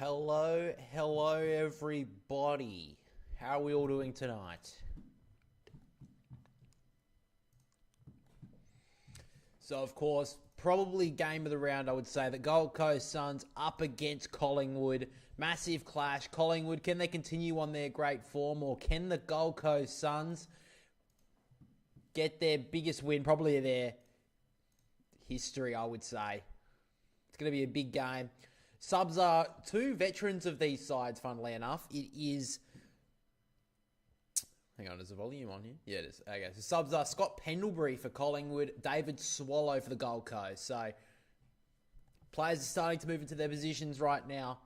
Hello everybody. How are we all doing tonight? So of course, probably game of the round, I would say. The Gold Coast Suns up against Collingwood. Massive clash. Collingwood, can they continue on their great form, or can the Gold Coast Suns get their biggest win, probably their history, I would say. It's going to be a big game. Subs are two veterans of these sides, funnily enough. It is... Hang on, is the volume on here? Yeah, it is. Okay, so subs are Scott Pendlebury for Collingwood, David Swallow for the Gold Coast. So, players are starting to move into their positions right now.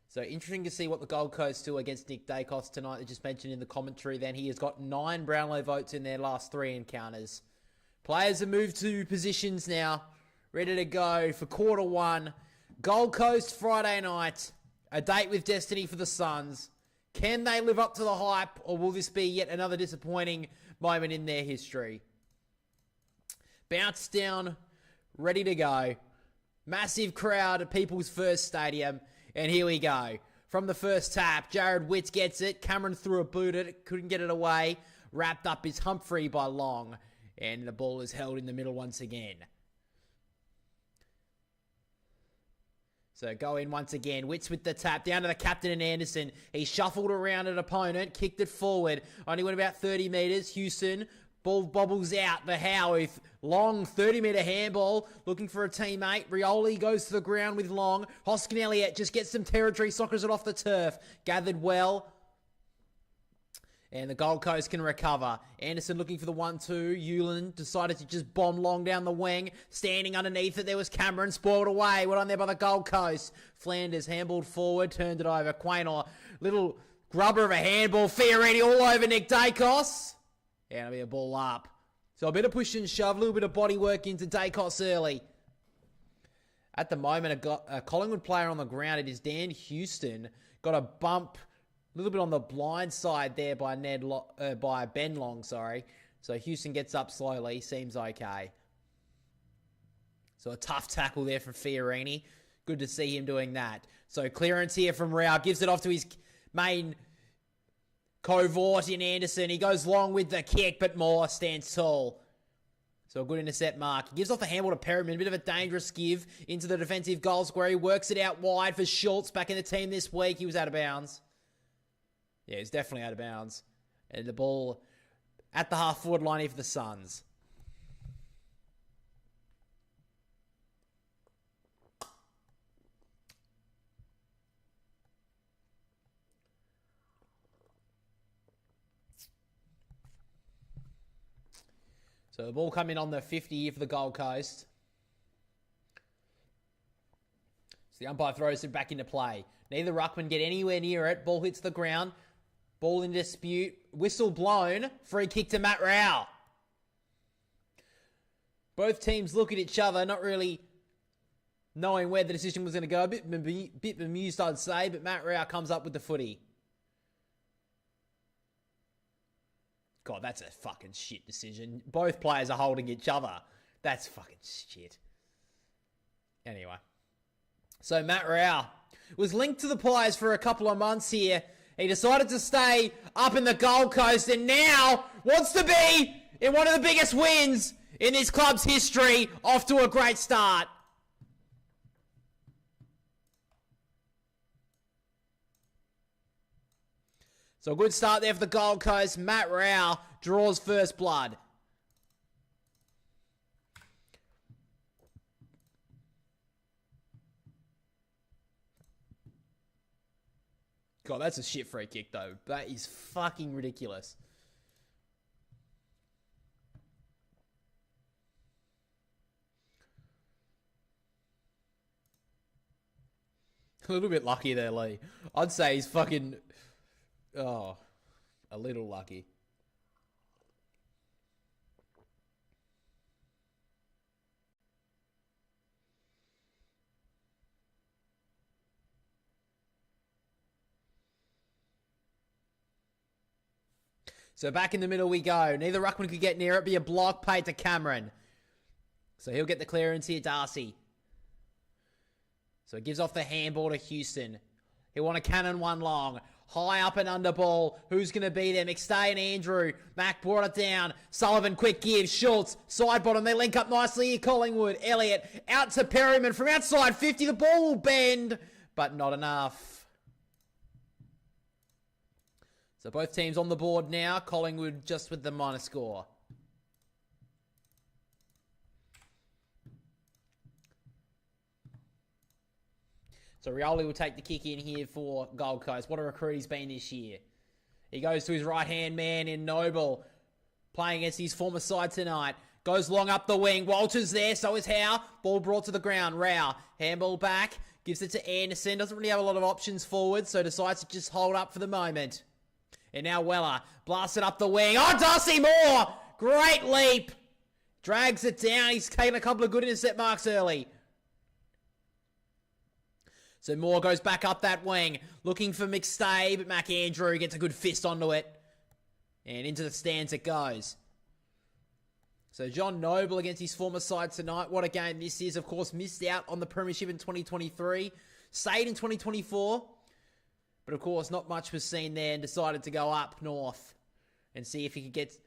So, interesting to see what the Gold Coast do against Nick Dacos tonight. They just mentioned in the commentary then he has got 9 Brownlow votes in their last 3 encounters. Players have moved to positions now, ready to go for quarter 1. Gold Coast Friday night, a date with destiny for the Suns. Can they live up to the hype, or will this be yet another disappointing moment in their history? Bounce down, ready to go. Massive crowd at People's First Stadium, and here we go. From the first tap, Jared Witts gets it. Cameron threw a boot at it, couldn't get it away. Wrapped up is Humphrey by Long, and the ball is held in the middle once again. So go in once again. Witts with the tap. Down to the captain and Anderson. He shuffled around an opponent. Kicked it forward. Only went about 30 metres. Houston. Ball bobbles out. The Howe with Long. 30-metre handball. Looking for a teammate. Rioli goes to the ground with Long. Hoskin Elliott just gets some territory. Soccers it off the turf. Gathered well. And the Gold Coast can recover. Anderson looking for the 1-2. Hewlin decided to just bomb Long down the wing. Standing underneath it, there was Cameron. Spoiled away. Well on there by the Gold Coast. Flanders handballed forward. Turned it over. Quaynor. Little grubber of a handball. Fiorini all over Nick Dacos. Yeah, it'll be a ball up. So a bit of push and shove. A little bit of body work into Dacos early. At the moment, a Collingwood player on the ground. It is Dan Houston. Got a bump... A little bit on the blind side there by by Ben Long, sorry. So Houston gets up slowly. Seems okay. So a tough tackle there from Fiorini. Good to see him doing that. So clearance here from Rao. Gives it off to his main covert in Anderson. He goes long with the kick, but Moore stands tall. So a good intercept mark. He gives off the handball to Perriman. A bit of a dangerous give into the defensive goal square. He works it out wide for Schultz. Back in the team this week. He was out of bounds. Yeah, he's definitely out of bounds. And the ball at the half-forward line here for the Suns. So the ball coming on the 50 here for the Gold Coast. So the umpire throws it back into play. Neither ruckman get anywhere near it. Ball hits the ground. Ball in dispute. Whistle blown. Free kick to Matt Rao. Both teams look at each other, not really knowing where the decision was going to go. A bit bemused, I'd say, but Matt Rao comes up with the footy. God, that's a fucking shit decision. Both players are holding each other. That's fucking shit. Anyway. So Matt Rao was linked to the Pies for a couple of months here. He decided to stay up in the Gold Coast and now wants to be in one of the biggest wins in this club's history. Off to a great start. So a good start there for the Gold Coast. Matt Rao draws first blood. God, that's a shit free kick, though. That is fucking ridiculous. A little bit lucky there, Lee. I'd say he's fucking... Oh, a little lucky. So back in the middle we go. Neither ruckman could get near it. Be a block paid to Cameron. So he'll get the clearance here, Darcy. So it gives off the handball to Houston. He'll want a cannon one long. High up and under ball. Who's going to be there? McStay and Andrew. Mack brought it down. Sullivan, quick give. Schultz, side bottom. They link up nicely here. Collingwood. Elliott out to Perryman from outside 50. The ball will bend, but not enough. So both teams on the board now. Collingwood just with the minor score. So Rioli will take the kick in here for Gold Coast. What a recruit he's been this year. He goes to his right-hand man in Noble. Playing against his former side tonight. Goes long up the wing. Walters there, so is Howe. Ball brought to the ground. Rao. Handball back. Gives it to Anderson. Doesn't really have a lot of options forward, so decides to just hold up for the moment. And now Weller. Blasts it up the wing. Oh, Darcy Moore! Great leap. Drags it down. He's taken a couple of good intercept marks early. So Moore goes back up that wing, looking for McStay, but Mac Andrew gets a good fist onto it. And into the stands it goes. So John Noble against his former side tonight. What a game this is. Of course, missed out on the premiership in 2023. Stayed in 2024. But of course, not much was seen there and decided to go up north and see if he could get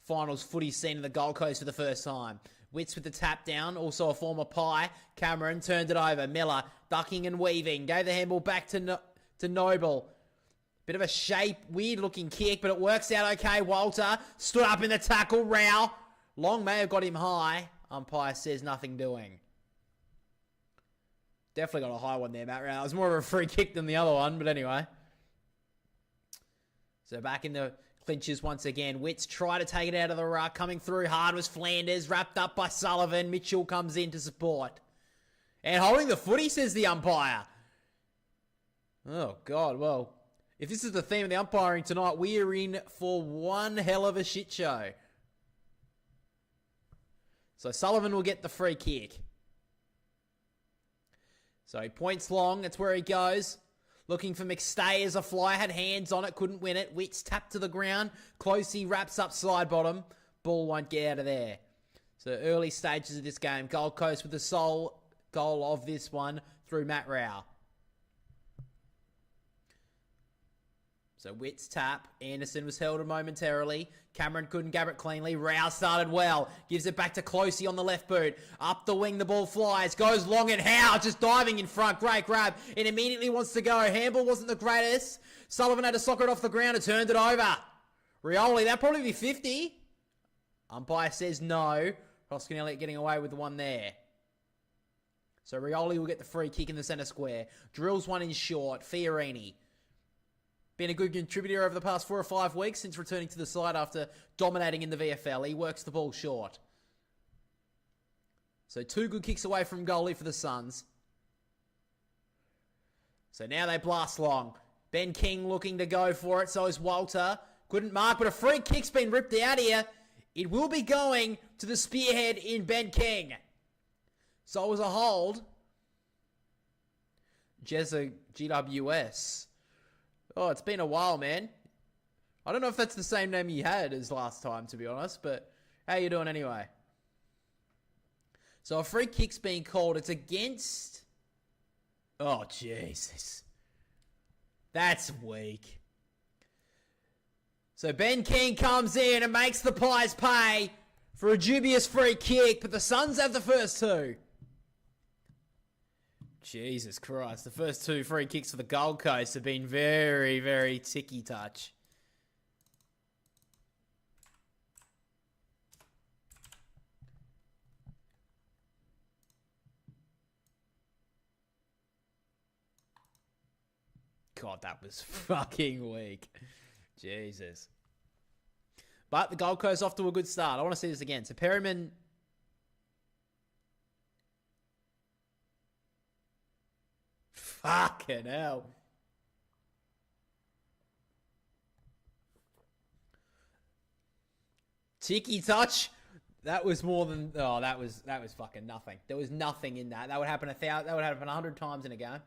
finals footy seen in the Gold Coast for the first time. Witts with the tap down, also a former Pie. Cameron turned it over. Miller ducking and weaving. Gave the handball back to Noble. Bit of a shape, weird looking kick, but it works out okay. Walter stood up in the tackle. Rao. Long may have got him high. Umpire says nothing doing. Definitely got a high one there, Matt Rao. It was more of a free kick than the other one, but anyway. So back in the clinches once again. Witts try to take it out of the ruck. Coming through hard was Flanders. Wrapped up by Sullivan. Mitchell comes in to support. And holding the footy, says the umpire. Oh, God. Well, if this is the theme of the umpiring tonight, we are in for one hell of a shit show. So Sullivan will get the free kick. So he points long. That's where he goes. Looking for McStay as a fly. Had hands on it. Couldn't win it. Witts tapped to the ground. Closey wraps up side bottom. Ball won't get out of there. So early stages of this game. Gold Coast with the sole goal of this one through Matt Rao. So Witts tap. Anderson was held momentarily. Cameron couldn't grab it cleanly. Rao started well. Gives it back to Closey on the left boot. Up the wing, the ball flies. Goes long and Howe just diving in front. Great grab. It immediately wants to go. Handball wasn't the greatest. Sullivan had to sock it off the ground and turned it over. Rioli, that'd probably be 50. Umpire says no. Hoskin Elliott getting away with the one there. So Rioli will get the free kick in the centre square. Drills one in short. Fiorini. Been a good contributor over the past 4 or 5 weeks since returning to the side after dominating in the VFL. He works the ball short. So 2 good kicks away from goalie for the Suns. So now they blast long. Ben King looking to go for it. So is Walter. Couldn't mark, but a free kick's been ripped out here. It will be going to the spearhead in Ben King. So it was a hold. Jezza GWS. Oh, it's been a while, man. I don't know if that's the same name you had as last time, to be honest, but how you doing anyway? So a free kick's being called. It's against... Oh, Jesus. That's weak. So Ben King comes in and makes the Pies pay for a dubious free kick, but the Suns have the first 2. Jesus Christ. The first 2 free kicks for the Gold Coast have been very, very ticky touch. God, that was fucking weak. Jesus. But the Gold Coast off to a good start. I want to see this again. So Perryman... Fucking hell. Cheeky touch. That was more than... Oh, that was fucking nothing. There was nothing in that. That would happen 100 times in a game.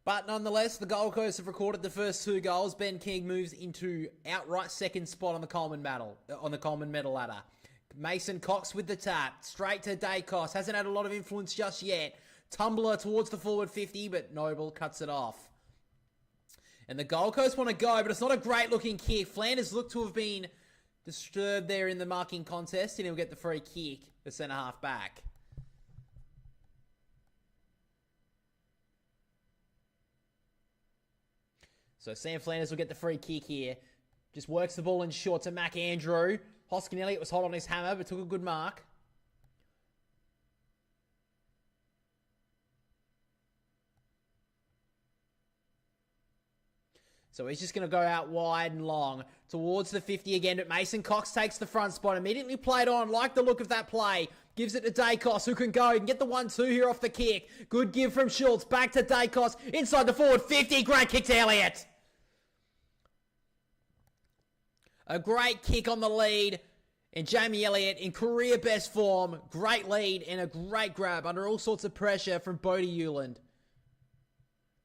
But nonetheless, the Gold Coast have recorded the first 2 goals. Ben King moves into outright second spot on the Coleman medal ladder. Mason Cox with the tap, straight to Dacos. Hasn't had a lot of influence just yet. Tumbler towards the forward 50, but Noble cuts it off. And the Gold Coast want to go, but it's not a great looking kick. Flanders look to have been disturbed there in the marking contest, and he'll get the free kick, the centre half back. So Sam Flanders will get the free kick here. Just works the ball in short to Mac Andrew. Hoskin Elliott was hot on his hammer, but took a good mark. So he's just going to go out wide and long towards the 50 again. But Mason Cox takes the front spot. Immediately played on. Like the look of that play. Gives it to Dacos, who can go. He can get the 1-2 here off the kick. Good give from Schultz. Back to Dacos. Inside the forward 50. Great kick to Elliott. A great kick on the lead. And Jamie Elliott in career best form. Great lead and a great grab under all sorts of pressure from Bodie Hewland.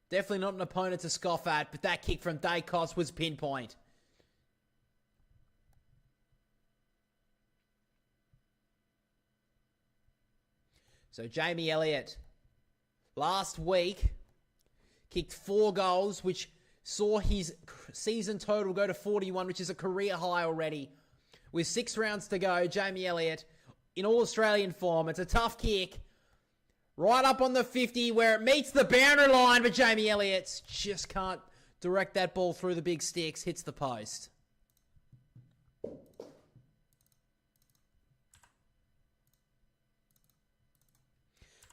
Definitely not an opponent to scoff at, but that kick from Dacos was pinpoint. So Jamie Elliott, last week, kicked 4 goals, which saw his season total go to 41, which is a career high already. With 6 rounds to go, Jamie Elliott, in all-Australian form, it's a tough kick. Right up on the 50 where it meets the boundary line, but Jamie Elliott just can't direct that ball through the big sticks. Hits the post.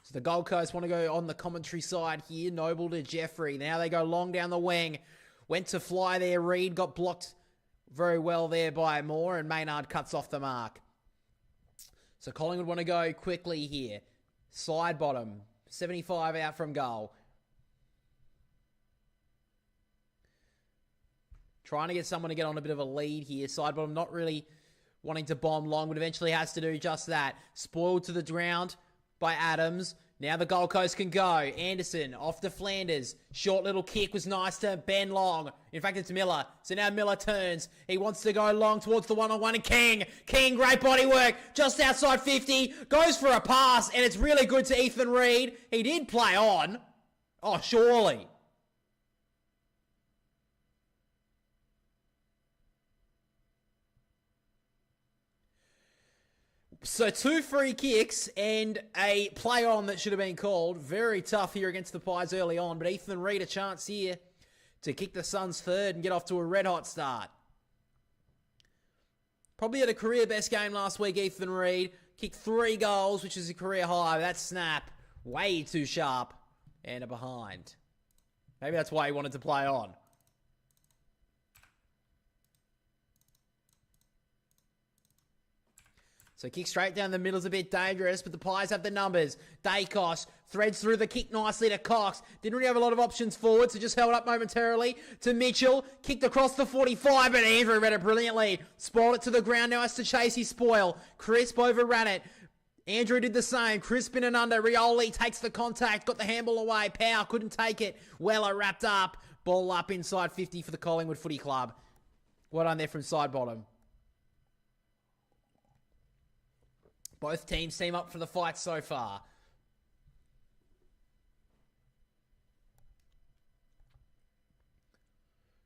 So the Gold Coast want to go on the commentary side here. Noble to Jeffrey. Now they go long down the wing. Went to fly there. Reed got blocked very well there by Moore, and Maynard cuts off the mark. So Collingwood want to go quickly here. Side bottom, 75 out from goal. Trying to get someone to get on a bit of a lead here. Side bottom not really wanting to bomb long, but eventually has to do just that. Spoiled to the ground by Adams. Now the Gold Coast can go. Anderson off to Flanders. Short little kick was nice to Ben Long. In fact, it's Miller. So now Miller turns. He wants to go long towards the one-on-one. And King, great body work. Just outside 50. Goes for a pass. And it's really good to Ethan Reid. He did play on. Oh, surely. So 2 free kicks and a play on that should have been called. Very tough here against the Pies early on. But Ethan Reid a chance here to kick the Suns third and get off to a red-hot start. Probably had a career best game last week, Ethan Reid. Kicked 3 goals, which is a career high. That snap, way too sharp. And a behind. Maybe that's why he wanted to play on. So kick straight down the middle is a bit dangerous, but the Pies have the numbers. Dacos threads through the kick nicely to Cox. Didn't really have a lot of options forward, so just held up momentarily to Mitchell. Kicked across the 45, but Andrew read it brilliantly. Spoiled it to the ground, now has to chase his spoil. Crisp overran it. Andrew did the same. Crisp in and under. Rioli takes the contact, got the handball away. Power couldn't take it. Weller wrapped up. Ball up inside 50 for the Collingwood Footy Club. Well done there from side bottom. Both teams seem up for the fight so far.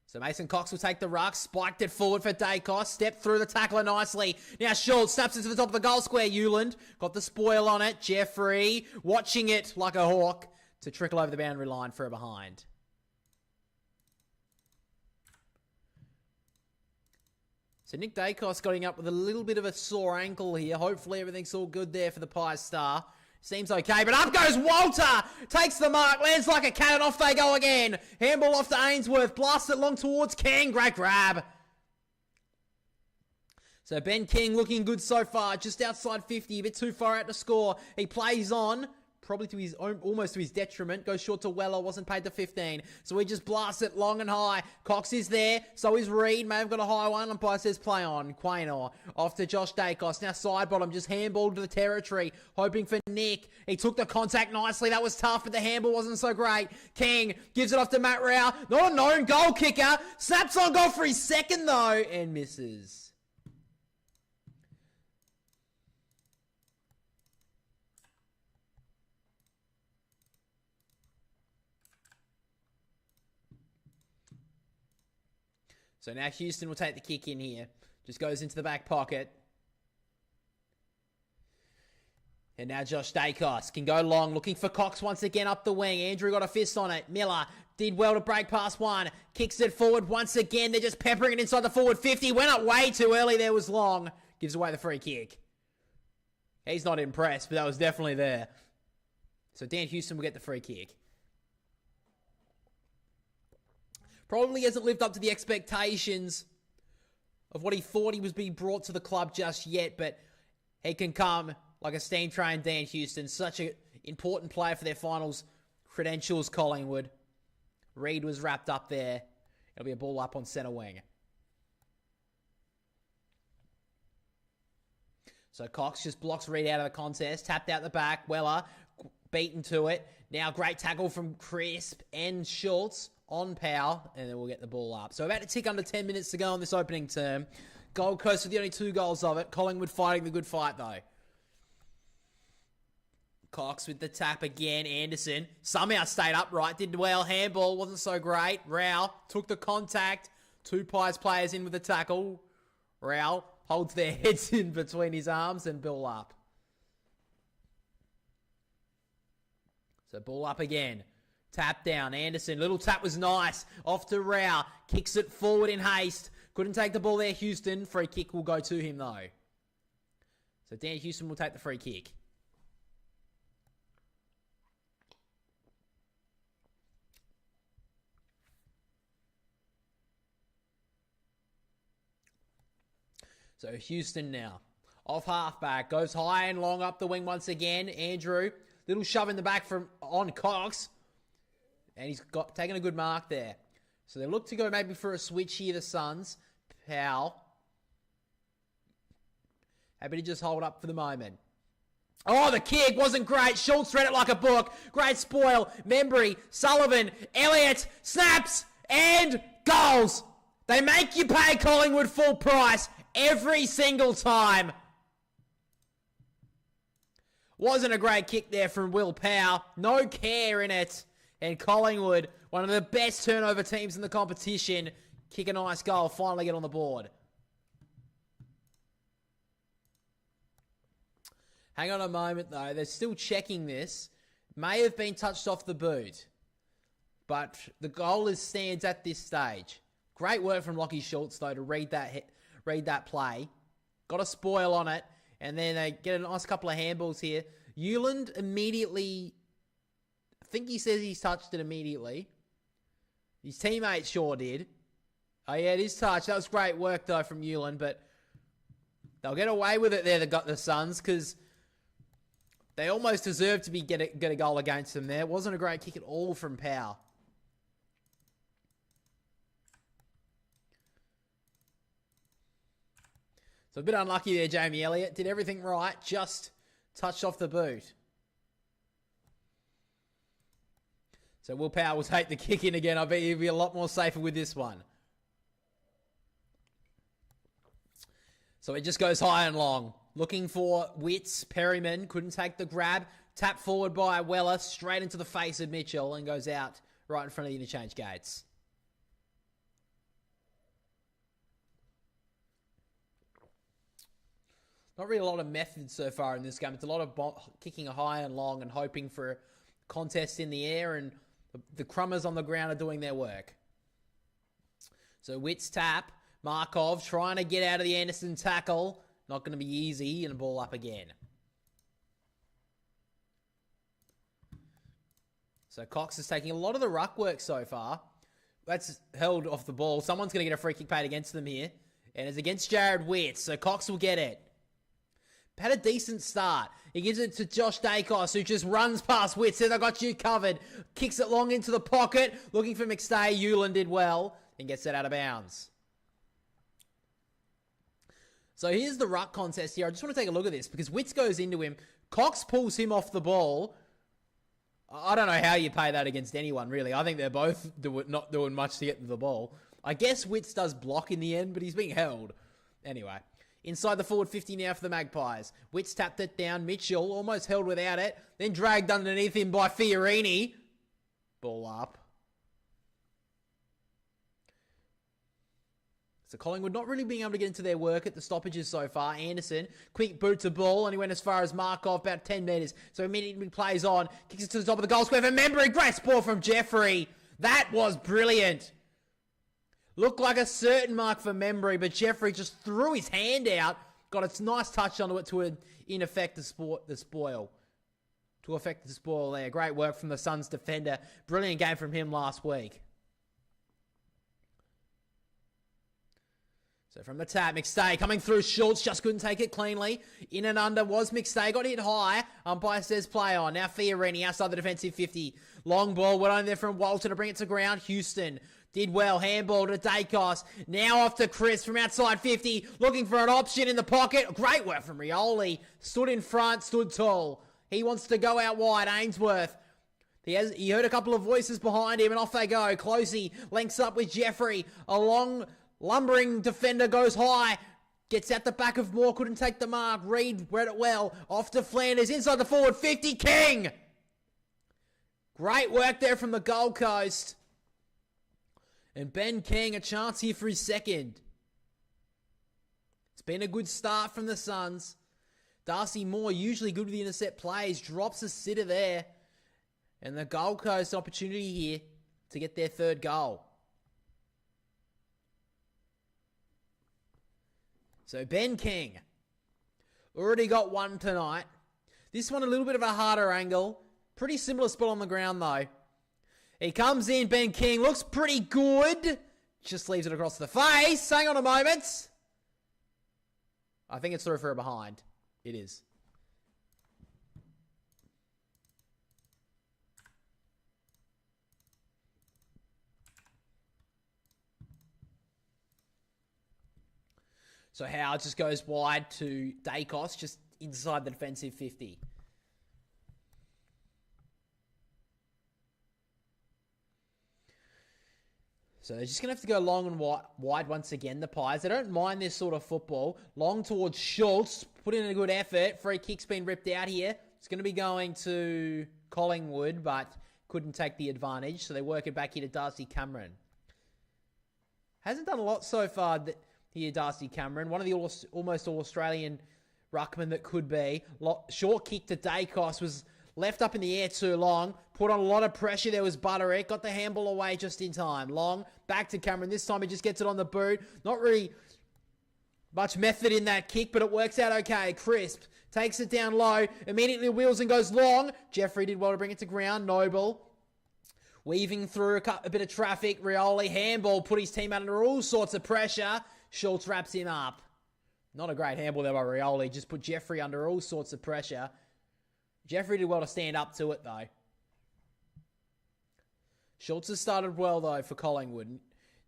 So Mason Cox will take the ruck. Spiked it forward for Dacos. Stepped through the tackler nicely. Now Schultz snaps it to the top of the goal square. Hewland got the spoil on it. Jeffrey watching it like a hawk to trickle over the boundary line for a behind. So Nick Dacos getting up with a little bit of a sore ankle here. Hopefully everything's all good there for the Pies star. Seems okay, but up goes Walter! Takes the mark, lands like a cat, and off they go again. Handball off to Ainsworth, blasts it long towards King. Great grab. So Ben King looking good so far, just outside 50, a bit too far out to score. He plays on, probably to his own, almost to his detriment. Goes short to Weller, wasn't paid to 15. So he just blasts it long and high. Cox is there, so is Reed. May have got a high one. Umpire says play on. Quaynor off to Josh Dacos. Now side bottom, just handballed to the territory, hoping for Nick. He took the contact nicely. That was tough, but the handball wasn't so great. King gives it off to Matt Rao. Not a known goal kicker. Snaps on goal for his second, though, and misses. So now Houston will take the kick in here. Just goes into the back pocket. And now Josh Dacos can go long, looking for Cox once again up the wing. Andrew got a fist on it. Miller did well to break past one. Kicks it forward once again. They're just peppering it inside the forward 50. Went up way too early. There was Long. Gives away the free kick. He's not impressed, but that was definitely there. So Dan Houston will get the free kick. Probably hasn't lived up to the expectations of what he thought he was being brought to the club just yet, but he can come like a steam train, Dan Houston. Such an important player for their finals credentials, Collingwood. Reed was wrapped up there. It'll be a ball up on centre wing. So Cox just blocks Reed out of the contest. Tapped out the back. Weller beaten to it. Now great tackle from Crisp and Schultz on Powell, and then we'll get the ball up. So about to tick under 10 minutes to go on this opening term. Gold Coast with the only 2 goals of it. Collingwood fighting the good fight, though. Cox with the tap again. Anderson somehow stayed upright. Did well. Handball wasn't so great. Rao took the contact. 2 Pies players in with the tackle. Rao holds their heads in between his arms and ball up. So ball up again. Tap down. Anderson. Little tap was nice. Off to Rao. Kicks it forward in haste. Couldn't take the ball there, Houston. Free kick will go to him, though. So Dan Houston will take the free kick. So Houston now. Off halfback. Goes high and long up the wing once again. Andrew. Little shove in the back from on Cox. And he's got taken a good mark there. So they look to go maybe for a switch here, the Suns. Powell. Happy to just hold up for the moment. Oh, the kick wasn't great. Schultz read it like a book. Great spoil. Membry, Sullivan, Elliott, snaps, and goals. They make you pay Collingwood full price every single time. Wasn't a great kick there from Will Powell. No care in it. And Collingwood, one of the best turnover teams in the competition, kick a nice goal, finally get on the board. Hang on a moment, though. They're still checking this. May have been touched off the boot. But the goal stands at this stage. Great work from Lachie Schultz, though, to read that play. Got a spoil on it. And then they get a nice couple of handballs here. Euland immediately... I think he says he's touched it immediately. His teammate sure did. Oh, yeah, it is touched. That was great work, though, from Euland, but they'll get away with it there, the Suns, because they almost deserved to get a goal against them there. It wasn't a great kick at all from Powell. So a bit unlucky there, Jamie Elliott. Did everything right, just touched off the boot. So Will Powell will take the kick in again. I bet he'll be a lot more safer with this one. So it just goes high and long. Looking for Witts. Perryman couldn't take the grab. Tap forward by Weller. Straight into the face of Mitchell and goes out right in front of the interchange gates. Not really a lot of method so far in this game. It's a lot of kicking high and long and hoping for a contest in the air, and the crummers on the ground are doing their work. So Witts tap. Markov trying to get out of the Anderson tackle. Not going to be easy, and a ball up again. So Cox is taking a lot of the ruck work so far. That's held off the ball. Someone's going to get a free kick paid against them here. And it's against Jared Witts, so Cox will get it. had a decent start. He gives it to Josh Dacos, who just runs past Witt, says, I got you covered. Kicks it long into the pocket, looking for McStay. Hewlin did well and gets it out of bounds. So here's the ruck contest here. I just want to take a look at this because Witts goes into him. Cox pulls him off the ball. I don't know how you pay that against anyone, really. I think they're both not doing much to get to the ball. I guess Witts does block in the end, but he's being held. Anyway, inside the forward 50 now for the Magpies. Witts tapped it down. Mitchell almost held without it. Then dragged underneath him by Fiorini. Ball up. So Collingwood not really being able to get into their work at the stoppages so far. Anderson, quick boot to ball, and he went as far as Markov, about 10 metres. So immediately plays on, kicks it to the top of the goal square for Membry. Great ball from Jeffrey. That was brilliant. Looked like a certain mark for Membry, but Jeffrey just threw his hand out. Got a nice touch onto it to, in effect, the spoil. To affect the spoil there. Great work from the Suns defender. Brilliant game from him last week. So from the tap, McStay coming through. Schultz just couldn't take it cleanly. In and under was McStay. Got hit high. Umpire says play on. Now Fiorini outside the defensive 50. Long ball. Went on there from Walter to bring it to ground. Houston did well. Handball to Dacos. Now off to Chris from outside 50. Looking for an option in the pocket. Great work from Rioli. Stood in front. Stood tall. He wants to go out wide. Ainsworth. He heard a couple of voices behind him and off they go. Closey links up with Jeffrey. Along... Lumbering defender goes high. Gets out the back of Moore. Couldn't take the mark. Reed read it well. Off to Flanders. Inside the forward 50. King. Great work there from the Gold Coast. And Ben King, a chance here for his second. It's been a good start from the Suns. Darcy Moore, usually good with the intercept plays. Drops a sitter there. And the Gold Coast opportunity here to get their third goal. So Ben King, already got one tonight. This one a little bit of a harder angle. Pretty similar spot on the ground though. He comes in, Ben King, looks pretty good. Just leaves it across the face. Hang on a moment. I think it's through for a behind. It is. So Howard just goes wide to Dacos, just inside the defensive 50. So they're just going to have to go long and wide once again, the Pies. They don't mind this sort of football. Long towards Schultz, put in a good effort. Free kick's been ripped out here. It's going to be going to Collingwood, but couldn't take the advantage. So they work it back here to Darcy Cameron. Hasn't done a lot so far here, Darcy Cameron. One of the almost all-Australian ruckman that could be. Short kick to Dacos was left up in the air too long. Put on a lot of pressure. There was Butterick. Got the handball away just in time. Long. Back to Cameron. This time he just gets it on the boot. Not really much method in that kick, but it works out okay. Crisp takes it down low. Immediately wheels and goes long. Jeffrey did well to bring it to ground. Noble. Weaving through a bit of traffic. Rioli. Handball. Put his team under all sorts of pressure. Schultz wraps him up. Not a great handball there by Rioli. Just put Jeffrey under all sorts of pressure. Jeffrey did well to stand up to it, though. Schultz has started well, though, for Collingwood.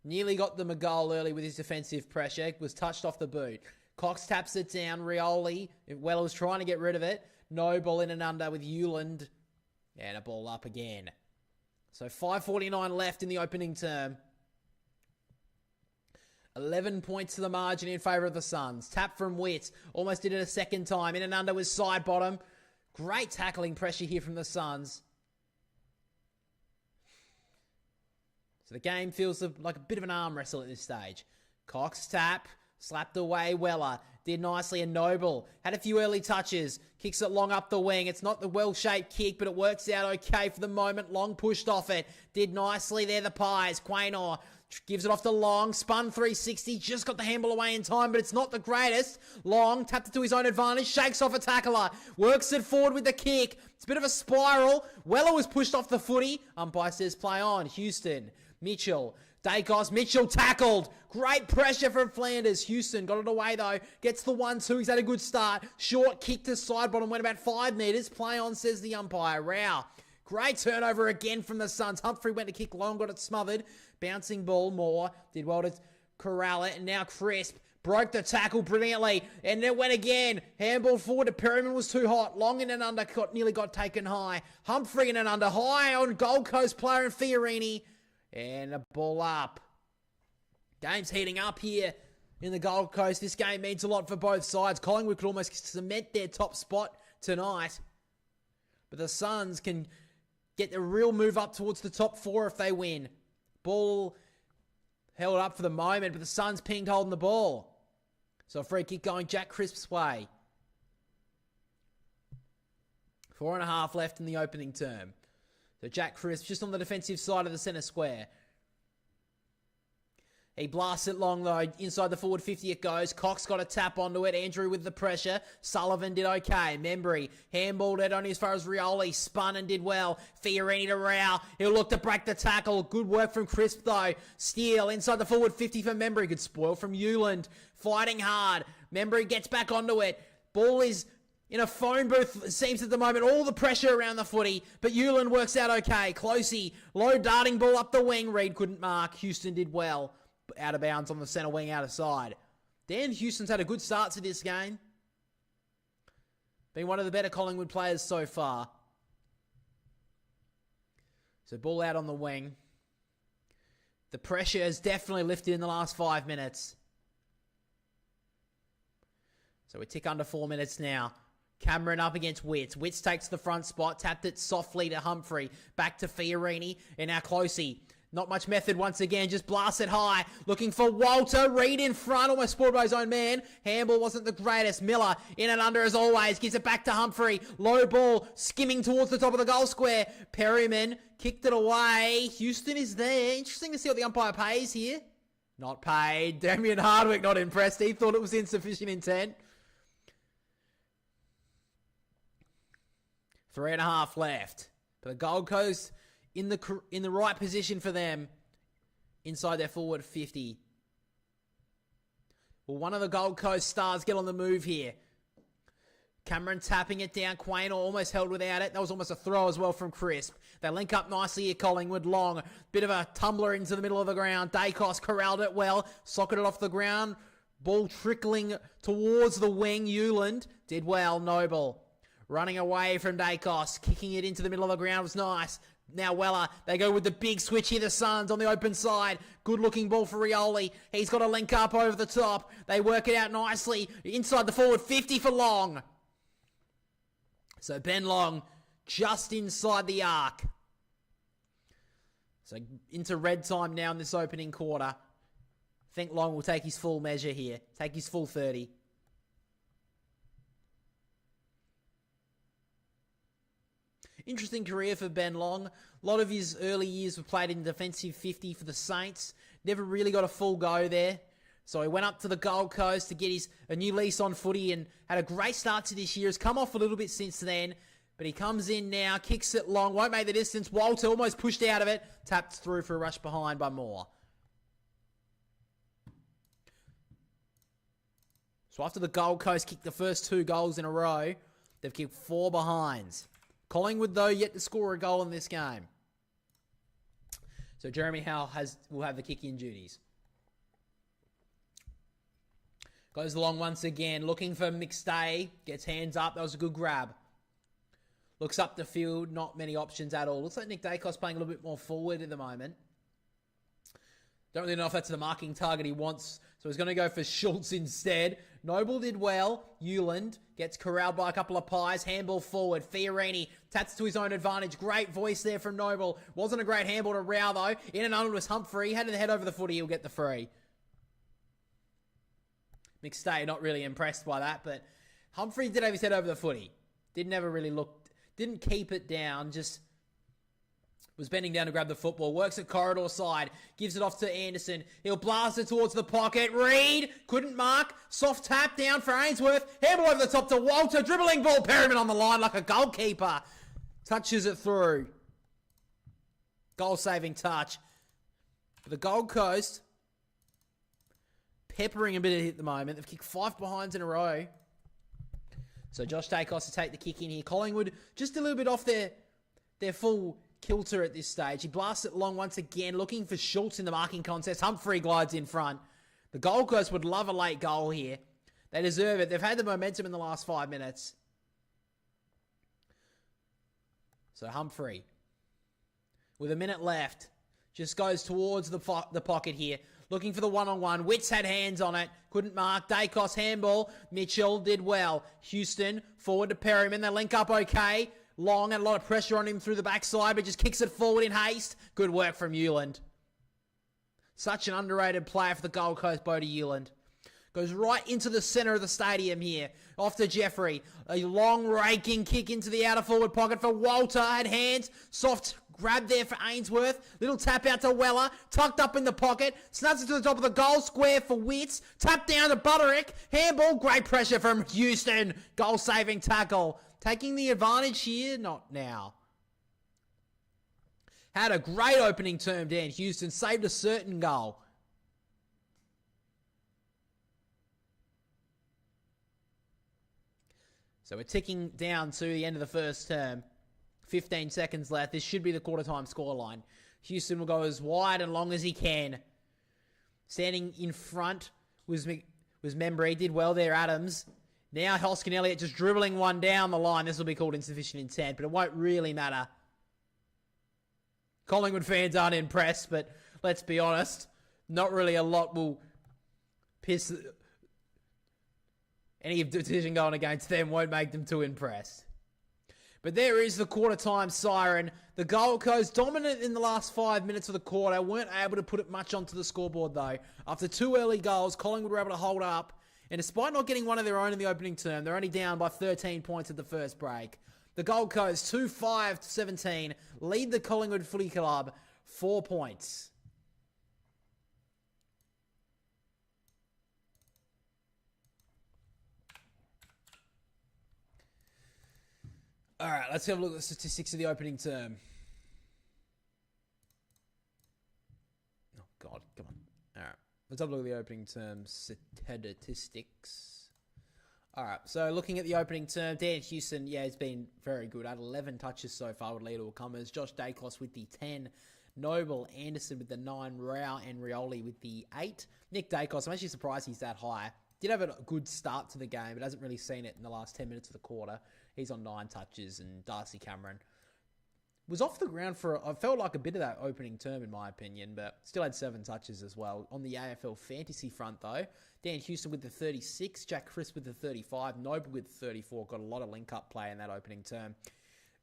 Nearly got them a goal early with his defensive pressure. Was touched off the boot. Cox taps it down. Rioli, well, was trying to get rid of it. No ball in and under with Hewland. And a ball up again. So 5:49 left in the opening term. 11 points to the margin in favour of the Suns. Tap from Witt. Almost did it a second time. In and under was side bottom. Great tackling pressure here from the Suns. So the game feels like a bit of an arm wrestle at this stage. Cox tap. Slapped away Weller. Did nicely. And Noble had a few early touches. Kicks it long up the wing. It's not the well-shaped kick, but it works out okay for the moment. Long pushed off it. Did nicely there, the Pies. Quaynor gives it off to Long. Spun 360. Just got the handball away in time, but it's not the greatest. Long tapped it to his own advantage. Shakes off a tackler. Works it forward with the kick. It's a bit of a spiral. Weller was pushed off the footy. Umpire says play on. Houston. Mitchell Dacos, Mitchell tackled. Great pressure from Flanders. Houston got it away though. Gets the 1-2. He's had a good start. Short kick to side bottom. Went about 5 metres. Play on, says the umpire. Rao. Great turnover again from the Suns. Humphrey went to kick long. Got it smothered. Bouncing ball. Moore did well to corral it. And now Crisp broke the tackle brilliantly. And then went again. Handball forward to Perryman was too hot. Long in and under. Nearly got taken high. Humphrey in and under. High on Gold Coast player and Fiorini. And a ball up. Game's heating up here in the Gold Coast. This game means a lot for both sides. Collingwood could almost cement their top spot tonight. But the Suns can get a real move up towards the top 4 if they win. Ball held up for the moment, but the Suns pinged holding the ball. So a free kick going Jack Crisp's way. 4.5 left in the opening term. So Jack Crisp just on the defensive side of the centre square. He blasts it long though. Inside the forward 50 it goes. Cox got a tap onto it. Andrew with the pressure. Sullivan did okay. Membry handballed it only as far as Rioli. Spun and did well. Fiorini to Rao. He'll look to break the tackle. Good work from Crisp though. Steele inside the forward 50 for Membry. Good spoil from Euland. Fighting hard. Membry gets back onto it. Ball is in a phone booth, it seems at the moment, all the pressure around the footy, but Euland works out okay. Closey, low darting ball up the wing. Reed couldn't mark. Houston did well. Out of bounds on the centre wing, out of side. Dan Houston's had a good start to this game. Been one of the better Collingwood players so far. So ball out on the wing. The pressure has definitely lifted in the last 5 minutes. So we tick under 4 minutes now. Cameron up against Witts. Witts takes the front spot. Tapped it softly to Humphrey. Back to Fiorini. And now Closey. Not much method once again. Just blasts it high. Looking for Walter. Reed in front. Almost spoiled by his own man. Handball wasn't the greatest. Miller in and under as always. Gives it back to Humphrey. Low ball. Skimming towards the top of the goal square. Perryman kicked it away. Houston is there. Interesting to see what the umpire pays here. Not paid. Damien Hardwick not impressed. He thought it was insufficient intent. 3.5 left. But the Gold Coast in the right position for them inside their forward 50. Well, one of the Gold Coast stars get on the move here. Cameron tapping it down. Quaynor almost held without it. That was almost a throw as well from Crisp. They link up nicely here, Collingwood. Long. Bit of a tumbler into the middle of the ground. Dacos corralled it well. Socketed off the ground. Ball trickling towards the wing. Euland did well. Noble. Running away from Dacos. Kicking it into the middle of the ground was nice. Now Weller. They go with the big switch here. The Suns on the open side. Good looking ball for Rioli. He's got a link up over the top. They work it out nicely. Inside the forward 50 for Long. So Ben Long just inside the arc. So into red time now in this opening quarter. I think Long will take his full measure here. Take his full 30. Interesting career for Ben Long. A lot of his early years were played in defensive 50 for the Saints. Never really got a full go there. So he went up to the Gold Coast to get a new lease on footy and had a great start to this year. Has come off a little bit since then. But he comes in now, kicks it long, won't make the distance. Walter almost pushed out of it. Tapped through for a rush behind by Moore. So after the Gold Coast kicked the first 2 goals in a row, they've kicked 4 behinds. Collingwood, though, yet to score a goal in this game. So Jeremy Howe will have the kick-in duties. Goes along once again, looking for McStay. Gets hands up. That was a good grab. Looks up the field. Not many options at all. Looks like Nick Dacos playing a little bit more forward at the moment. Don't really know if that's the marking target he wants. So he's going to go for Schultz instead. Noble did well. Euland gets corralled by a couple of pies. Handball forward. Fiorini taps to his own advantage. Great voice there from Noble. Wasn't a great handball to Rao though. In and under was Humphrey. Had to head over the footy. He'll get the free. McStay not really impressed by that. But Humphrey did have his head over the footy. Didn't ever really look. Didn't keep it down. Just was bending down to grab the football. Works at corridor side. Gives it off to Anderson. He'll blast it towards the pocket. Reed couldn't mark. Soft tap down for Ainsworth. Handball over the top to Walter. Dribbling ball. Perryman on the line like a goalkeeper. Touches it through. Goal saving touch. But the Gold Coast, peppering a bit at the moment. They've kicked 5 behinds in a row. So Josh Dacos to take the kick in here. Collingwood just a little bit off their full kilter at this stage. He blasts it long once again, looking for Schultz in the marking contest. Humphrey glides in front. The Gold Coast would love a late goal here. They deserve it. They've had the momentum in the last 5 minutes. So Humphrey, with a minute left, just goes towards the pocket here. Looking for the one-on-one. Witts had hands on it. Couldn't mark. Dacos handball. Mitchell did well. Houston forward to Perryman. They link up okay. Long and a lot of pressure on him through the backside, but just kicks it forward in haste. Good work from Euland. Such an underrated player for the Gold Coast, Bodie Euland. Goes right into the centre of the stadium here. Off to Jeffrey. A long raking kick into the outer forward pocket for Walter. Had hands. Soft grab there for Ainsworth. Little tap out to Weller. Tucked up in the pocket. Snuds it to the top of the goal square for Witts. Tap down to Butterick. Handball. Great pressure from Houston. Goal saving tackle. Taking the advantage here. Not now. Had a great opening term, Dan Houston. Saved a certain goal. So we're ticking down to the end of the first term. 15 seconds left. This should be the quarter time scoreline. Houston will go as wide and long as he can. Standing in front was Membry. Did well there, Adams. Now Hoskin Elliott just dribbling one down the line. This will be called insufficient intent, but it won't really matter. Collingwood fans aren't impressed, but let's be honest, not really a lot will piss. Any decision going against them won't make them too impressed. But there is the quarter time siren. The Gold Coast dominant in the last 5 minutes of the quarter. Weren't able to put it much onto the scoreboard though. After 2 early goals, Collingwood were able to hold up. And despite not getting one of their own in the opening term, they're only down by 13 points at the first break. The Gold Coast, 2-5-17, lead the Collingwood Footy Club 4 points. All right, let's have a look at the statistics of the opening term. Oh, God, come on. All right, let's have a look at the opening term statistics. All right, so looking at the opening term, Dan Houston, yeah, has been very good. Had 11 touches so far with lead all comers. Josh Dacos with the 10. Noble Anderson with the 9. Rao and Rioli with the 8. Nick Dacos, I'm actually surprised he's that high. Did have a good start to the game, but hasn't really seen it in the last 10 minutes of the quarter. He's on 9 touches, and Darcy Cameron was off the ground for, I felt like a bit of that opening term in my opinion, but still had 7 touches as well. On the AFL fantasy front though, Dan Houston with the 36, Jack Crisp with the 35, Noble with the 34, got a lot of link-up play in that opening term.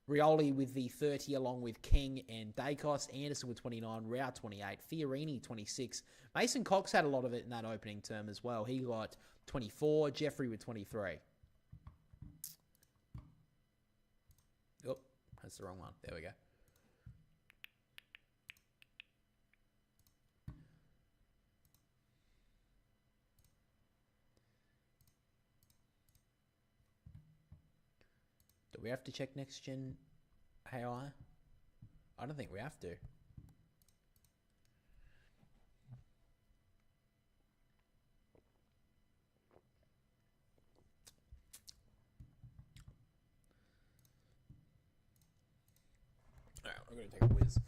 Rioli with the 30 along with King and Dacos, Anderson with 29, Rao 28, Fiorini 26. Mason Cox had a lot of it in that opening term as well. He got 24, Jeffrey with 23. Oh, that's the wrong one. There we go. Do we have to check next gen AI? I don't think we have to. Alright, we're going to take a whiz.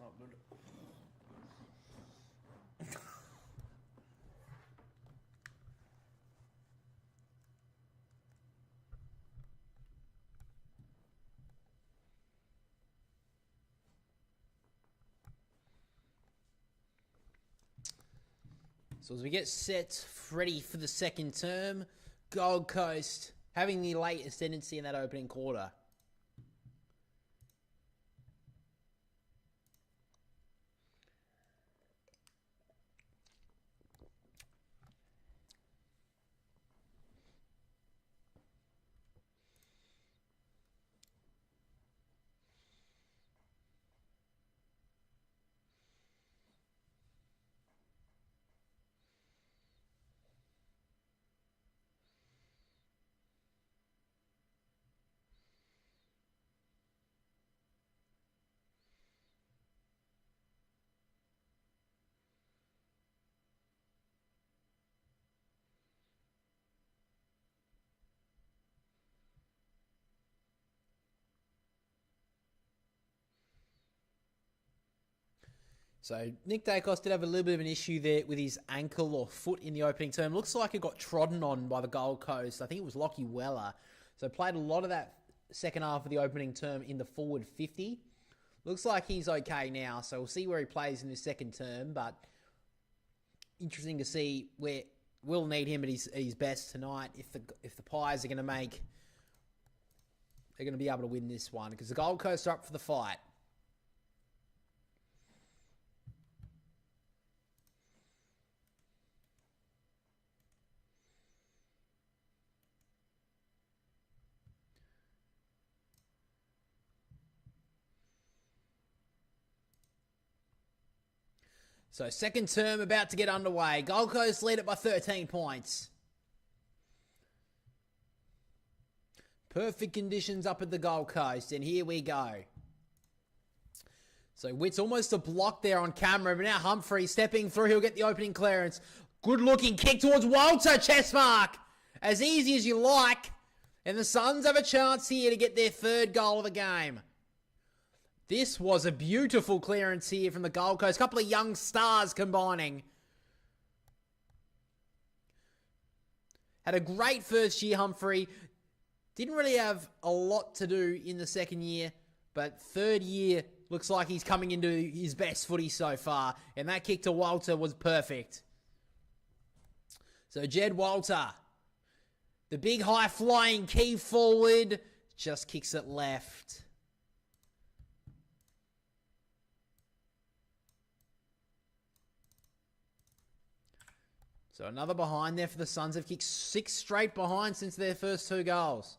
not good. So as we get set ready for the second term, Gold Coast having the late ascendancy in that opening quarter. So Nick Dacos did have a little bit of an issue there with his ankle or foot in the opening term. Looks like it got trodden on by the Gold Coast. I think it was Lockie Weller. So played a lot of that second half of the opening term in the forward 50. Looks like he's okay now. So we'll see where he plays in his second term. But interesting to see where we'll need him at his best tonight if the Pies are going to they're going to be able to win this one because the Gold Coast are up for the fight. So second term about to get underway. Gold Coast lead it by 13 points. Perfect conditions up at the Gold Coast, and here we go. So Witt's almost a block there on camera, but now Humphrey stepping through. He'll get the opening clearance. Good looking kick towards Walter, chest mark. As easy as you like. And the Suns have a chance here to get their third goal of the game. This was a beautiful clearance here from the Gold Coast. A couple of young stars combining. Had a great first year, Humphrey. Didn't really have a lot to do in the second year, but third year looks like he's coming into his best footy so far. And that kick to Walter was perfect. So Jed Walter, the big high-flying key forward, just kicks it left. So another behind there for the Suns. They've kicked 6 straight behind since their first 2 goals.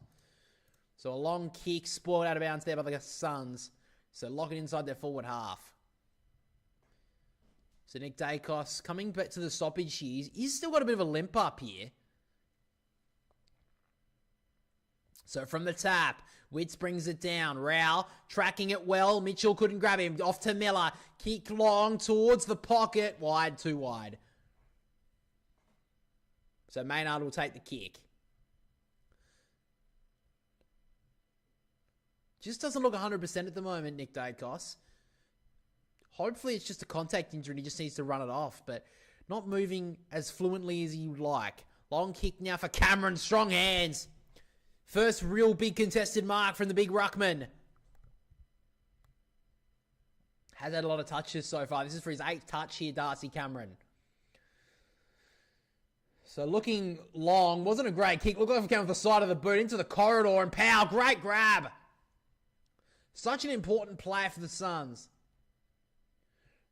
So a long kick spoiled out of bounds there by the Suns. So lock it inside their forward half. So Nick Dacos coming back to the stoppage here. He's still got a bit of a limp up here. So from the tap, Witts brings it down. Rao tracking it well. Mitchell couldn't grab him. Off to Miller. Kick long towards the pocket. Wide, too wide. So Maynard will take the kick. Just doesn't look 100% at the moment, Nick Dacos. Hopefully it's just a contact injury and he just needs to run it off, but not moving as fluently as he would like. Long kick now for Cameron. Strong hands. First real big contested mark from the big ruckman. Has had a lot of touches so far. This is for his 8th touch here, Darcy Cameron. So looking long, wasn't a great kick. Looked like it came off the side of the boot into the corridor and Powell, great grab. Such an important player for the Suns.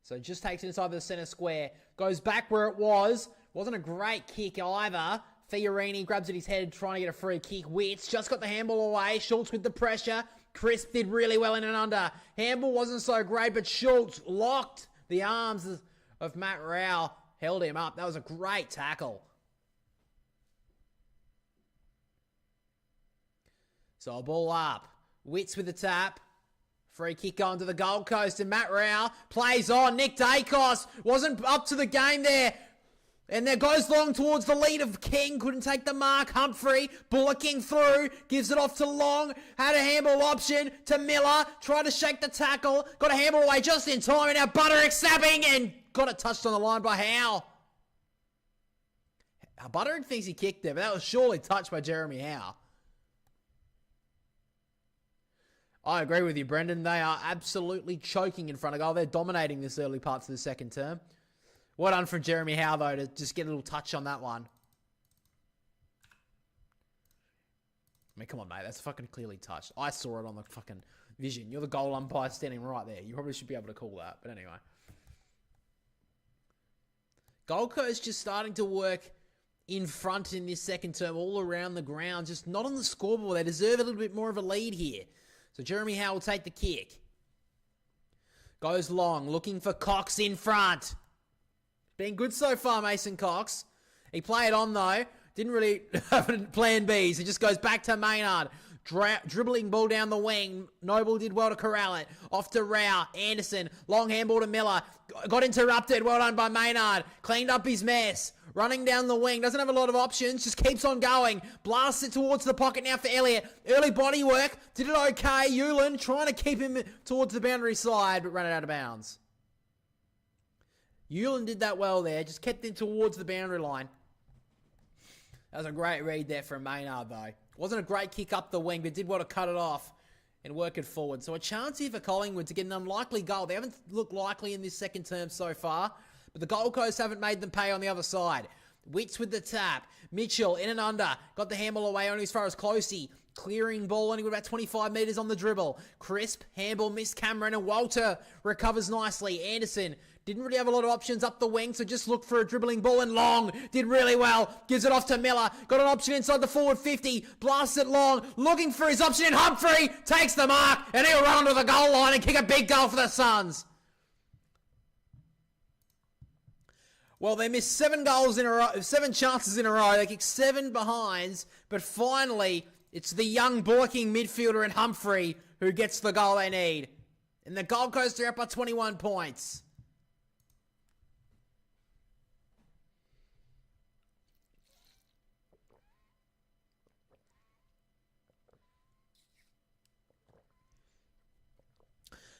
So just takes it inside the center square. Goes back where it was. Wasn't a great kick either. Fiorini grabs at his head trying to get a free kick. Witts just got the handball away. Schultz with the pressure. Crisp did really well in and under. Handball wasn't so great, but Schultz locked the arms of Matt Rao. Held him up. That was a great tackle. So a ball up. Witts with the tap. Free kick on to the Gold Coast and Matt Rao plays on. Nick Dacos wasn't up to the game there. And there goes long towards the lead of King. Couldn't take the mark. Humphrey bullocking through. Gives it off to Long. Had a handball option to Miller. Tried to shake the tackle. Got a handball away just in time. And now Butterick snapping. And got it touched on the line by Howe. Butterick thinks he kicked there, but that was surely touched by Jeremy Howe. I agree with you, Brendan. They are absolutely choking in front of goal. They're dominating this early parts of the second term. Well done from Jeremy Howe, though, to just get a little touch on that one. I mean, come on, mate. That's fucking clearly touched. I saw it on the fucking vision. You're the goal umpire standing right there. You probably should be able to call that. But anyway. Gold Coast just starting to work in front in this second term, all around the ground. Just not on the scoreboard. They deserve a little bit more of a lead here. So Jeremy Howe will take the kick. Goes long, looking for Cox in front. Been good so far, Mason Cox. He played on, though. Didn't really have a plan B. So he just goes back to Maynard. Dribbling ball down the wing. Noble did well to corral it. Off to Rao. Anderson. Long handball to Miller. Got interrupted. Well done by Maynard. Cleaned up his mess. Running down the wing. Doesn't have a lot of options. Just keeps on going. Blasts it towards the pocket now for Elliott. Early body work. Did it okay. Hewlin trying to keep him towards the boundary side, but ran it out of bounds. Hewlin did that well there. Just kept him towards the boundary line. That was a great read there from Maynard, though. Wasn't a great kick up the wing, but did want to cut it off and work it forward. So a chance here for Collingwood to get an unlikely goal. They haven't looked likely in this second term so far, but the Gold Coast haven't made them pay on the other side. Witts with the tap. Mitchell in and under. Got the handball away only as far as Closey. Clearing ball only with about 25 metres on the dribble. Crisp. Handball missed Cameron and Walter recovers nicely. Anderson didn't really have a lot of options up the wing, so just looked for a dribbling ball, and Long did really well. Gives it off to Miller. Got an option inside the forward 50. Blasts it Long. Looking for his option in Humphrey. Takes the mark, and he'll run to the goal line and kick a big goal for the Suns. Well, they missed 7 goals in a row, 7 chances in a row. They kicked 7 behinds, but finally, it's the young bullocking midfielder in Humphrey who gets the goal they need. And the Gold Coast are up by 21 points.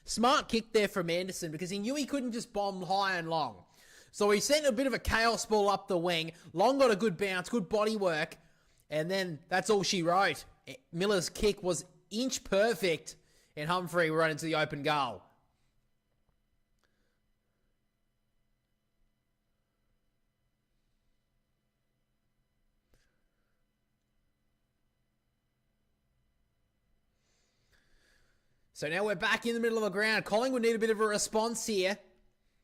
Smart kick there from Anderson because he knew he couldn't just bomb high and long. So he sent a bit of a chaos ball up the wing. Long got a good bounce, good body work. And then that's all she wrote. Miller's kick was inch perfect and Humphrey run into the open goal. So now we're back in the middle of the ground. Collingwood need a bit of a response here.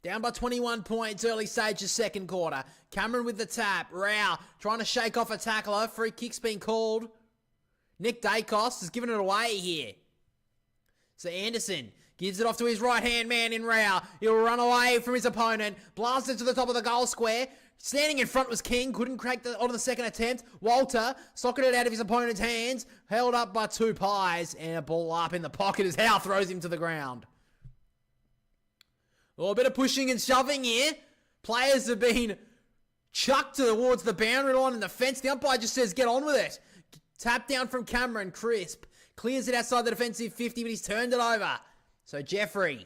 Down by 21 points, early stage of second quarter. Cameron with the tap. Rao trying to shake off a tackler. Free kick's been called. Nick Dacos has given it away here. So Anderson gives it off to his right-hand man in Rao. He'll run away from his opponent. Blasts it to the top of the goal square. Standing in front was King. Couldn't crack on the second attempt. Walter socketed it out of his opponent's hands. Held up by 2 pies. And a ball up in the pocket as Howe throws him to the ground. A bit of pushing and shoving here. Players have been chucked towards the boundary line and the fence. The umpire just says, get on with it. Tap down from Cameron. Crisp. Clears it outside the defensive 50, but he's turned it over. So Jeffrey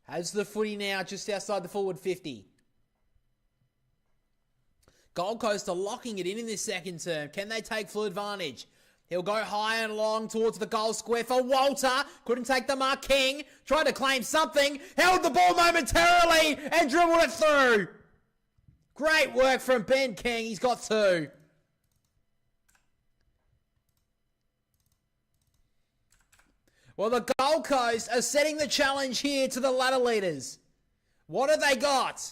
has the footy now just outside the forward 50. Gold Coast are locking it in this second term. Can they take full advantage? He'll go high and long towards the goal square for Walter. Couldn't take the mark. King tried to claim something. Held the ball momentarily and dribbled it through. Great work from Ben King. He's got 2. Well, the Gold Coast are setting the challenge here to the ladder leaders. What have they got?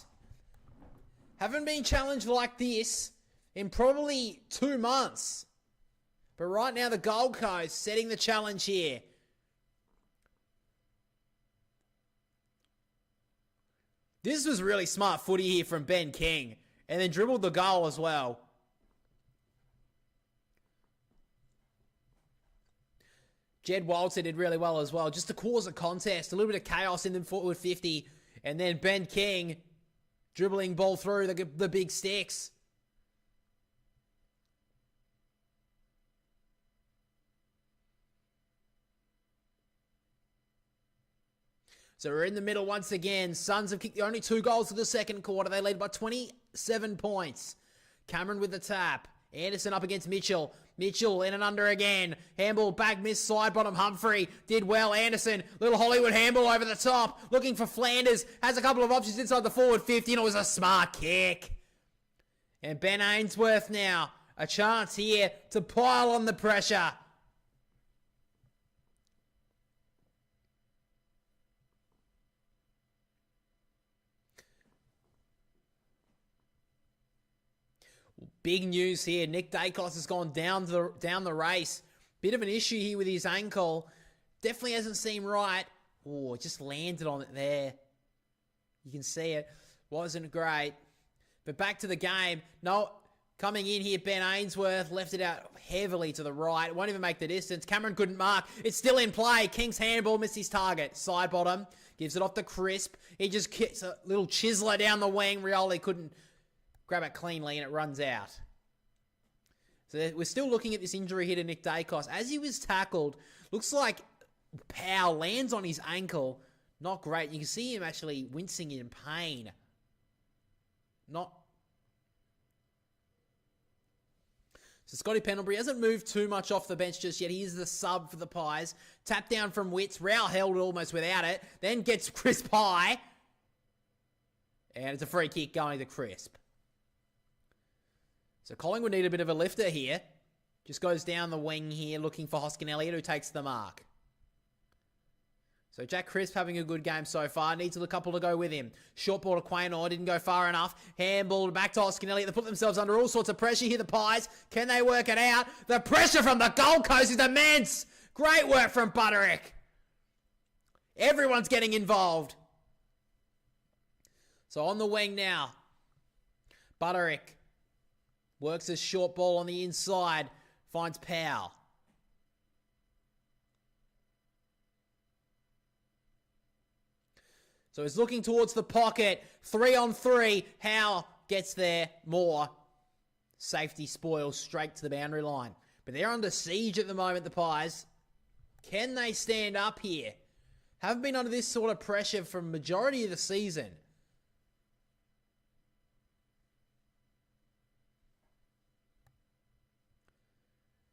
Haven't been challenged like this in probably 2 months. But right now, the Gold Coast setting the challenge here. This was really smart footy here from Ben King. And then dribbled the goal as well. Jed Walter did really well as well. Just to cause a contest. A little bit of chaos in the forward 50. And then Ben King dribbling ball through the big sticks. So we're in the middle once again. Suns have kicked the only 2 goals of the second quarter. They lead by 27 points. Cameron with the tap. Anderson up against Mitchell. Mitchell in and under again. Handball back, miss, side bottom. Humphrey did well. Anderson, little Hollywood handball over the top. Looking for Flanders. Has a couple of options inside the forward 50, and it was a smart kick. And Ben Ainsworth now. A chance here to pile on the pressure. Big news here. Nick Dacos has gone down the race. Bit of an issue here with his ankle. Definitely hasn't seemed right. Oh, just landed on it there. You can see it. Wasn't great. But back to the game. No, coming in here, Ben Ainsworth left it out heavily to the right. Won't even make the distance. Cameron couldn't mark. It's still in play. King's handball missed his target. Side bottom. Gives it off to Crisp. He just kicks a little chiseler down the wing. Rioli couldn't grab it cleanly, and it runs out. So we're still looking at this injury here to Nick Dacos. As he was tackled, looks like Powell lands on his ankle. Not great. You can see him actually wincing in pain. So Scotty Pendlebury hasn't moved too much off the bench just yet. He is the sub for the Pies. Tap down from Witts. Rowell held it almost without it. Then gets Crisp high. And it's a free kick going to Crisp. So Collingwood need a bit of a lifter here. Just goes down the wing here looking for Hoskin Elliott, who takes the mark. So Jack Crisp having a good game so far. Needs a couple to go with him. Short ball to Quaynor. Didn't go far enough. Handball back to Hoskin Elliott. They put themselves under all sorts of pressure here, the Pies. Can they work it out? The pressure from the Gold Coast is immense. Great work from Butterick. Everyone's getting involved. So on the wing now. Butterick works a short ball on the inside. Finds Powell. So he's looking towards the pocket. 3-on-3. Howe gets there. More. Safety spoils straight to the boundary line. But they're under siege at the moment, the Pies. Can they stand up here? Haven't been under this sort of pressure for majority of the season.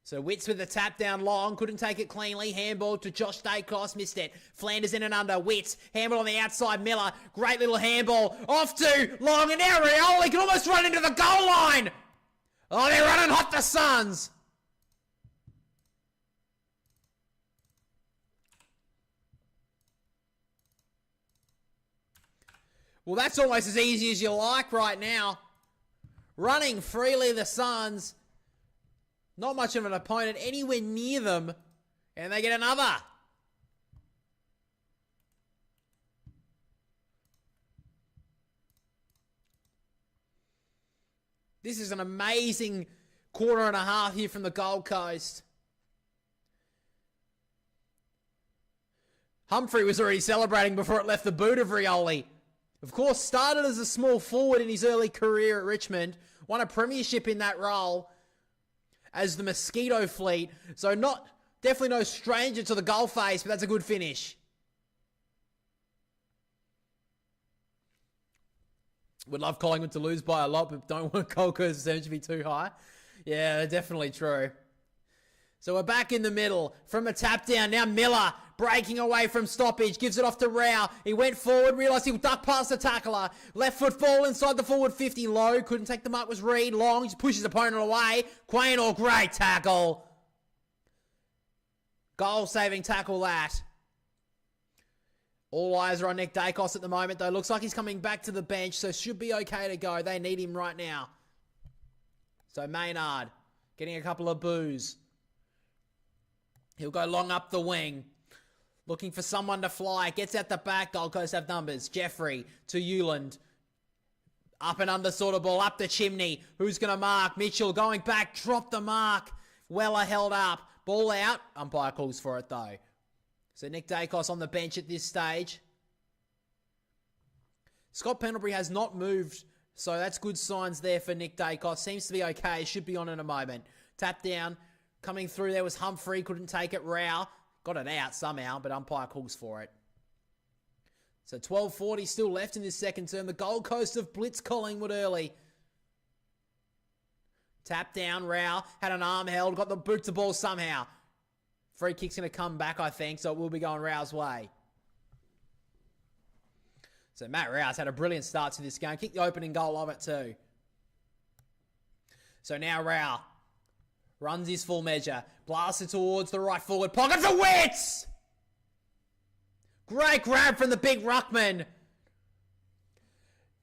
So Witts with the tap down long, couldn't take it cleanly. Handball to Josh Dacos, missed it. Flanders in and under, Witts. Handball on the outside, Miller. Great little handball. Off to Long, and now Rioli can almost run into the goal line. Oh, they're running hot, the Suns. Well, that's almost as easy as you like right now. Running freely, the Suns. Not much of an opponent anywhere near them. And they get another. This is an amazing quarter and a half here from the Gold Coast. Humphrey was already celebrating before it left the boot of Rioli. Of course, started as a small forward in his early career at Richmond. Won a premiership in that role as the Mosquito Fleet. So definitely no stranger to the goal face, but that's a good finish. Would love Collingwood to lose by a lot, but don't want Gold Coast percentage to be too high. Yeah, definitely true. So we're back in the middle from a tap down. Now Miller breaking away from stoppage. Gives it off to Rao. He went forward, realised he'll duck past the tackler. Left foot fall inside the forward 50. Low. Couldn't take the mark. Was Reed. Long. Just pushes opponent away. Quaynor, great tackle. Goal saving tackle that. All eyes are on Nick Dacos at the moment though. Looks like he's coming back to the bench, so should be okay to go. They need him right now. So Maynard getting a couple of boos. He'll go long up the wing. Looking for someone to fly. Gets out the back. Gold Coast have numbers. Jeffrey to Euland. Up and under sort of ball. Up the chimney. Who's going to mark? Mitchell going back. Drop the mark. Weller held up. Ball out. Umpire calls for it though. So Nick Dacos on the bench at this stage. Scott Pendlebury has not moved, so that's good signs there for Nick Dacos. Seems to be okay. Should be on in a moment. Tap down. Coming through there was Humphrey. Couldn't take it. Rao got it out somehow, but umpire calls for it. So 12:40 still left in this second term. The Gold Coast have blitzed Collingwood early. Tap down. Rao had an arm held. Got the boot to ball somehow. Free kick's going to come back, I think, so it will be going Rao's way. So Matt Rouse had a brilliant start to this game. Kicked the opening goal of it too. So now Rao runs his full measure. Blasted towards the right forward pocket for Witts! Great grab from the big ruckman.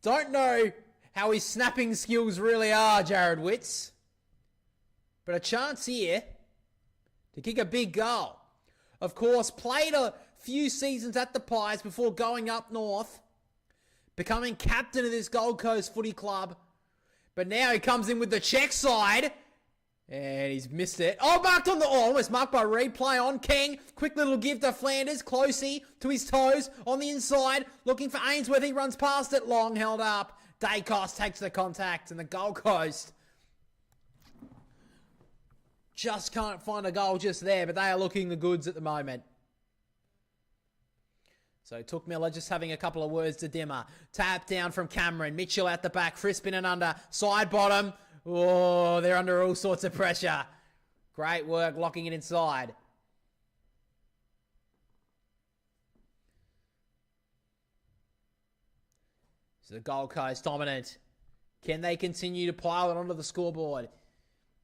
Don't know how his snapping skills really are, Jared Witts. But a chance here to kick a big goal. Of course, played a few seasons at the Pies before going up north, becoming captain of this Gold Coast footy club. But now he comes in with the check side. And he's missed it. Oh, marked on the... Oh, almost marked by replay on King. Quick little give to Flanders. Closey to his toes on the inside. Looking for Ainsworth. He runs past it. Long held up. Dacos takes the contact. And the Gold Coast just can't find a goal just there. But they are looking the goods at the moment. So Took Miller just having a couple of words to Dimmer. Tap down from Cameron. Mitchell at the back. Frispin and under. Side bottom. Oh, they're under all sorts of pressure. Great work locking it inside. So the Gold Coast dominant. Can they continue to pile it onto the scoreboard?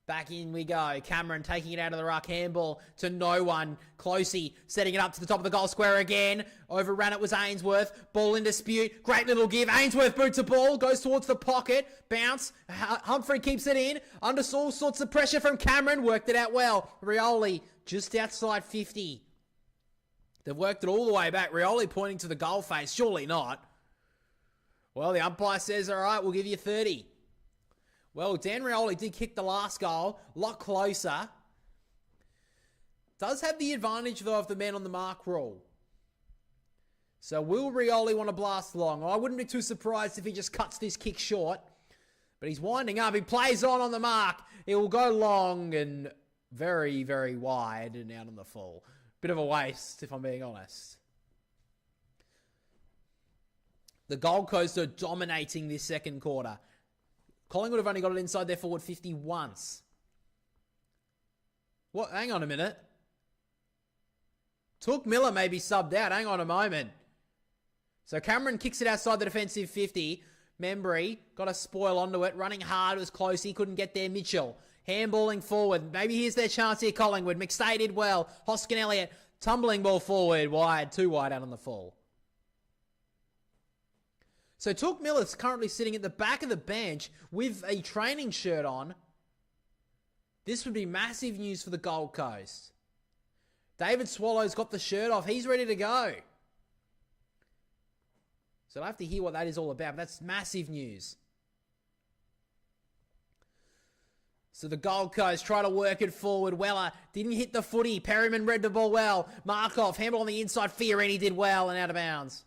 Back in we go. Cameron taking it out of the ruck. Handball to no one. Closey setting it up to the top of the goal square again. Overran it was Ainsworth. Ball in dispute. Great little give. Ainsworth boot to ball. Goes towards the pocket. Bounce. Humphrey keeps it in. Under all sorts of pressure from Cameron. Worked it out well. Rioli just outside 50. They've worked it all the way back. Rioli pointing to the goal face. Surely not. Well, the umpire says, all right, we'll give you 30. Well, Dan Rioli did kick the last goal. A lot closer. Does have the advantage, though, of the man on the mark rule. So will Rioli want to blast long? I wouldn't be too surprised if he just cuts this kick short. But he's winding up. He plays on the mark. It will go long and very, very wide and out on the full. Bit of a waste, if I'm being honest. The Gold Coast are dominating this second quarter. Collingwood have only got it inside their forward 50 once. What? Hang on a minute. Took Miller may be subbed out. Hang on a moment. So Cameron kicks it outside the defensive 50. Membry got a spoil onto it. Running hard. It was close. He couldn't get there. Mitchell handballing forward. Maybe here's their chance here, Collingwood. McStay did well. Hoskin Elliott tumbling ball forward. Wide. Too wide out on the full. So Took Miller's currently sitting at the back of the bench with a training shirt on. This would be massive news for the Gold Coast. David Swallow's got the shirt off. He's ready to go. So I'll have to hear what that is all about. But that's massive news. So the Gold Coast try to work it forward. Weller didn't hit the footy. Perryman read the ball well. Markov, handball on the inside. Fiorini did well and out of bounds.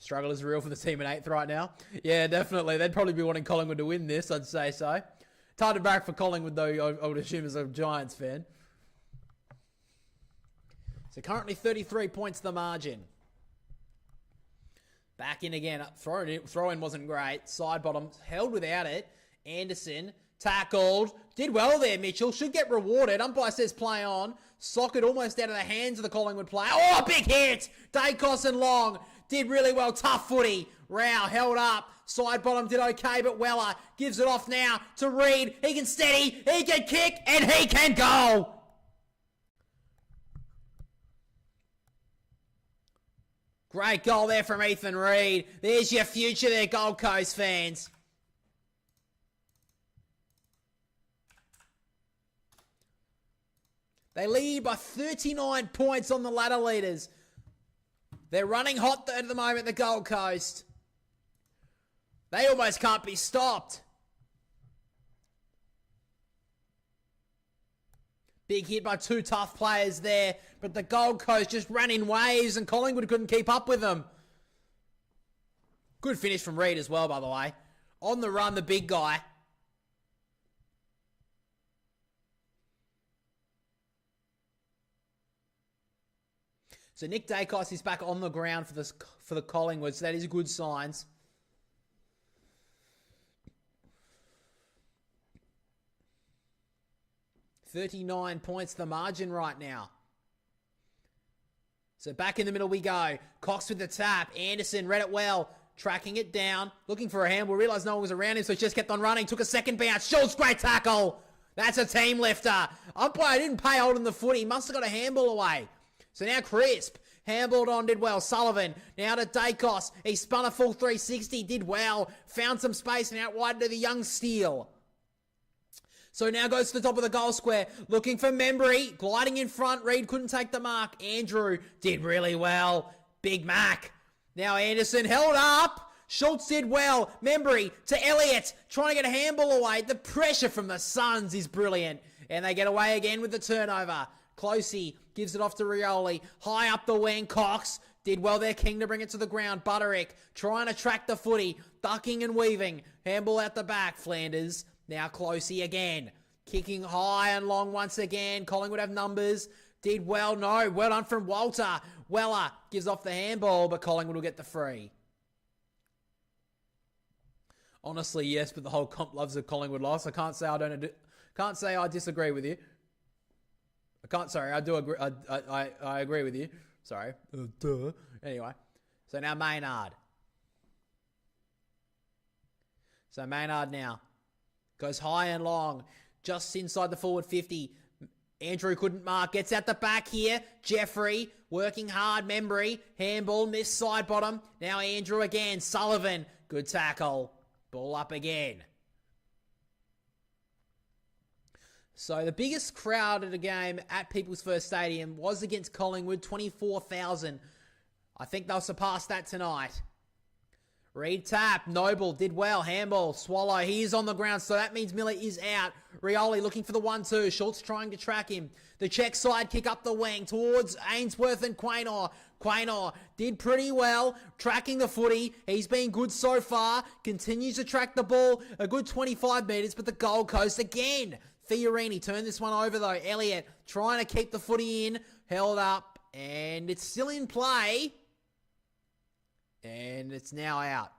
Struggle is real for the team in 8th right now. Yeah, definitely. They'd probably be wanting Collingwood to win this, I'd say so. It's hard to back for Collingwood, though, I would assume, as a Giants fan. So currently 33 points the margin. Back in again. Throw-in wasn't great. Side bottom, held without it. Anderson, tackled. Did well there, Mitchell. Should get rewarded. Umpire says play on. Socket almost out of the hands of the Collingwood player. Oh, big hit! Dacos and Long. Did really well. Tough footy. Rao held up. Side bottom did okay, but Weller gives it off now to Reed. He can steady. He can kick. And he can go. Great goal there from Ethan Reed. There's your future there, Gold Coast fans. They lead by 39 points on the ladder leaders. They're running hot at the moment, the Gold Coast. They almost can't be stopped. Big hit by two tough players there, but the Gold Coast just ran in waves and Collingwood couldn't keep up with them. Good finish from Reid as well, by the way. On the run, the big guy. So Nick Dacos is back on the ground for the Collingwood, so that is good signs. $39 points the margin right now. So back in the middle we go. Cox with the tap. Anderson read it well. Tracking it down. Looking for a handball. Realised no one was around him, so he just kept on running. Took a second bounce. Schultz, great tackle. That's a team lifter. Umpire didn't pay hold on the foot. He must have got a handball away. So now Crisp. Handballed on, did well. Sullivan, now to Dacos. He spun a full 360, did well. Found some space and out wide to the young Steele. So now goes to the top of the goal square. Looking for Membry. Gliding in front. Reid couldn't take the mark. Andrew did really well. Big Mac. Now Anderson held up. Schultz did well. Membry to Elliott. Trying to get a handball away. The pressure from the Suns is brilliant. And they get away again with the turnover. Closey gives it off to Rioli. High up the wing. Cox did well there. King to bring it to the ground. Butterick trying to track the footy. Ducking and weaving. Handball out the back. Flanders. Now Closey again. Kicking high and long once again. Collingwood have numbers. Did well. No. Well done from Walter. Weller gives off the handball, but Collingwood will get the free. Honestly, yes, but the whole comp loves a Collingwood loss. I can't say I disagree with you. I do agree. I agree with you. Sorry. Duh. Anyway. So now Maynard. So Maynard now goes high and long. Just inside the forward 50. Andrew couldn't mark. Gets out the back here. Jeffrey working hard. Membry. Handball. Missed side bottom. Now Andrew again. Sullivan. Good tackle. Ball up again. So the biggest crowd at a game at People's First Stadium was against Collingwood, 24,000. I think they'll surpass that tonight. Reid tap, Noble did well, handball, Swallow, he is on the ground, so that means Miller is out. Rioli looking for the 1-2, Schultz trying to track him. The check side kick up the wing towards Ainsworth and Quaynor. Quaynor did pretty well, tracking the footy. He's been good so far, continues to track the ball, a good 25 metres, but the Gold Coast again. Fiorini turned this one over though. Elliott trying to keep the footy in. Held up. And it's still in play. And it's now out.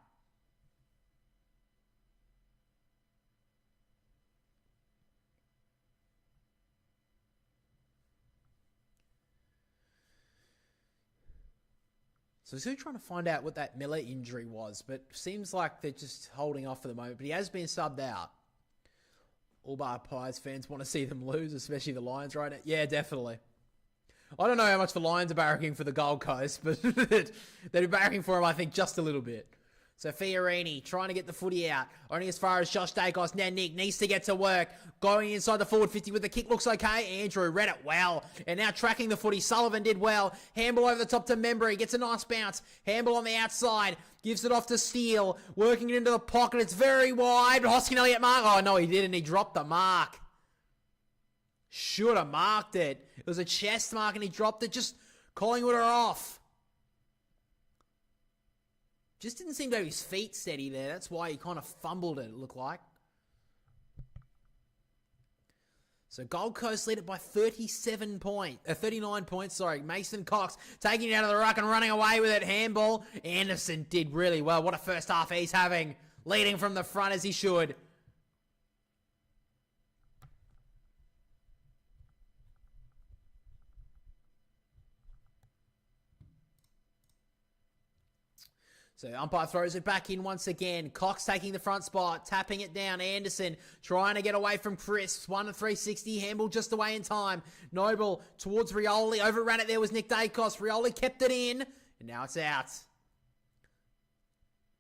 So still trying to find out what that Miller injury was. But seems like they're just holding off for the moment. But he has been subbed out. All bar Pies fans want to see them lose, especially the Lions right now. Yeah, definitely. I don't know how much the Lions are barracking for the Gold Coast, but they're barracking for them, I think, just a little bit. So Fiorini trying to get the footy out. Only as far as Josh Dacos. Now Nick needs to get to work. Going inside the forward 50 with the kick. Looks okay. Andrew read it well. And now tracking the footy. Sullivan did well. Handball over the top to Membry. Gets a nice bounce. Handball on the outside. Gives it off to Steele. Working it into the pocket. It's very wide. Hoskin Elliott mark. Oh, no, he didn't. He dropped the mark. Should have marked it. It was a chest mark and he dropped it. Just Collingwood are off. Just didn't seem to have his feet steady there. That's why he kind of fumbled it looked like. So Gold Coast lead it by 39 points. Mason Cox taking it out of the ruck and running away with it. Handball. Anderson did really well. What a first half he's having. Leading from the front as he should. So umpire throws it back in once again. Cox taking the front spot, tapping it down. Anderson trying to get away from Crisp. 1-360, handball just away in time. Noble towards Rioli. Overran it there was Nick Dacos. Rioli kept it in, and now it's out.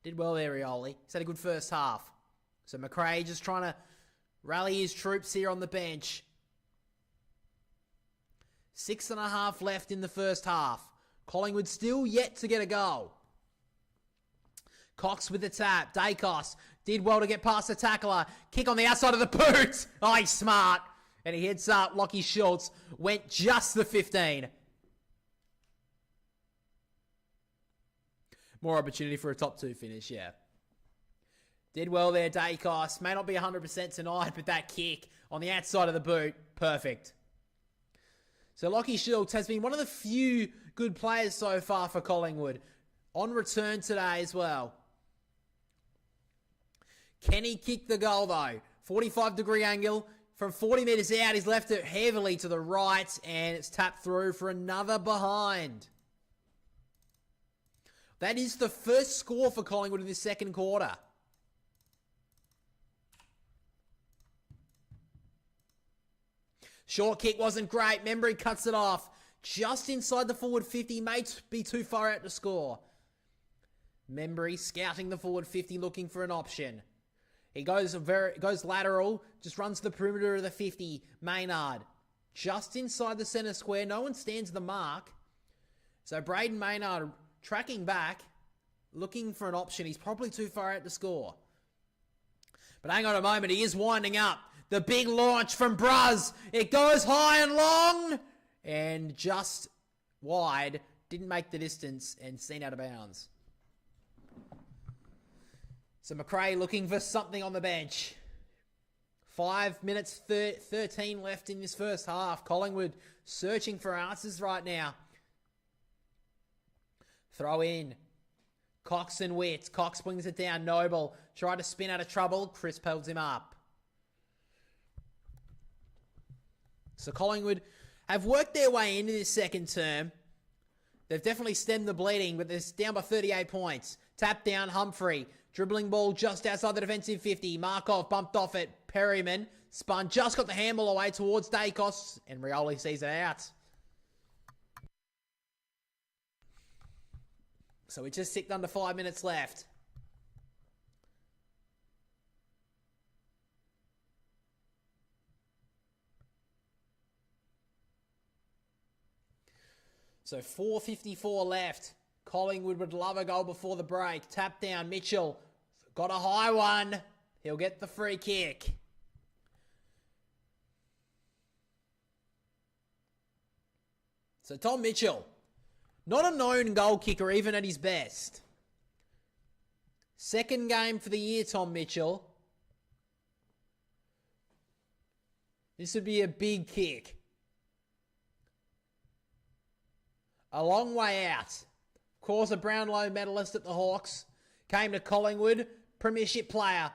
Did well there, Rioli. He's had a good first half. So McRae just trying to rally his troops here on the bench. 6.5 left in the first half. Collingwood still yet to get a goal. Cox with the tap. Dacos did well to get past the tackler. Kick on the outside of the boot. Oh, he's smart. And he heads up. Lockie Schultz went just the 15. More opportunity for a top 2 finish, yeah. Did well there, Dacos. May not be 100% tonight, but that kick on the outside of the boot, perfect. So Lockie Schultz has been one of the few good players so far for Collingwood. On return today as well. Kenny kicked the goal though. 45-degree angle. From 40 metres out, he's left it heavily to the right, and it's tapped through for another behind. That is the first score for Collingwood in this second quarter. Short kick wasn't great. Membry cuts it off. Just inside the forward 50. May be too far out to score. Membry scouting the forward 50, looking for an option. He goes lateral. Just runs the perimeter of the 50. Maynard. Just inside the centre square. No one stands the mark. So Braden Maynard tracking back. Looking for an option. He's probably too far out to score. But hang on a moment. He is winding up. The big launch from Bruz. It goes high and long. And just wide. Didn't make the distance and seen out of bounds. So McRae looking for something on the bench. 5 minutes 13 left in this first half. Collingwood searching for answers right now. Throw in. Cox and Witt. Cox brings it down. Noble tried to spin out of trouble. Chris pulls him up. So Collingwood have worked their way into this second term. They've definitely stemmed the bleeding, but they're down by 38 points. Tap down, Humphrey. Dribbling ball just outside the defensive 50. Markov bumped off it. Perryman spun, just got the handball away towards Dacos, and Rioli sees it out. So we just ticked under 5 minutes left. So 4:54 left. Collingwood would love a goal before the break. Tap down, Mitchell. Got a high one. He'll get the free kick. So Tom Mitchell, not a known goal kicker even at his best. Second game for the year, Tom Mitchell. This would be a big kick. A long way out. Of course, a Brownlow medalist at the Hawks. Came to Collingwood, premiership player.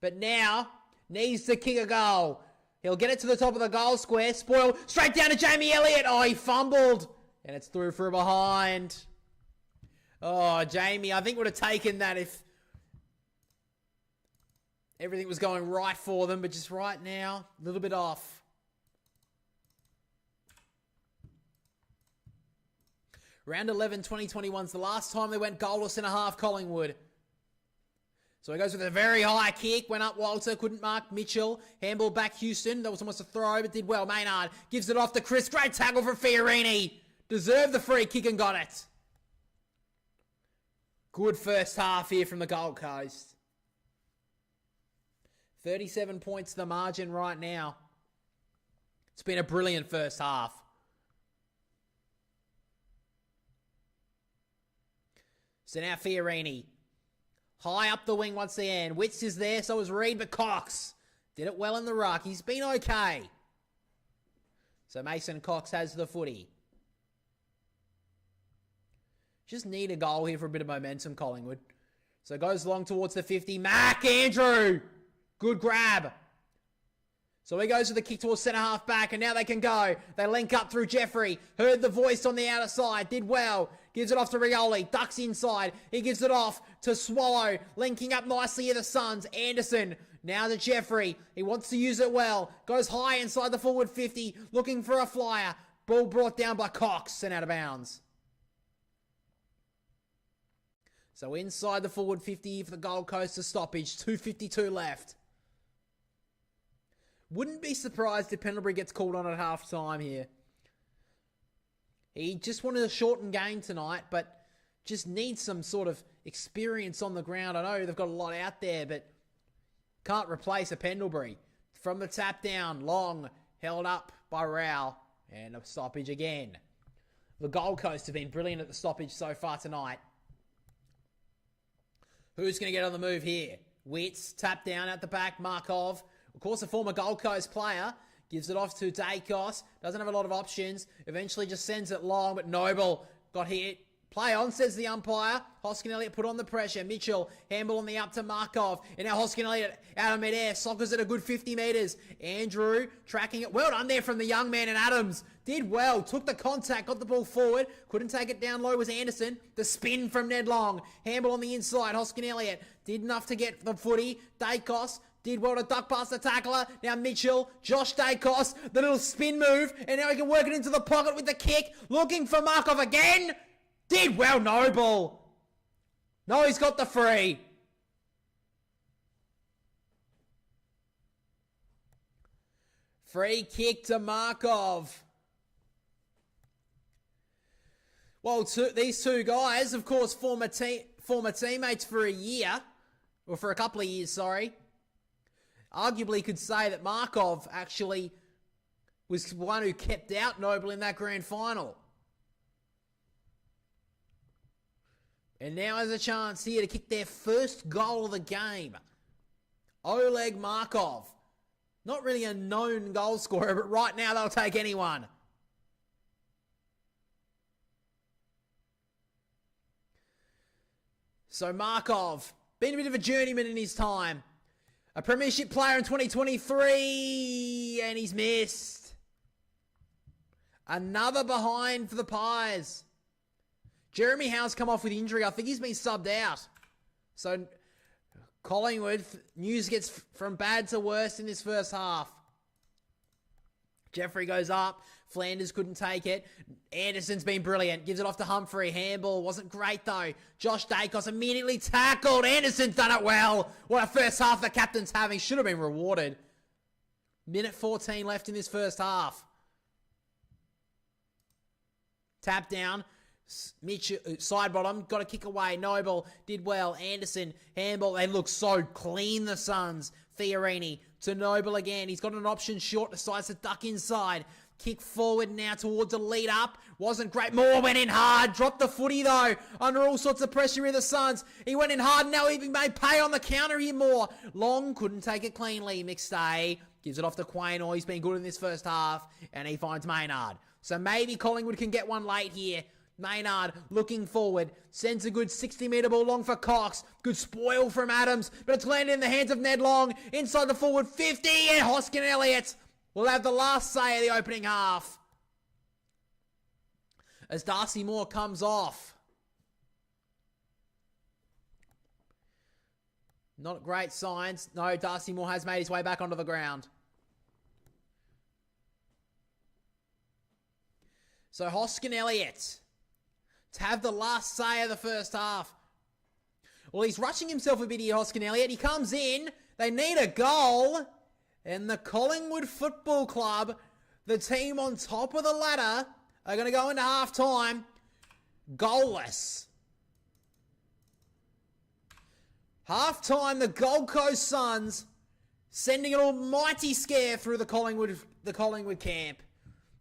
But now, needs to kick a goal. He'll get it to the top of the goal square. Spoil, straight down to Jamie Elliott. Oh, he fumbled. And it's through for a behind. Oh, Jamie, I think would have taken that if everything was going right for them. But just right now, a little bit off. Round 11, 2021 is the last time they went goalless in a half, Collingwood. So he goes with a very high kick. Went up Walter, couldn't mark Mitchell. Handball back Houston. That was almost a throw, but did well. Maynard gives it off to Chris. Great tackle from Fiorini. Deserved the free kick and got it. Good first half here from the Gold Coast. 37 points the margin right now. It's been a brilliant first half. So now Fiorini. High up the wing once again. Witts is there, so is Reed, but Cox did it well in the ruck. He's been okay. So Mason Cox has the footy. Just need a goal here for a bit of momentum, Collingwood. So it goes long towards the 50. Mac Andrew. Good grab. So he goes with the kick towards centre half back, and now they can go. They link up through Jeffrey. Heard the voice on the outer side. Did well. Gives it off to Rioli. Ducks inside. He gives it off to Swallow. Linking up nicely here, the Suns. Anderson. Now to Jeffrey. He wants to use it well. Goes high inside the forward 50. Looking for a flyer. Ball brought down by Cox and out of bounds. So inside the forward 50 for the Gold Coast, a stoppage. 2:52 left. Wouldn't be surprised if Pendlebury gets called on at half-time here. He just wanted a shortened game tonight, but just needs some sort of experience on the ground. I know they've got a lot out there, but can't replace a Pendlebury. From the tap down, long, held up by Rao, and a stoppage again. The Gold Coast have been brilliant at the stoppage so far tonight. Who's going to get on the move here? Witts, tap down at the back, Markov. Of course, a former Gold Coast player. Gives it off to Dacos. Doesn't have a lot of options. Eventually just sends it long, but Noble got hit. Play on, says the umpire. Hoskin Elliott put on the pressure. Mitchell, handball on the up to Markov. And now Hoskin Elliott out of midair. Soccers it a good 50 metres. Andrew tracking it. Well done there from the young man, and Adams did well. Took the contact, got the ball forward. Couldn't take it down low was Anderson. The spin from Ned Long. Handball on the inside. Hoskin Elliott did enough to get the footy. Dacos did well to duck past the tackler. Now Mitchell, Josh Dacos, the little spin move. And now he can work it into the pocket with the kick. Looking for Markov again. Did well, Noble. No, he's got the free. Free kick to Markov. Well, these two guys, of course, former teammates for a year. Or for a couple of years, sorry. Arguably could say that Markov actually was the one who kept out Noble in that grand final. And now has a chance here to kick their first goal of the game. Oleg Markov. Not really a known goal scorer, but right now they'll take anyone. So Markov, been a bit of a journeyman in his time. A premiership player in 2023, and he's missed. Another behind for the Pies. Jeremy Howe's come off with injury. I think he's been subbed out. So Collingwood, news gets from bad to worse in this first half. Jeffrey goes up. Flanders couldn't take it. Anderson's been brilliant. Gives it off to Humphrey. Handball wasn't great though. Josh Dacos immediately tackled. Anderson's done it well. What a first half the captain's having. Should have been rewarded. Minute 14 left in this first half. Tap down. Mitch, side bottom, got a kick away. Noble did well. Anderson, handball. They look so clean, the Suns. Fiorini to Noble again. He's got an option short, decides to duck inside. Kick forward now towards a lead up. Wasn't great. Moore went in hard. Dropped the footy though. Under all sorts of pressure in the Suns. He went in hard. Now he made pay on the counter here more. Long couldn't take it cleanly. McStay gives it off to Quaynor. He's been good in this first half. And he finds Maynard. So maybe Collingwood can get one late here. Maynard looking forward. Sends a good 60-metre ball long for Cox. Good spoil from Adams. But it's landed in the hands of Ned Long. Inside the forward 50. And Hoskin Elliott will have the last say of the opening half. As Darcy Moore comes off. Not great signs. No, Darcy Moore has made his way back onto the ground. So Hoskin Elliott to have the last say of the first half. Well, he's rushing himself a bit here, Hoskin Elliott. He comes in. They need a goal. And the Collingwood Football Club, the team on top of the ladder, are going to go into half-time goalless. Half-time, the Gold Coast Suns sending an almighty scare through the Collingwood camp.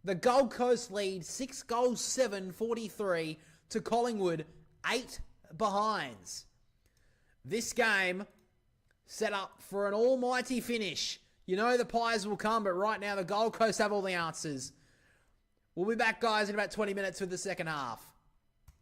The Gold Coast lead 6 goals, 7-43 to Collingwood, 8 behinds. This game set up for an almighty finish. You know the Pies will come, but right now the Gold Coast have all the answers. We'll be back, guys, in about 20 minutes with the second half.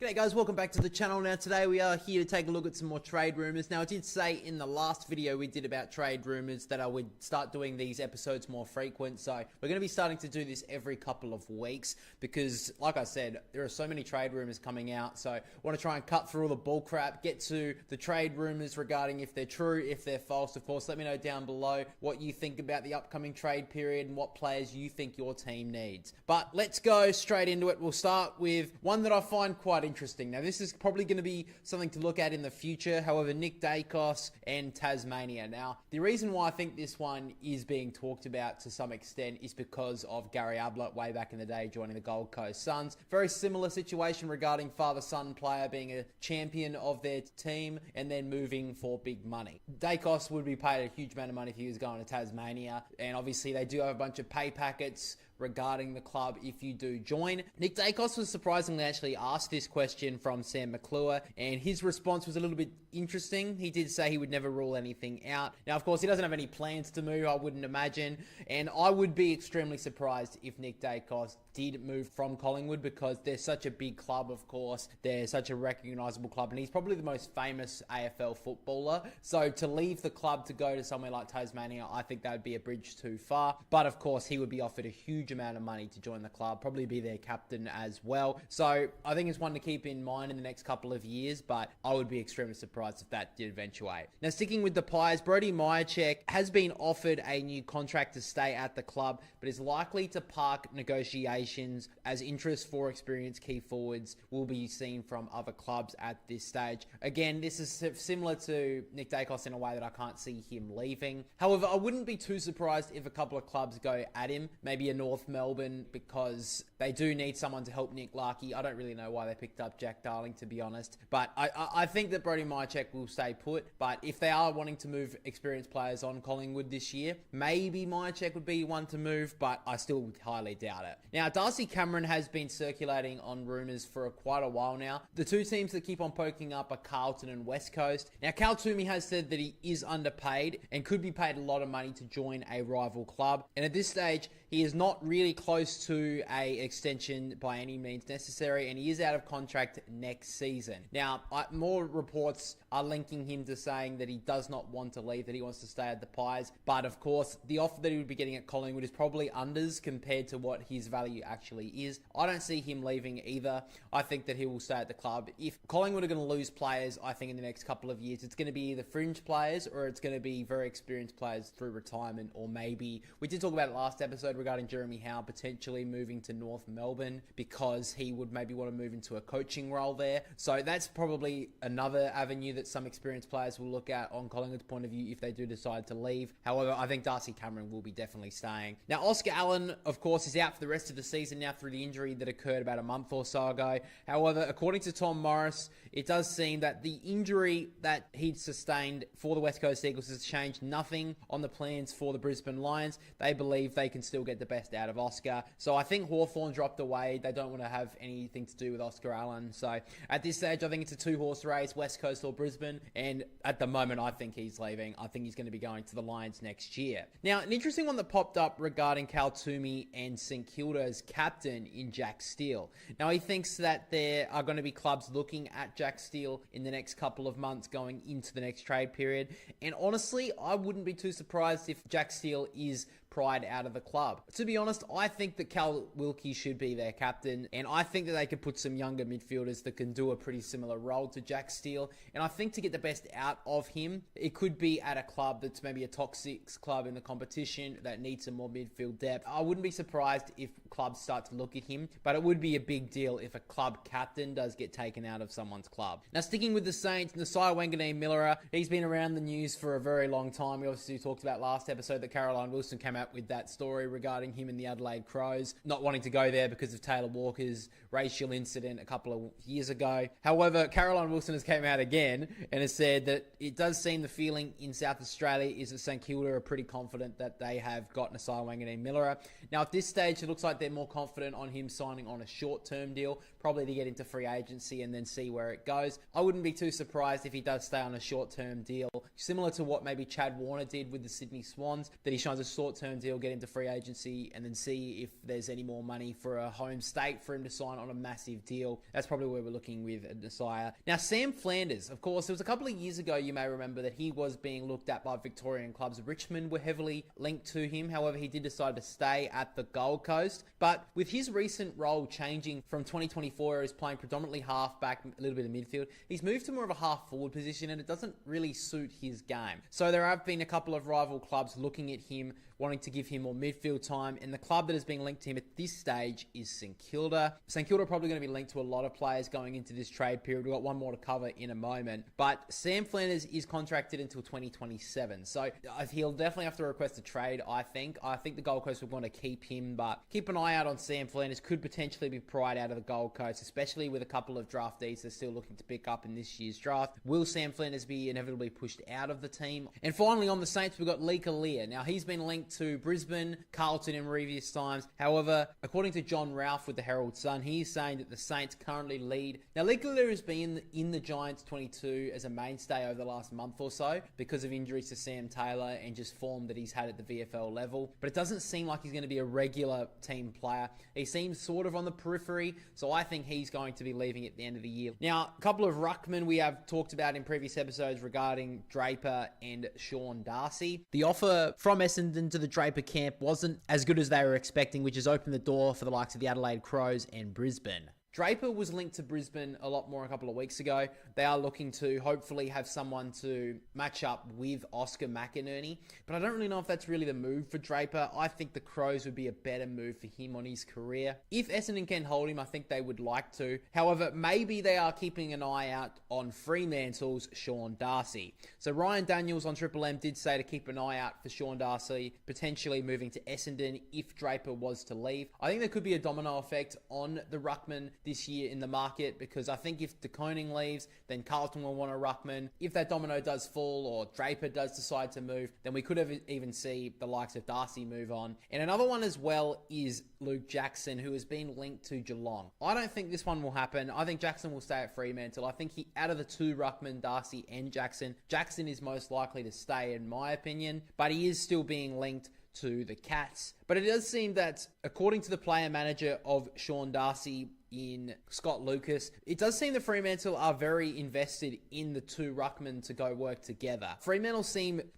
G'day guys, welcome back to the channel. Now today we are here to take a look at some more trade rumours. Now I did say in the last video we did about trade rumours that I would start doing these episodes more frequent. So we're going to be starting to do this every couple of weeks because like I said, there are so many trade rumours coming out. So I want to try and cut through all the bull crap, get to the trade rumours regarding if they're true, if they're false. Of course, let me know down below what you think about the upcoming trade period and what players you think your team needs. But let's go straight into it. We'll start with one that I find quite interesting. Now, this is probably going to be something to look at in the future. However, Nick Dacos and Tasmania. Now, the reason why I think this one is being talked about to some extent is because of Gary Ablett way back in the day joining the Gold Coast Suns. Very similar situation regarding father-son player being a champion of their team and then moving for big money. Dacos would be paid a huge amount of money if he was going to Tasmania, and obviously they do have a bunch of pay packets regarding the club if you do join. Nick Dacos was surprisingly actually asked this question from Sam McClure, and his response was a little bit interesting. He did say he would never rule anything out. Now, of course, he doesn't have any plans to move, I wouldn't imagine, and I would be extremely surprised if Nick Dacos did move from Collingwood, because they're such a big club, of course. They're such a recognisable club, and he's probably the most famous AFL footballer. So to leave the club to go to somewhere like Tasmania, I think that would be a bridge too far. But of course, he would be offered a huge amount of money to join the club, probably be their captain as well. So I think it's one to keep in mind in the next couple of years, but I would be extremely surprised if that did eventuate. Now, sticking with the Pies, Brody Myercheck has been offered a new contract to stay at the club, but is likely to park negotiations as interest for experienced key forwards will be seen from other clubs at this stage. Again, this is similar to Nick Dacos in a way that I can't see him leaving. However, I wouldn't be too surprised if a couple of clubs go at him, maybe a North Melbourne, because they do need someone to help Nick Larkey. I don't really know why they picked up Jack Darling, to be honest, but I think that Brody Myercheck will stay put. But if they are wanting to move experienced players on Collingwood this year, maybe Myercheck would be one to move, but I still would highly doubt it. Now, Darcy Cameron has been circulating on rumours for quite a while now. The two teams that keep on poking up are Carlton and West Coast. Now, Cal Toomey has said that he is underpaid and could be paid a lot of money to join a rival club, and at this stage, he is not really close to a extension by any means necessary, and he is out of contract next season. Now, more reports are linking him to saying that he does not want to leave, that he wants to stay at the Pies. But of course, the offer that he would be getting at Collingwood is probably unders compared to what his value actually is. I don't see him leaving either. I think that he will stay at the club. If Collingwood are going to lose players, I think in the next couple of years, it's going to be either fringe players or it's going to be very experienced players through retirement, or maybe, we did talk about it last episode regarding Jeremy Howe potentially moving to North Melbourne because he would maybe want to move into a coaching role there. So that's probably another avenue that some experienced players will look at on Collingwood's point of view if they do decide to leave. However, I think Darcy Cameron will be definitely staying. Now, Oscar Allen, of course, is out for the rest of the season now through the injury that occurred about a month or so ago. However, according to Tom Morris, it does seem that the injury that he'd sustained for the West Coast Eagles has changed nothing on the plans for the Brisbane Lions. They believe they can still get the best out of Oscar. So I think Hawthorn dropped away. They don't want to have anything to do with Oscar Allen. So at this stage, I think it's a two-horse race, West Coast or Brisbane. And at the moment, I think he's leaving. I think he's going to be going to the Lions next year. Now, an interesting one that popped up regarding Cal Toomey and St Kilda's captain in Jack Steele. Now, he thinks that there are going to be clubs looking at Jack Steele in the next couple of months going into the next trade period. And honestly, I wouldn't be too surprised if Jack Steele is pried out of the club. To be honest, I think that Cal Wilkie should be their captain, and I think that they could put some younger midfielders that can do a pretty similar role to Jack Steele, and I think to get the best out of him, it could be at a club that's maybe a top 6 club in the competition that needs some more midfield depth. I wouldn't be surprised if clubs start to look at him, but it would be a big deal if a club captain does get taken out of someone's club. Now, sticking with the Saints, Nasiah Wanganeen-Miller, he's been around the news for a very long time. We obviously talked about last episode that Caroline Wilson came out with that story regarding him and the Adelaide Crows not wanting to go there because of Taylor Walker's racial incident a couple of years ago. However, Caroline Wilson has came out again and has said that it does seem the feeling in South Australia is that St Kilda are pretty confident that they have got Nasiah Wanganeen-Miller. Now, at this stage, it looks like they're more confident on him signing on a short-term deal, probably to get into free agency and then see where it goes. I wouldn't be too surprised if he does stay on a short-term deal, similar to what maybe Chad Warner did with the Sydney Swans, that he signs a short-term deal, get into free agency, and then see if there's any more money for a home state for him to sign on a massive deal. That's probably where we're looking with Nasiah. Now, Sam Flanders, of course, it was a couple of years ago, you may remember, that he was being looked at by Victorian clubs. Richmond were heavily linked to him. However, he did decide to stay at the Gold Coast. But with his recent role changing from 2024, where he's playing predominantly half-back, a little bit of midfield, he's moved to more of a half-forward position, and it doesn't really suit his game. So there have been a couple of rival clubs looking at him, wanting wanting to give him more midfield time, and the club that has been linked to him at this stage is St Kilda. St Kilda are probably going to be linked to a lot of players going into this trade period. We've got one more to cover in a moment, but Sam Flanders is contracted until 2027, so he'll definitely have to request a trade, I think. I think the Gold Coast would want to keep him, but keep an eye out on Sam Flanders. Could potentially be pried out of the Gold Coast, especially with a couple of draftees they're still looking to pick up in this year's draft. Will Sam Flanders be inevitably pushed out of the team? And finally, on the Saints, we've got Lee Kalia. Now, he's been linked to Brisbane, Carlton in previous times. However, according to John Ralph with the Herald Sun, he's saying that the Saints currently lead. Now, Lee Kalia has been in the Giants 22 as a mainstay over the last month or so because of injuries to Sam Taylor and just form that he's had at the VFL level. But it doesn't seem like he's going to be a regular team player. He seems sort of on the periphery, so I think he's going to be leaving at the end of the year. Now, a couple of ruckmen we have talked about in previous episodes regarding Draper and Sean Darcy. The offer from Essendon to the Draper camp wasn't as good as they were expecting, which has opened the door for the likes of the Adelaide Crows and Brisbane. Draper was linked to Brisbane a lot more a couple of weeks ago. They are looking to hopefully have someone to match up with Oscar McInerney, but I don't really know if that's really the move for Draper. I think the Crows would be a better move for him on his career. If Essendon can hold him, I think they would like to. However, maybe they are keeping an eye out on Fremantle's Sean Darcy. So Ryan Daniels on Triple M did say to keep an eye out for Sean Darcy potentially moving to Essendon if Draper was to leave. I think there could be a domino effect on the ruckman this year in the market, because I think if De Koning leaves, then Carlton will want a ruckman. If that domino does fall or Draper does decide to move, then we could have even see the likes of Darcy move on. And another one as well is Luke Jackson, who has been linked to Geelong. I don't think this one will happen. I think Jackson will stay at Fremantle. I think out of the two ruckmen, Darcy and Jackson is most likely to stay in my opinion, but he is still being linked to the Cats. But it does seem that, according to the player manager of Sean Darcy in Scott Lucas, it does seem that Fremantle are very invested in the two ruckmen to go work together. Fremantle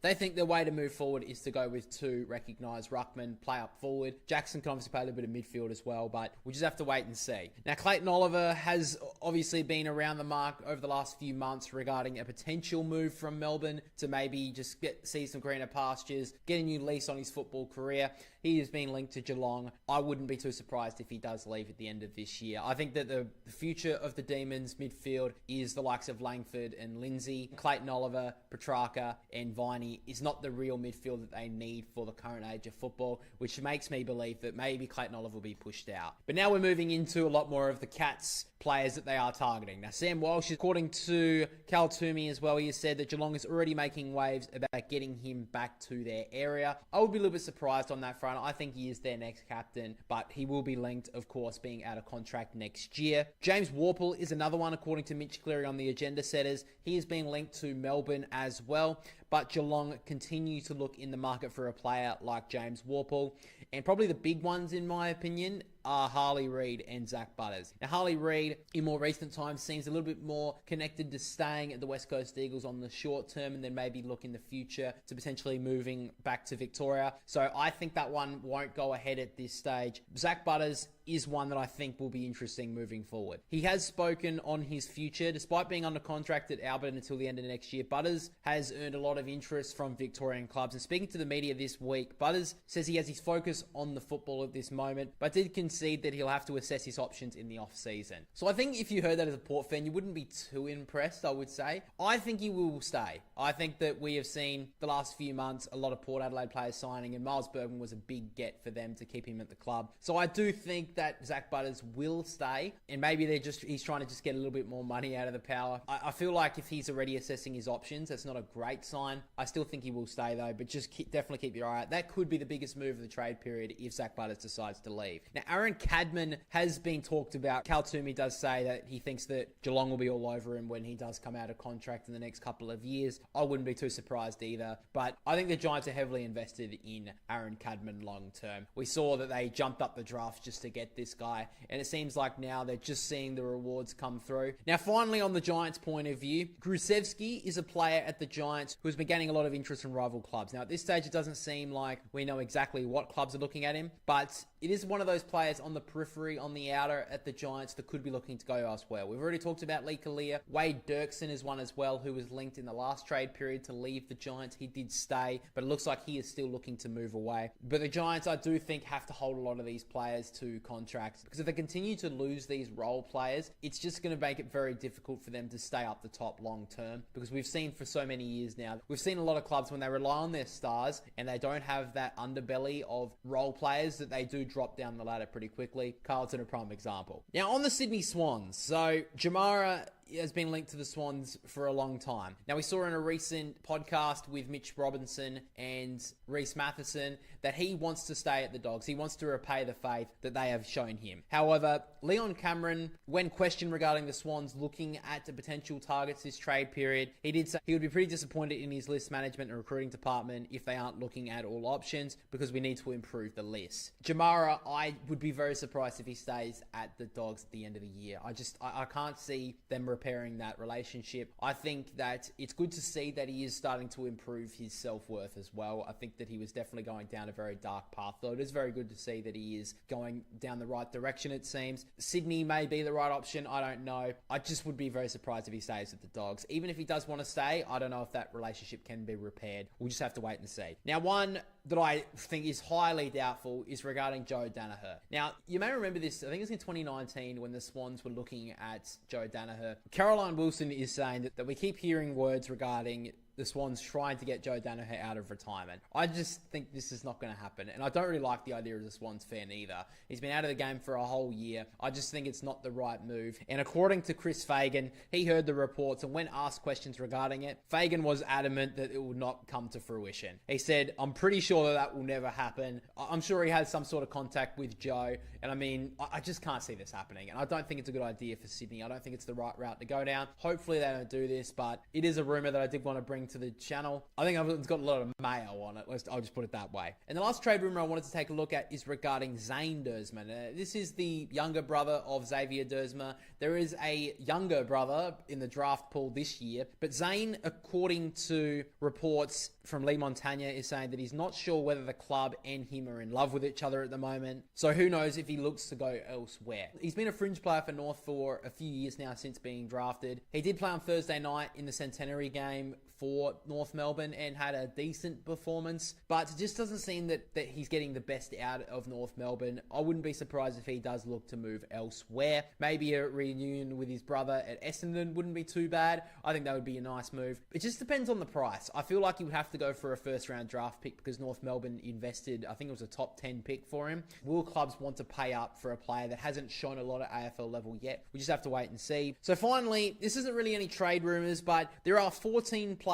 they think their way to move forward is to go with two recognised ruckmen, play up forward. Jackson can obviously play a little bit of midfield as well, but we'll just have to wait and see. Now, Clayton Oliver has obviously been around the mark over the last few months regarding a potential move from Melbourne to maybe just see some greener pastures, get a new lease on his football career. He has been linked to Geelong. I wouldn't be too surprised if he does leave at the end of this year. I think that the future of the Demons midfield is the likes of Langford and Lindsay. Clayton Oliver, Petrarca and Viney is not the real midfield that they need for the current age of football, which makes me believe that maybe Clayton Oliver will be pushed out. But now we're moving into a lot more of the Cats players that they are targeting. Now, Sam Walsh, according to Cal Toomey as well, he has said that Geelong is already making waves about getting him back to their area. I would be a little bit surprised on that front. I think he is their next captain, but he will be linked, of course, being out of contract next year. James Worpel is another one, according to Mitch Cleary on the Agenda Setters. He is being linked to Melbourne as well, but Geelong continue to look in the market for a player like James Worpel. And probably the big ones, in my opinion, are Harley Reid and Zach Butters. Now, Harley Reid, in more recent times, seems a little bit more connected to staying at the West Coast Eagles on the short term and then maybe look in the future to potentially moving back to Victoria. So I think that one won't go ahead at this stage. Zach Butters is one that I think will be interesting moving forward. He has spoken on his future. Despite being under contract at Albert until the end of next year, Butters has earned a lot of interest from Victorian clubs. And speaking to the media this week, Butters says he has his focus on the football at this moment, but did concede that he'll have to assess his options in the off-season. So I think if you heard that as a Port fan, you wouldn't be too impressed, I would say. I think he will stay. I think that we have seen the last few months a lot of Port Adelaide players signing, and Miles Bergman was a big get for them to keep him at the club. So I do think that Zach Butters will stay, and maybe he's trying to just get a little bit more money out of the Power. I feel like if he's already assessing his options, that's not a great sign. I still think he will stay though, but just definitely keep your eye out. That could be the biggest move of the trade period if Zach Butters decides to leave. Now, Aaron Cadman has been talked about. Cal Toomey does say that he thinks that Geelong will be all over him when he does come out of contract in the next couple of years. I wouldn't be too surprised either, but I think the Giants are heavily invested in Aaron Cadman long term. We saw that they jumped up the draft just to get this guy, and it seems like now they're just seeing the rewards come through. Now, finally, on the Giants' point of view, Grusevski is a player at the Giants who has been gaining a lot of interest from rival clubs. Now, at this stage, it doesn't seem like we know exactly what clubs are looking at him, but it is one of those players players on the periphery, on the outer at the Giants that could be looking to go elsewhere. We've already talked about Lee Kalia. Wade Dirksen is one as well, who was linked in the last trade period to leave the Giants. He did stay, but it looks like he is still looking to move away. But the Giants, I do think, have to hold a lot of these players to contracts, because if they continue to lose these role players, it's just going to make it very difficult for them to stay up the top long term, because we've seen for so many years now, we've seen a lot of clubs when they rely on their stars and they don't have that underbelly of role players, that they do drop down the ladder pretty quickly. Carlton, a prime example. Now, on the Sydney Swans, so Jamara has been linked to the Swans for a long time. Now, we saw in a recent podcast with Mitch Robinson and Reece Matheson that he wants to stay at the Dogs. He wants to repay the faith that they have shown him. However, Leon Cameron, when questioned regarding the Swans looking at the potential targets this trade period, he did say he would be pretty disappointed in his list management and recruiting department if they aren't looking at all options, because we need to improve the list. Jamara, I would be very surprised if he stays at the Dogs at the end of the year. I can't see them repairing that relationship. I think that it's good to see that he is starting to improve his self-worth as well. I think that he was definitely going down a very dark path, though it is very good to see that he is going down the right direction, it seems. Sydney may be the right option, I don't know. I just would be very surprised if he stays at the Dogs. Even if he does want to stay, I don't know if that relationship can be repaired. We'll just have to wait and see. Now, one that I think is highly doubtful is regarding Joe Danaher. Now, you may remember this, I think it was in 2019 when the Swans were looking at Joe Danaher. Caroline Wilson is saying that we keep hearing words regarding the Swans trying to get Joe Danaher out of retirement. I just think this is not going to happen, and I don't really like the idea of the Swans fan either. He's been out of the game for a whole year. I just think it's not the right move. And according to Chris Fagan, he heard the reports, and when asked questions regarding it, Fagan was adamant that it would not come to fruition. He said, I'm pretty sure that will never happen. I'm sure he has some sort of contact with Joe, and I mean, I just can't see this happening, and I don't think it's a good idea for Sydney. I don't think it's the right route to go down. Hopefully they don't do this, but it is a rumor that I did want to bring to the channel. I think it's got a lot of mayo on it. I'll just put it that way. And the last trade rumor I wanted to take a look at is regarding Zane Dersma. This is the younger brother of Xavier Dersma. There is a younger brother in the draft pool this year, but Zane, according to reports from Lee Montagna, is saying that he's not sure whether the club and him are in love with each other at the moment. So who knows if he looks to go elsewhere. He's been a fringe player for North for a few years now since being drafted. He did play on Thursday night in the Centenary game for North Melbourne and had a decent performance, but it just doesn't seem that he's getting the best out of North Melbourne. I wouldn't be surprised if he does look to move elsewhere. Maybe a reunion with his brother at Essendon wouldn't be too bad. I think that would be a nice move. It just depends on the price. I feel like he would have to go for a first round draft pick because North Melbourne invested, I think it was a top 10 pick for him. Will clubs want to pay up for a player that hasn't shown a lot at AFL level yet? We just have to wait and see. So finally, this isn't really any trade rumors, but there are 14 players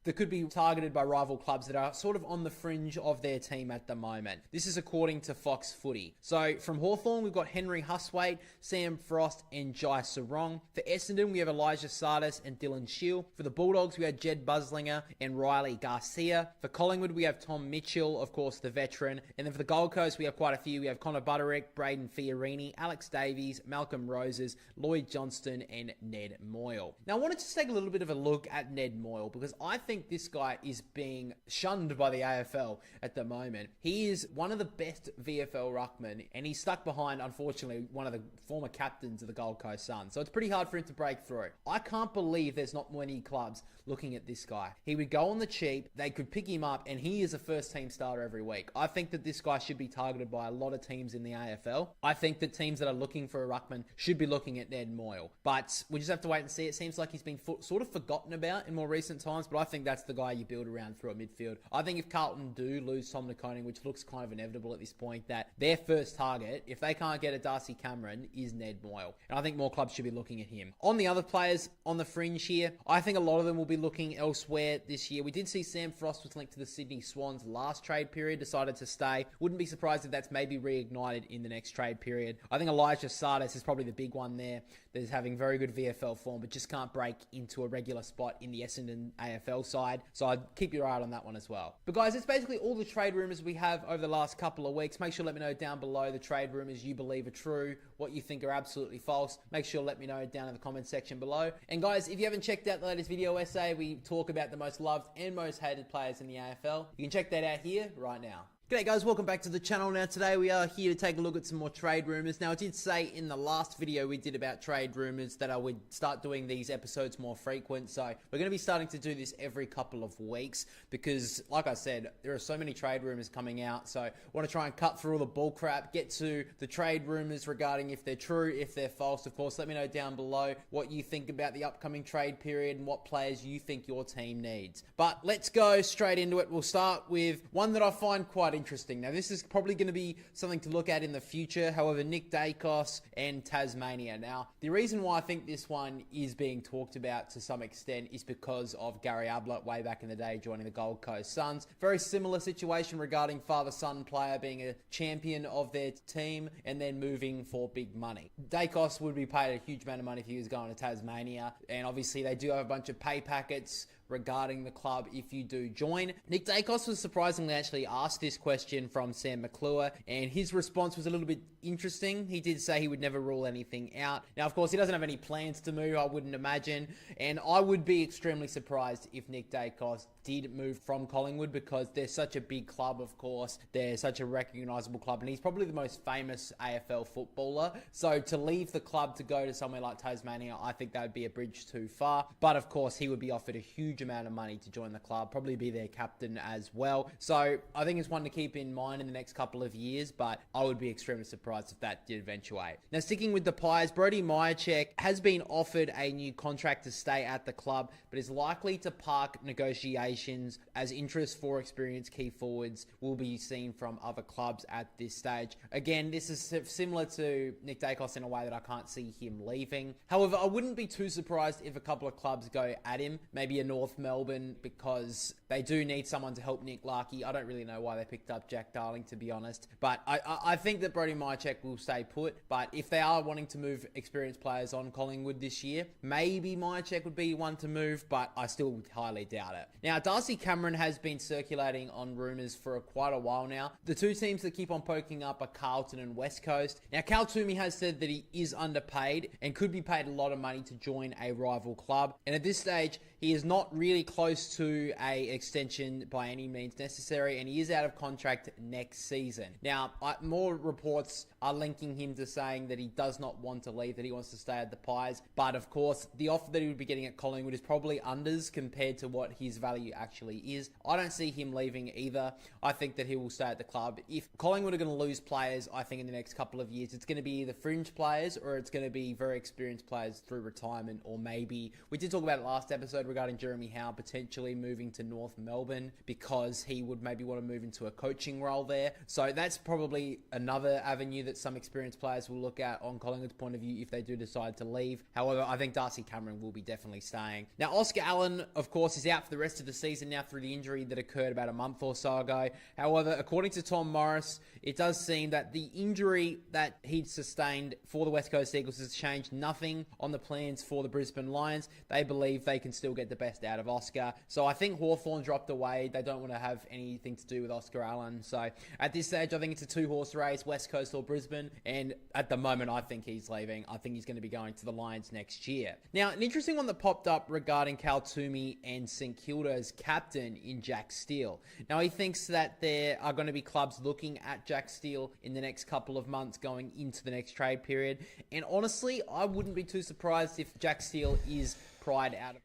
that could be targeted by rival clubs that are sort of on the fringe of their team at the moment. This is according to Fox Footy. So from Hawthorn, we've got Henry Huswaite, Sam Frost, and Jai Sarong. For Essendon, we have Elijah Sardis and Dylan Shield. For the Bulldogs, we have Jed Buslinger and Riley Garcia. For Collingwood, we have Tom Mitchell, of course, the veteran. And then for the Gold Coast, we have quite a few. We have Connor Butterick, Braden Fiorini, Alex Davies, Malcolm Roses, Lloyd Johnston, and Ned Moyle. Now, I wanted to take a little bit of a look at Ned Moyle because I think this guy is being shunned by the AFL at the moment. He is one of the best VFL ruckmen, and he's stuck behind, unfortunately, one of the former captains of the Gold Coast Suns. So it's pretty hard for him to break through. I can't believe there's not many clubs looking at this guy. He would go on the cheap, they could pick him up, and he is a first team starter every week. I think that this guy should be targeted by a lot of teams in the AFL. I think that teams that are looking for a ruckman should be looking at Ned Moyle. But we just have to wait and see. It seems like he's been sort of forgotten about in more recent times, but I think that's the guy you build around through a midfield. I think if Carlton do lose Tom Nakoning, which looks kind of inevitable at this point, that their first target, if they can't get a Darcy Cameron, is Ned Moyle. And I think more clubs should be looking at him. On the other players on the fringe here, I think a lot of them will be looking elsewhere this year. We did see Sam Frost was linked to the Sydney Swans last trade period, decided to stay. Wouldn't be surprised if that's maybe reignited in the next trade period. I think Elijah Sardis is probably the big one there. That is having very good VFL form, but just can't break into a regular spot in the Essendon AFL side. So I'd keep your eye on that one as well. But guys, it's basically all the trade rumors we have over the last couple of weeks. Make sure to let me know down below the trade rumors you believe are true, what you think are absolutely false. Make sure to let me know down in the comment section below. And guys, if you haven't checked out the latest video essay, we talk about the most loved and most hated players in the AFL. You can check that out here right now. G'day guys, welcome back to the channel. Now today we are here to take a look at some more trade rumours. Now I did say in the last video we did about trade rumours that I would start doing these episodes more frequent. So we're going to be starting to do this every couple of weeks because like I said, there are so many trade rumours coming out. So I want to try and cut through all the bull crap, get to the trade rumours regarding if they're true, if they're false. Of course, let me know down below what you think about the upcoming trade period and what players you think your team needs. But let's go straight into it. We'll start with one that I find quite interesting. Now, this is probably going to be something to look at in the future. However, Nick Dacos and Tasmania. Now, the reason why I think this one is being talked about to some extent is because of Gary Ablett way back in the day joining the Gold Coast Suns. Very similar situation regarding father-son player being a champion of their team and then moving for big money. Dacos would be paid a huge amount of money if he was going to Tasmania. And obviously, they do have a bunch of pay packets regarding the club if you do join. Nick Dacos was surprisingly actually asked this question from Sam McClure, and his response was a little bit interesting. He did say he would never rule anything out. Now, of course, he doesn't have any plans to move, I wouldn't imagine, and I would be extremely surprised if Nick Dacos did move from Collingwood because they're such a big club, of course. They're such a recognisable club, and he's probably the most famous AFL footballer. So to leave the club to go to somewhere like Tasmania, I think that would be a bridge too far. But of course, he would be offered a huge amount of money to join the club, probably be their captain as well. So I think it's one to keep in mind in the next couple of years, but I would be extremely surprised if that did eventuate. Now, sticking with the Pies, Brody Myercheck has been offered a new contract to stay at the club, but is likely to park negotiations as interest for experienced key forwards will be seen from other clubs at this stage. Again, this is similar to Nick Dacos in a way that I can't see him leaving. However, I wouldn't be too surprised if a couple of clubs go at him, maybe a North Melbourne, because they do need someone to help Nick Larkey. I don't really know why they picked up Jack Darling, to be honest, but I think that Brody Myercheck will stay put. But if they are wanting to move experienced players on Collingwood this year, maybe Myercheck would be one to move, but I still would highly doubt it. Now, Darcy Cameron has been circulating on rumours for quite a while now. The two teams that keep on poking up are Carlton and West Coast. Now, Cal Toomey has said that he is underpaid and could be paid a lot of money to join a rival club, and at this stage, he is not really close to a extension by any means necessary, and he is out of contract next season. Now, more reports are linking him to saying that he does not want to leave, that he wants to stay at the Pies. But of course, the offer that he would be getting at Collingwood is probably unders compared to what his value actually is. I don't see him leaving either. I think that he will stay at the club. If Collingwood are going to lose players, I think in the next couple of years, it's going to be either fringe players or it's going to be very experienced players through retirement, or maybe, we did talk about it last episode regarding Jeremy Howe potentially moving to North Melbourne because he would maybe want to move into a coaching role there. So that's probably another avenue that some experienced players will look at on Collingwood's point of view if they do decide to leave. However, I think Darcy Cameron will be definitely staying. Now, Oscar Allen, of course, is out for the rest of the season now through the injury that occurred about a month or so ago. However, according to Tom Morris, it does seem that the injury that he'd sustained for the West Coast Eagles has changed nothing on the plans for the Brisbane Lions. They believe they can still get the best out of Oscar. So I think Hawthorn dropped away. They don't want to have anything to do with Oscar Allen. So at this stage, I think it's a two-horse race, West Coast or Brisbane. And at the moment, I think he's leaving. I think he's going to be going to the Lions next year. Now, an interesting one that popped up regarding Cal Toomey and St Kilda's captain in Jack Steele. Now, he thinks that there are going to be clubs looking at Jack Steele in the next couple of months going into the next trade period. And honestly, I wouldn't be too surprised if Jack Steele is pried out of.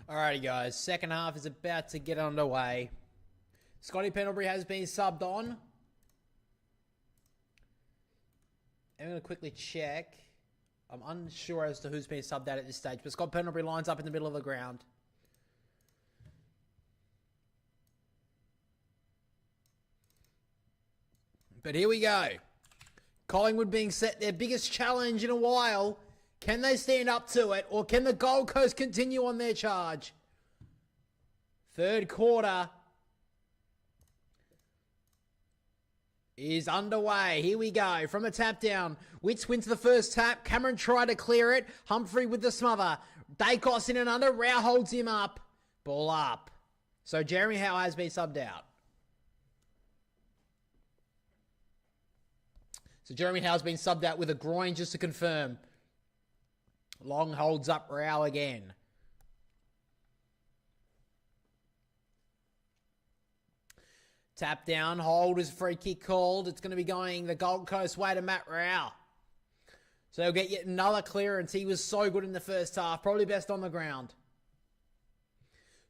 Alrighty guys, second half is about to get underway. Scotty Pendlebury has been subbed on. I'm going to quickly check. I'm unsure as to who's been subbed out at this stage, but Scott Pendlebury lines up in the middle of the ground. But here we go. Collingwood being set their biggest challenge in a while. Can they stand up to it, or can the Gold Coast continue on their charge? Third quarter is underway. Here we go. From a tap down. Witts wins the first tap. Cameron tried to clear it. Humphrey with the smother. Dacos in and under. Rao holds him up. Ball up. So Jeremy Howe has been subbed out. So Jeremy Howe's been subbed out with a groin, just to confirm. Long holds up Rao again. Tap down, hold is free kick called. It's going to be going the Gold Coast way to Matt Rao. So he'll get yet another clearance. He was so good in the first half, probably best on the ground.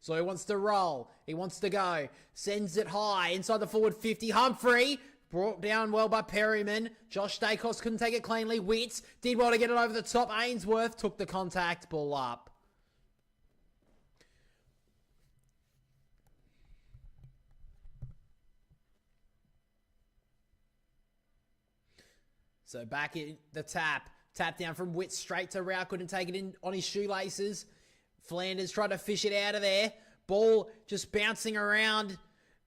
So he wants to roll. He wants to go. Sends it high inside the forward 50. Humphrey brought down well by Perryman. Josh Dacos couldn't take it cleanly. Witts did well to get it over the top. Ainsworth took the contact. Ball up. So back in the tap. Tap down from Witts straight to Rao. Couldn't take it in on his shoelaces. Flanders tried to fish it out of there. Ball just bouncing around.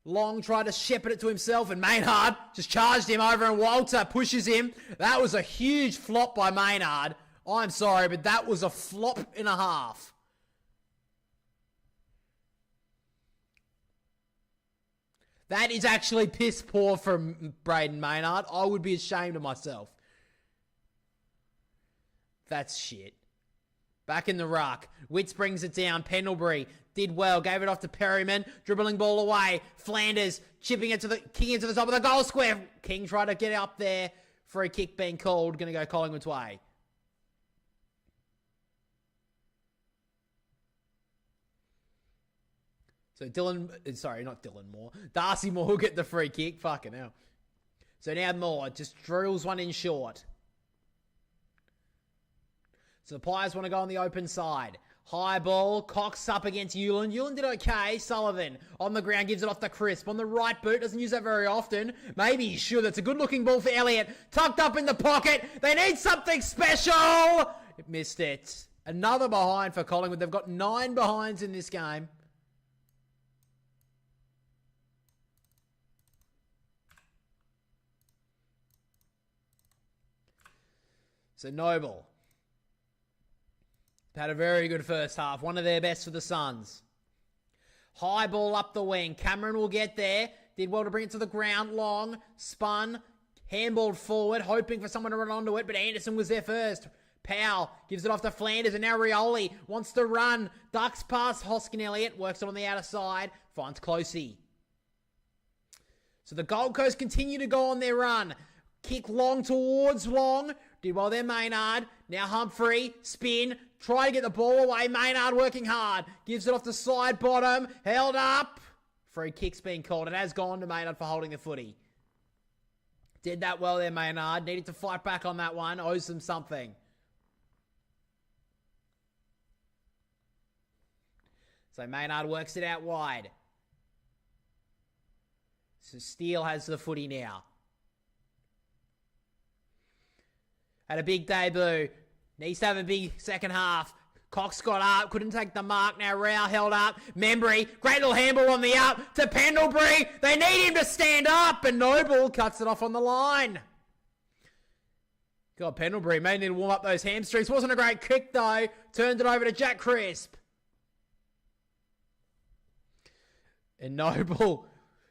Long tried to shepherd it to himself, and Maynard just charged him over, and Walter pushes him. That was a huge flop by Maynard. I'm sorry, but that was a flop and a half. That is actually piss poor from Braden Maynard. I would be ashamed of myself. That's shit. Back in the ruck. Witts brings it down. Pendlebury did well. Gave it off to Perryman. Dribbling ball away. Flanders chipping it to the King into the top of the goal square. King tried to get up there. Free kick being called. Going to go Collingwood's way. So Darcy Moore will get the free kick. Fucking hell. So now Moore just drills one in short. So the Pies want to go on the open side. High ball. Cox up against Hewland. Hewland did okay. Sullivan on the ground gives it off to Crisp. On the right boot. Doesn't use that very often. Maybe he should. That's a good looking ball for Elliott. Tucked up in the pocket. They need something special. It missed it. Another behind for Collingwood. They've got 9 behinds in this game. So Noble had a very good first half. One of their best for the Suns. High ball up the wing. Cameron will get there. Did well to bring it to the ground. Long. Spun. Handballed forward. Hoping for someone to run onto it. But Anderson was there first. Powell gives it off to Flanders. And now Rioli wants to run. Ducks past Hoskin Elliott. Works it on the outer side. Finds Closey. So the Gold Coast continue to go on their run. Kick long towards Long. Did well there, Maynard. Now Humphrey. Spin. Try to get the ball away. Maynard working hard. Gives it off the side bottom. Held up. Free kick's being called. It has gone to Maynard for holding the footy. Did that well there, Maynard. Needed to fight back on that one. Owes them something. So Maynard works it out wide. So Steele has the footy now. Had a big debut. Needs to have a big second half. Cox got up. Couldn't take the mark. Now Rao held up. Membry. Great little handball on the up to Pendlebury. They need him to stand up. And Noble cuts it off on the line. God, Pendlebury may need to warm up those hamstrings. Wasn't a great kick though. Turned it over to Jack Crisp. And Noble,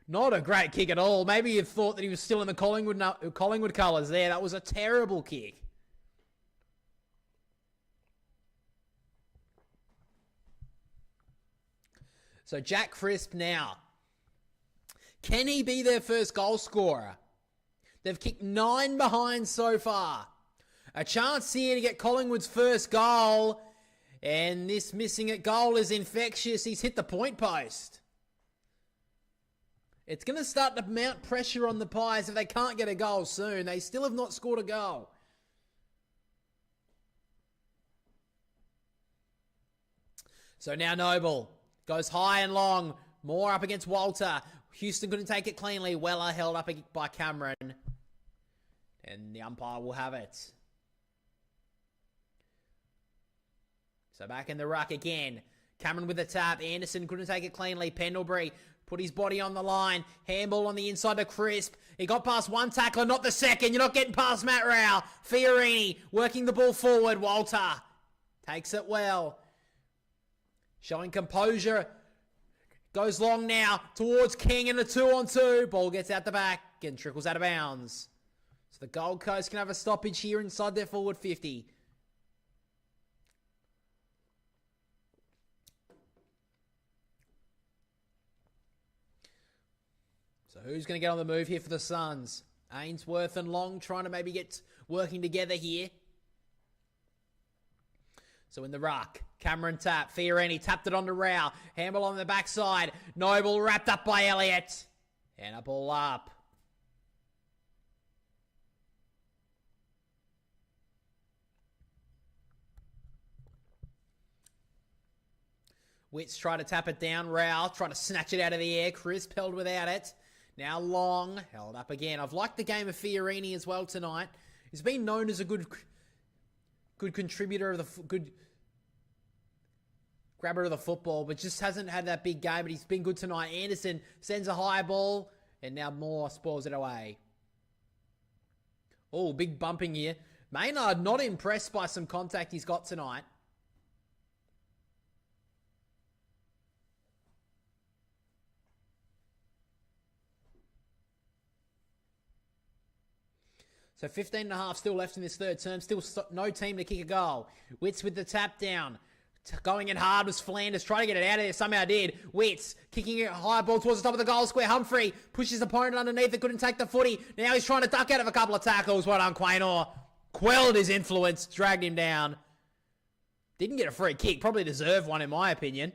not a great kick at all. Maybe you thought that he was still in the Collingwood colours there. That was a terrible kick. So Jack Crisp now. Can he be their first goal scorer? They've kicked 9 behind so far. A chance here to get Collingwood's first goal. And this missing it goal is infectious. He's hit the point post. It's going to start to mount pressure on the Pies if they can't get a goal soon. They still have not scored a goal. So now Noble goes high and long. More up against Walter. Houston couldn't take it cleanly. Weller held up by Cameron. And the umpire will have it. So back in the ruck again. Cameron with the tap. Anderson couldn't take it cleanly. Pendlebury put his body on the line. Handball on the inside to Crisp. He got past one tackler, not the second. You're not getting past Matt Rao. Fiorini working the ball forward. Walter takes it well. Showing composure. Goes long now towards King in a 2-on-2. Ball gets out the back and trickles out of bounds. So the Gold Coast can have a stoppage here inside their forward 50. So Who's going to get on the move here for the Suns? Ainsworth and Long trying to maybe get working together here. So in the ruck, Cameron tap. Fiorini tapped it onto Rao. Handball on the backside. Noble wrapped up by Elliott. And a ball up. Witts try to tap it down. Rao trying to snatch it out of the air. Crisp held without it. Now Long held up again. I've liked the game of Fiorini as well tonight. He's been known as a good contributor of the good grabber of the football, but just hasn't had that big game. But he's been good tonight. Anderson sends a high ball, and now Moore spoils it away. Oh, big bumping here. Maynard not impressed by some contact he's got tonight. So 15.5 still left in this third term. Still no team to kick a goal. Witts with the tap down. Going in hard was Flanders. Trying to get it out of there. Somehow did. Witts kicking it high ball towards the top of the goal square. Humphrey pushes opponent underneath. It couldn't take the footy. Now he's trying to duck out of a couple of tackles. Well done, Quaynor. Quelled his influence. Dragged him down. Didn't get a free kick. Probably deserved one in my opinion.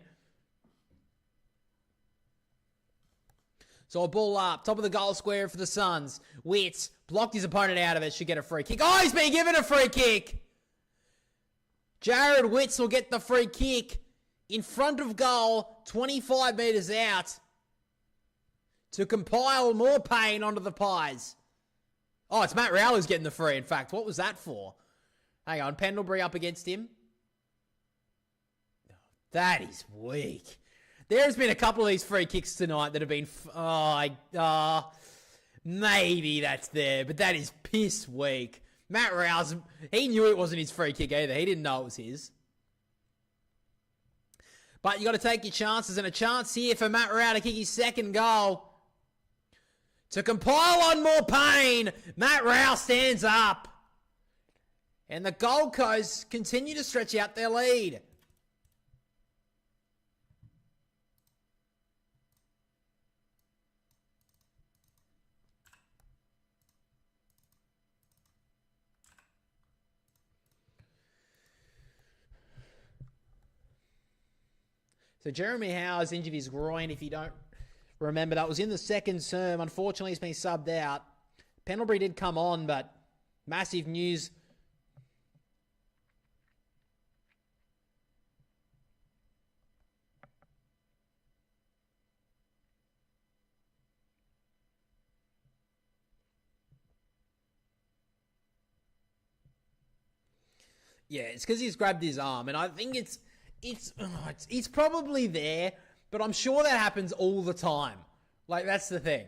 So a ball up. Top of the goal square for the Suns. Witts blocked his opponent out of it. Should get a free kick. Oh, he's been given a free kick. Jared Witts will get the free kick in front of goal, 25 metres out, to compile more pain onto the Pies. Oh, it's Matt Rowell who's getting the free, in fact. What was that for? Hang on, Pendlebury up against him. That is weak. There's been a couple of these free kicks tonight that have been... maybe that's there, but that is piss weak. Matt Rouse, he knew it wasn't his free kick either. He didn't know it was his. But you got to take your chances, and a chance here for Matt Rouse to kick his second goal. To compile on more pain, Matt Rouse stands up. And the Gold Coast continue to stretch out their lead. So Jeremy Howe's injured his groin, if you don't remember. That was in the second term. Unfortunately, he's been subbed out. Pendlebury did come on, but massive news. Yeah, it's because he's grabbed his arm, and I think it's probably there, but I'm sure that happens all the time. Like, that's the thing.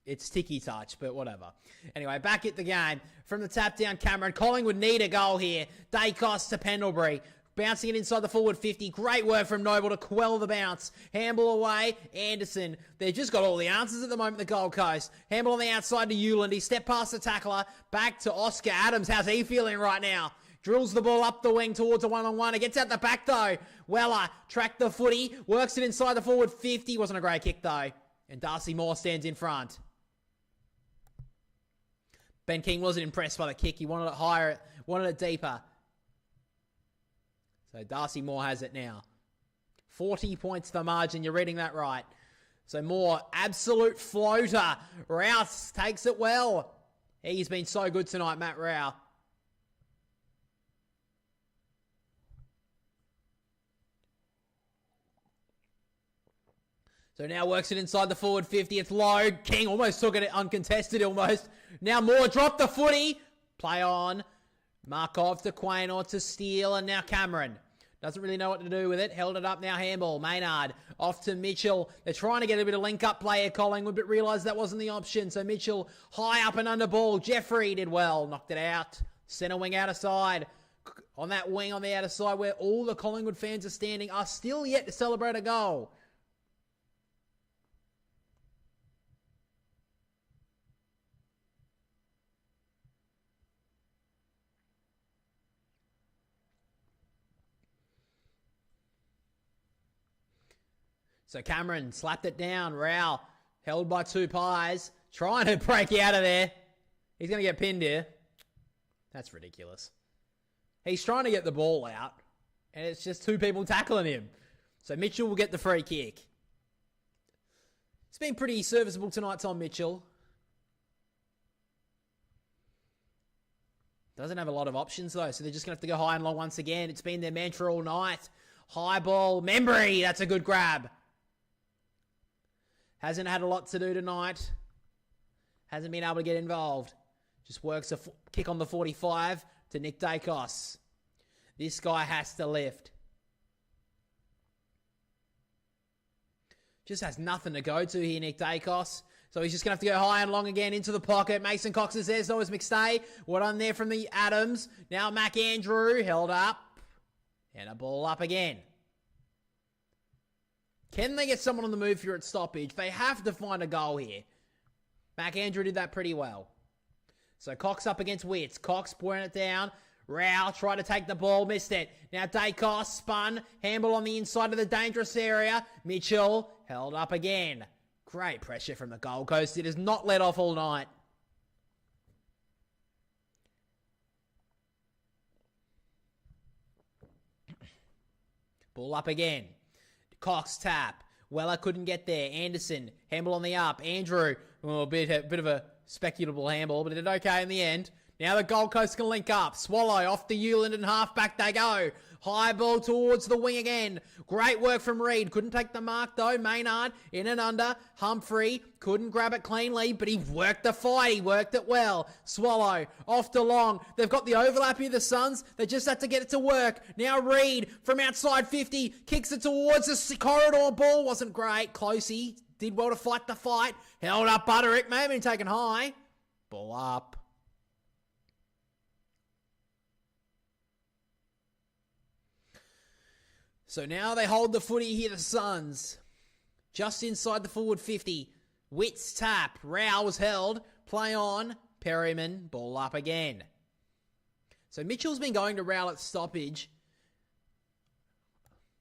It's ticky touch, but whatever. Anyway, back at the game. From the tap down, Cameron. Collingwood need a goal here. Dacos to Pendlebury. Bouncing it inside the forward 50. Great work from Noble to quell the bounce. Handball away. Anderson. They've just got all the answers at the moment, the Gold Coast. Handball on the outside to Euland. He stepped past the tackler. Back to Oscar Adams. How's he feeling right now? Drills the ball up the wing towards a one-on-one. It gets out the back, though. Weller tracked the footy. Works it inside the forward 50. Wasn't a great kick, though. And Darcy Moore stands in front. Ben King wasn't impressed by the kick. He wanted it higher. Wanted it deeper. So Darcy Moore has it now. 40 points the margin. You're reading that right. So Moore, absolute floater. Rouse takes it well. He's been so good tonight, Matt Rouse. So now works it inside the forward 50th low. King almost took it uncontested almost. Now Moore dropped the footy. Play on. Markov to Quaynor to Steele, and now Cameron. Doesn't really know what to do with it. Held it up now, handball. Maynard off to Mitchell. They're trying to get a bit of link-up play at Collingwood, but realised that wasn't the option. So Mitchell high up and under ball. Jeffrey did well. Knocked it out. Centre wing out of side. On that wing on the outer side where all the Collingwood fans are standing are still yet to celebrate a goal. So Cameron slapped it down. Rao Held by two pies. Trying to break out of there. He's going to get pinned here. That's ridiculous. He's trying to get the ball out. And it's just two people tackling him. So Mitchell will get the free kick. It's been pretty serviceable tonight, Tom Mitchell. Doesn't have a lot of options, though, so they're just going to have to go high and long once again. It's been their mantra all night. High ball. Membry, that's a good grab. Hasn't had a lot to do tonight. Hasn't been able to get involved. Just works a kick on the 45 to Nick Dacos. This guy has to lift. Just has nothing to go to here, Nick Dacos. So he's just going to have to go high and long again into the pocket. Mason Cox is there, so is McStay. What on there from the Adams. Now Mac Andrew held up. And a ball up again. Can they get someone on the move here at stoppage? They have to find a goal here. Mac Andrew did that pretty well. So Cox up against Witts. Cox pouring it down. Rao tried to take the ball, missed it. Now Dacos spun. Handball on the inside of the dangerous area. Mitchell held up again. Great pressure from the Gold Coast. It has not let off all night. Ball up again. Cox tap. Weller couldn't get there. Anderson, handball on the up. Andrew, a bit of a speculable handball, but it did okay in the end. Now the Gold Coast can link up. Swallow off the Uland and halfback they go. High ball towards the wing again. Great work from Reed. Couldn't take the mark though. Maynard in and under. Humphrey couldn't grab it cleanly, but he worked the fight. He worked it well. Swallow off to Long. They've got the overlap here, the Suns. They just had to get it to work. Now Reed from outside 50 kicks it towards the corridor. Ball wasn't great. Closey did well to fight the fight. Held up Butterick. May have been taken high. Ball up. So now they hold the footy here, the Suns. Just inside the forward 50. Witts tap. Rao was held. Play on. Perryman. Ball up again. So Mitchell's been going to Rao at stoppage.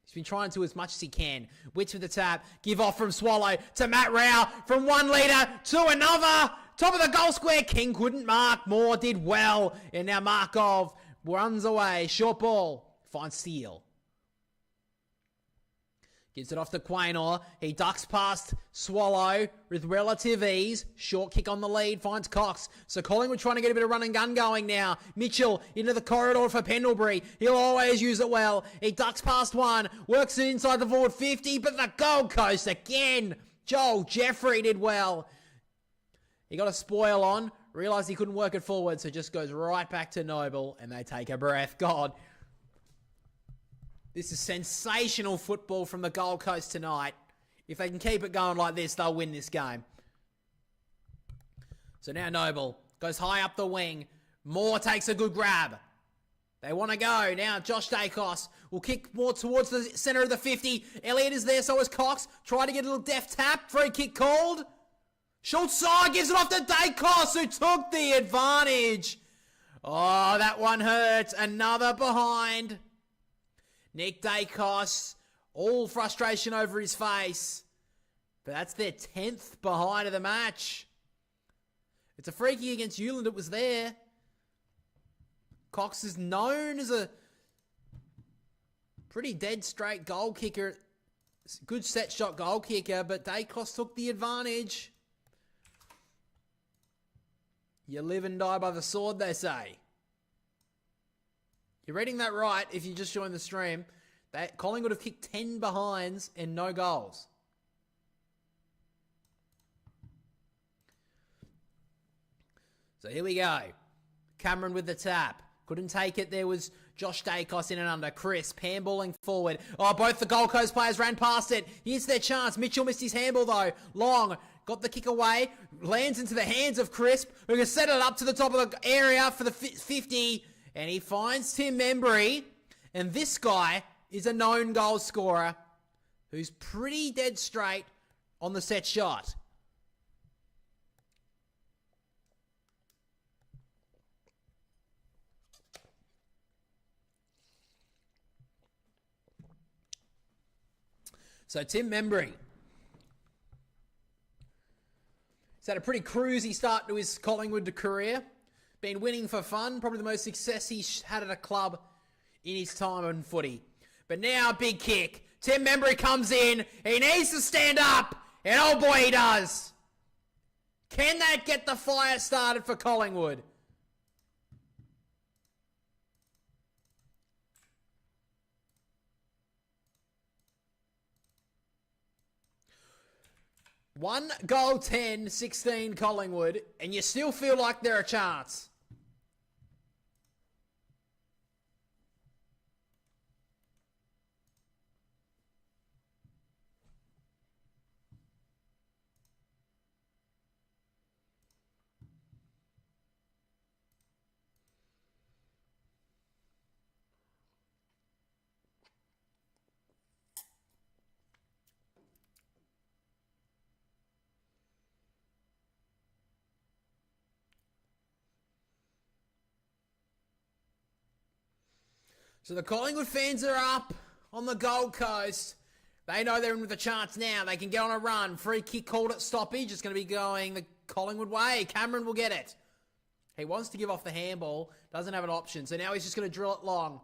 He's been trying to as much as he can. Witts with the tap. Give off from Swallow to Matt Rao. From one leader to another. Top of the goal square. King couldn't mark. Moore did well. And now Markov runs away. Short ball. Finds Steele. Gives it off to Quaynor. He ducks past Swallow with relative ease. Short kick on the lead. Finds Cox. So Collingwood trying to get a bit of run and gun going now. Mitchell into the corridor for Pendlebury. He'll always use it well. He ducks past one. Works it inside the forward 50. But the Gold Coast again. Joel Jeffrey did well. He got a spoil on. Realised he couldn't work it forward. So just goes right back to Noble. And they take a breath. God. This is sensational football from the Gold Coast tonight. If they can keep it going like this, they'll win this game. So now Noble goes high up the wing. Moore takes a good grab. They want to go. Now Josh Dacos will kick more towards the centre of the 50. Elliott is there, so is Cox. Try to get a little deft tap. Free kick called. Schultz gives it off to Dacos, who took the advantage. Oh, that one hurts. Another behind. Nick Dacos, all frustration over his face. But that's their 10th behind of the match. It's a free kick against Uland. It was there. Cox is known as a pretty dead straight goal kicker. Good set shot goal kicker, but Dacos took the advantage. You live and die by the sword, they say. You're reading that right if you just joined the stream. Collingwood have kicked 10 behinds and no goals. So here we go. Cameron with the tap. Couldn't take it. There was Josh Dacos in and under. Crisp, handballing forward. Oh, both the Gold Coast players ran past it. Here's their chance. Mitchell missed his handball though. Long got the kick away. Lands into the hands of Crisp, who can set it up to the top of the area for the 50. And he finds Tim Membry. And this guy is a known goal scorer who's pretty dead straight on the set shot. So Tim Membry. He's had a pretty cruisy start to his Collingwood career. Been winning for fun. Probably the most success he's had at a club in his time in footy. But now a big kick. Tim Membry comes in. He needs to stand up. And oh boy, he does. Can that get the fire started for Collingwood? One goal, 10-16 Collingwood, and you still feel like they're a chance. So the Collingwood fans are up on the Gold Coast. They know they're in with a chance now. They can get on a run. Free kick called at stoppage. It's going to be going the Collingwood way. Cameron will get it. He wants to give off the handball. Doesn't have an option. So now he's just going to drill it long.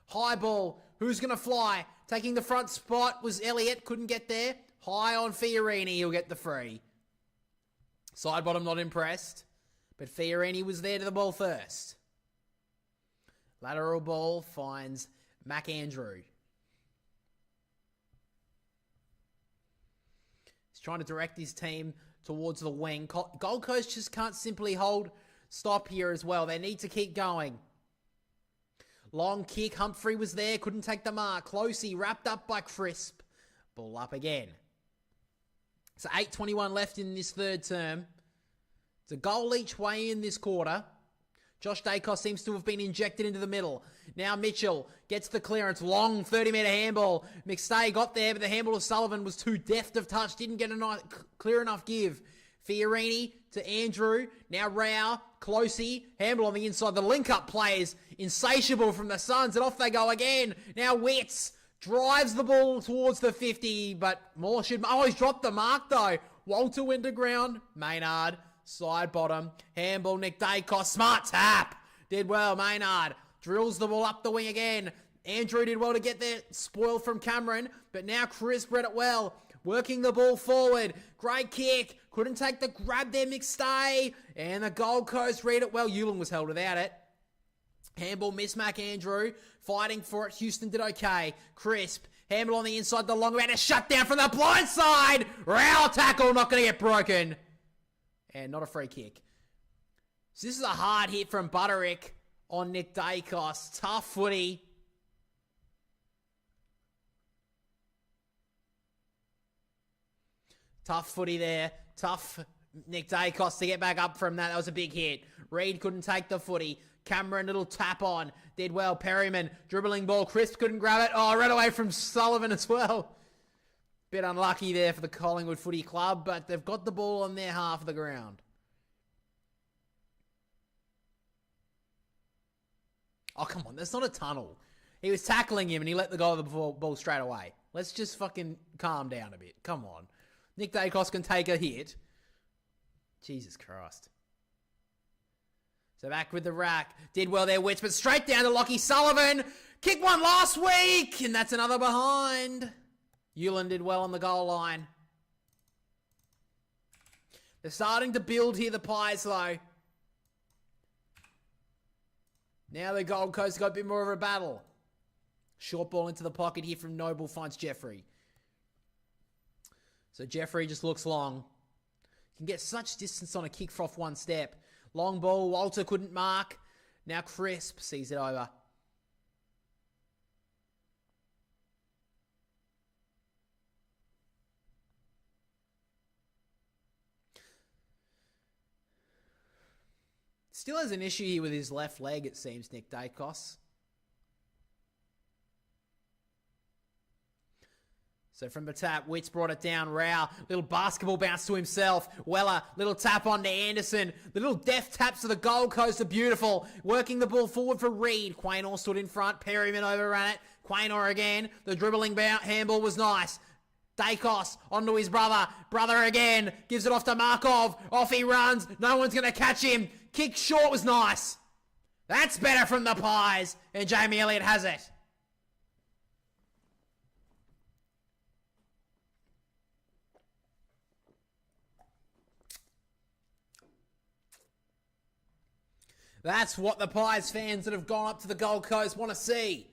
High ball. Who's going to fly? Taking the front spot was Elliott. Couldn't get there. High on Fiorini. He'll get the free. Side bottom not impressed. But Fiorini was there to the ball first. Lateral ball finds McAndrew. He's trying to direct his team towards the wing. Gold Coast just can't simply hold stop here as well. They need to keep going. Long kick. Humphrey was there. Couldn't take the mark. Closey wrapped up by Crisp. Ball up again. So 8:21 left in this third term. It's a goal each way in this quarter. Josh Dacos seems to have been injected into the middle. Now Mitchell gets the clearance. Long 30-metre handball. McStay got there, but the handball of Sullivan was too deft of touch. Didn't get a nice, clear enough give. Fiorini to Andrew. Now Rao. Closey. Handball on the inside. The link-up play is insatiable from the Suns, and off they go again. Now Witts drives the ball towards the 50, but more should... Oh, he's dropped the mark, though. Walter went to ground. Maynard. Side bottom. Handball, Nick Dacos. Smart tap. Did well. Maynard drills the ball up the wing again. Andrew did well to get there. Spoiled from Cameron. But now Chris read it well. Working the ball forward. Great kick. Couldn't take the grab there, McStay. And the Gold Coast read it well. Ewing was held without it. Handball, Miss Andrew. Fighting for it. Houston did okay. Crisp. Handball on the inside. The long man. A shut down from the blind side. Rowell tackle. Not going to get broken. And not a free kick. So this is a hard hit from Butterick on Nick Dacos. Tough footy. Tough footy there. Tough Nick Dacos to get back up from that. That was a big hit. Reed couldn't take the footy. Cameron, little tap on. Did well. Perryman, dribbling ball. Crisp couldn't grab it. Oh, ran away from Sullivan as well. Bit unlucky there for the Collingwood Footy Club, but they've got the ball on their half of the ground. Oh, come on. That's not a tunnel. He was tackling him and he let the go of the ball straight away. Let's just fucking calm down a bit. Come on. Nick Dacos can take a hit. Jesus Christ. So back with the rack. Did well there, Witts, but straight down to Lockie Sullivan. Kicked one last week, and that's another behind. Ewan did well on the goal line. They're starting to build here, the Pies, though. Now the Gold Coast got a bit more of a battle. Short ball into the pocket here from Noble finds Jeffrey. So Jeffrey just looks long. Can get such distance on a kick off one step. Long ball, Walter couldn't mark. Now Crisp sees it over. Still has an issue here with his left leg, it seems, Nick Dacos. So from the tap, Witts brought it down. Rao, little basketball bounce to himself. Weller, little tap on to Anderson. The little deft taps to the Gold Coast are beautiful. Working the ball forward for Reed. Quaynor stood in front. Perryman overran it. Quaynor again. The dribbling handball was nice. Dacos onto his brother. Brother again. Gives it off to Markov. Off he runs. No one's going to catch him. Kick short was nice. That's better from the Pies. And Jamie Elliott has it. That's what the Pies fans that have gone up to the Gold Coast want to see.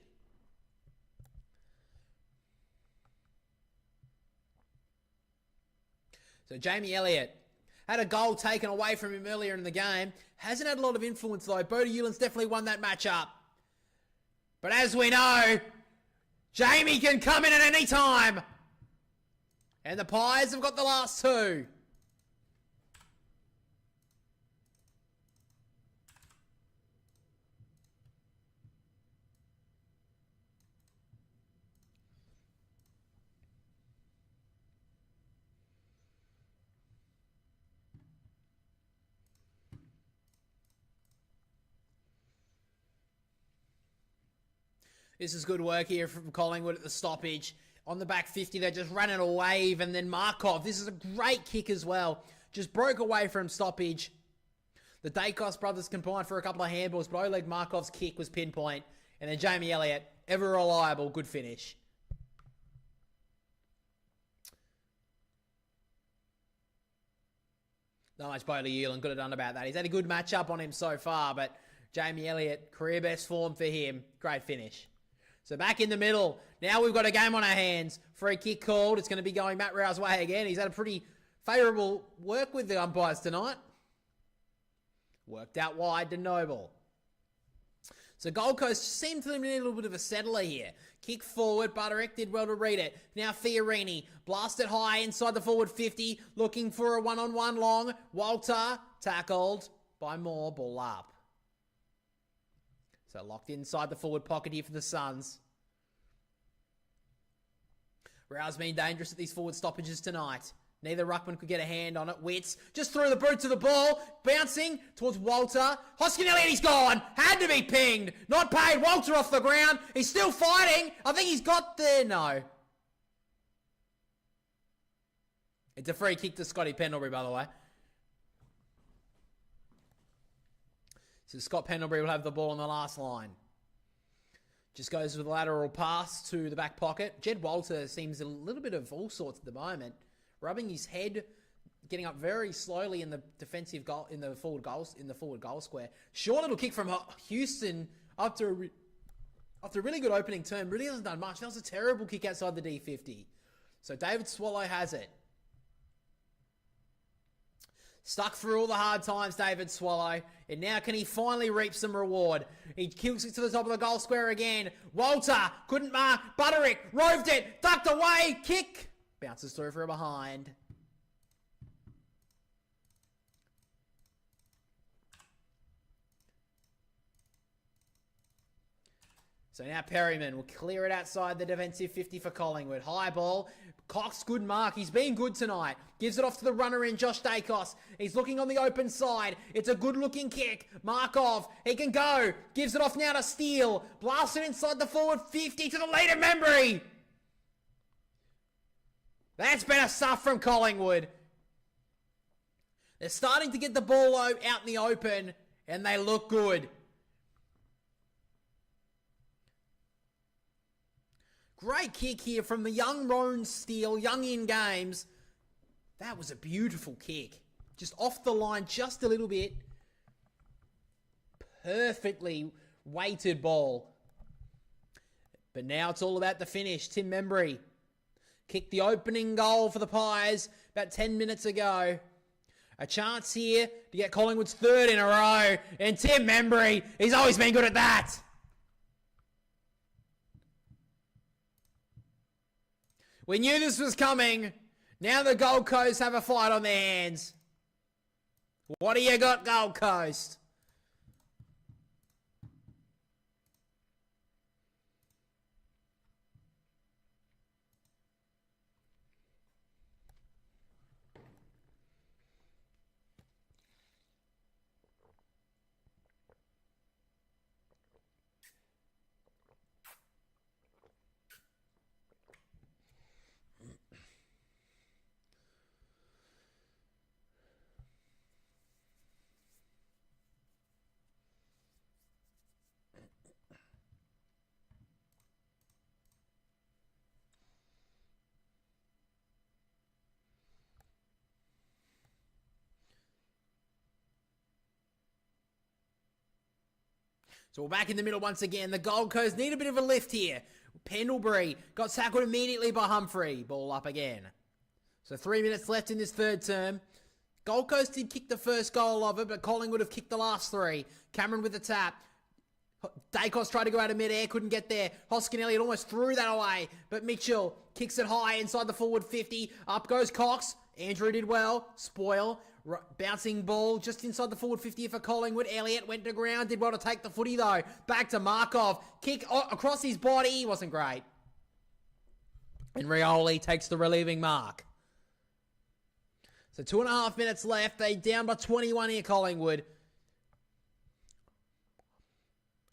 So Jamie Elliott had a goal taken away from him earlier in the game. Hasn't had a lot of influence though. Bodie Hewlin's definitely won that matchup. But as we know, Jamie can come in at any time. And the Pies have got the last two. This is good work here from Collingwood at the stoppage. On the back 50, they're just running a wave. And then Markov, this is a great kick as well. Just broke away from stoppage. The Dacos brothers combined for a couple of handballs, but Oleg Markov's kick was pinpoint. And then Jamie Elliott, ever reliable, good finish. Not much Bodie Hewlin could have done about that. He's had a good matchup on him so far, but Jamie Elliott, career best form for him. Great finish. So back in the middle. Now we've got a game on our hands. Free kick called. It's going to be going Matt Rowe's way again. He's had a pretty favourable work with the umpires tonight. Worked out wide to Noble. So Gold Coast seemed to need a little bit of a settler here. Kick forward. Butterick did well to read it. Now Fiorini. Blasted high inside the forward 50. Looking for a one-on-one long. Walter tackled by Moore. Ball up. So locked inside the forward pocket here for the Suns. Rowe's been dangerous at these forward stoppages tonight. Neither ruckman could get a hand on it. Witts just threw the boot to the ball. Bouncing towards Walter. Hoskin Elliott, he's gone. Had to be pinged. Not paid. Walter off the ground. He's still fighting. I think he's got there. No. It's a free kick to Scotty Pendlebury, by the way. So Scott Pendlebury will have the ball on the last line. Just goes with a lateral pass to the back pocket. Jed Walter seems a little bit of all sorts at the moment. Rubbing his head, getting up very slowly in the defensive goal, in the forward goal square. Short little kick from Houston after a really good opening term. Really hasn't done much. That was a terrible kick outside the D50. So David Swallow has it. Stuck through all the hard times, David Swallow. And now can he finally reap some reward? He kills it to the top of the goal square again. Walter couldn't mark. Butterick roved it. Ducked away. Kick. Bounces through for a behind. So now Perryman will clear it outside the defensive 50 for Collingwood. High ball. Cox, good mark. He's been good tonight. Gives it off to the runner in Josh Dacos. He's looking on the open side. It's a good looking kick. Markov. He can go. Gives it off now to Steele. Blasted inside the forward 50 to the leader Membry. That's better stuff from Collingwood. They're starting to get the ball out in the open and they look good. Great kick here from the young Roan Steele, young in games. That was a beautiful kick. Just off the line just a little bit. Perfectly weighted ball. But now it's all about the finish. Tim Membry kicked the opening goal for the Pies about 10 minutes ago. A chance here to get Collingwood's third in a row. And Tim Membry, he's always been good at that. We knew this was coming. Now the Gold Coast have a fight on their hands. What do you got, Gold Coast? So we're back in the middle once again. The Gold Coast need a bit of a lift here. Pendlebury got tackled immediately by Humphrey. Ball up again. So 3 minutes left in this third term. Gold Coast did kick the first goal of it, but Collingwood have kicked the last three. Cameron with the tap. Dacos tried to go out of mid-air, couldn't get there. Hoskin Elliott almost threw that away, but Mitchell kicks it high inside the forward 50. Up goes Cox. Andrew did well. Spoil. Bouncing ball just inside the forward 50 for Collingwood. Elliott went to ground, did well to take the footy though. Back to Markov. Kick across his body. Wasn't great. And Rioli takes the relieving mark. So 2.5 minutes left. They down by 21 here, Collingwood.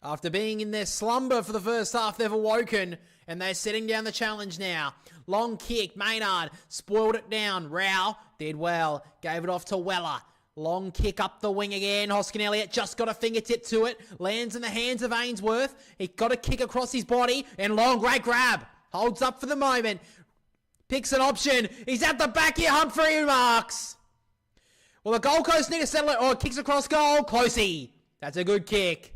After being in their slumber for the first half, they've awoken and they're setting down the challenge now. Long kick. Maynard spoiled it down. Rao did well. Gave it off to Weller. Long kick up the wing again. Hoskin Elliott just got a fingertip to it. Lands in the hands of Ainsworth. He got a kick across his body. And Long, great grab. Holds up for the moment. Picks an option. He's at the back here. Humphrey marks. Well, the Gold Coast need to settle it. Oh, kicks across goal. Closey. That's a good kick.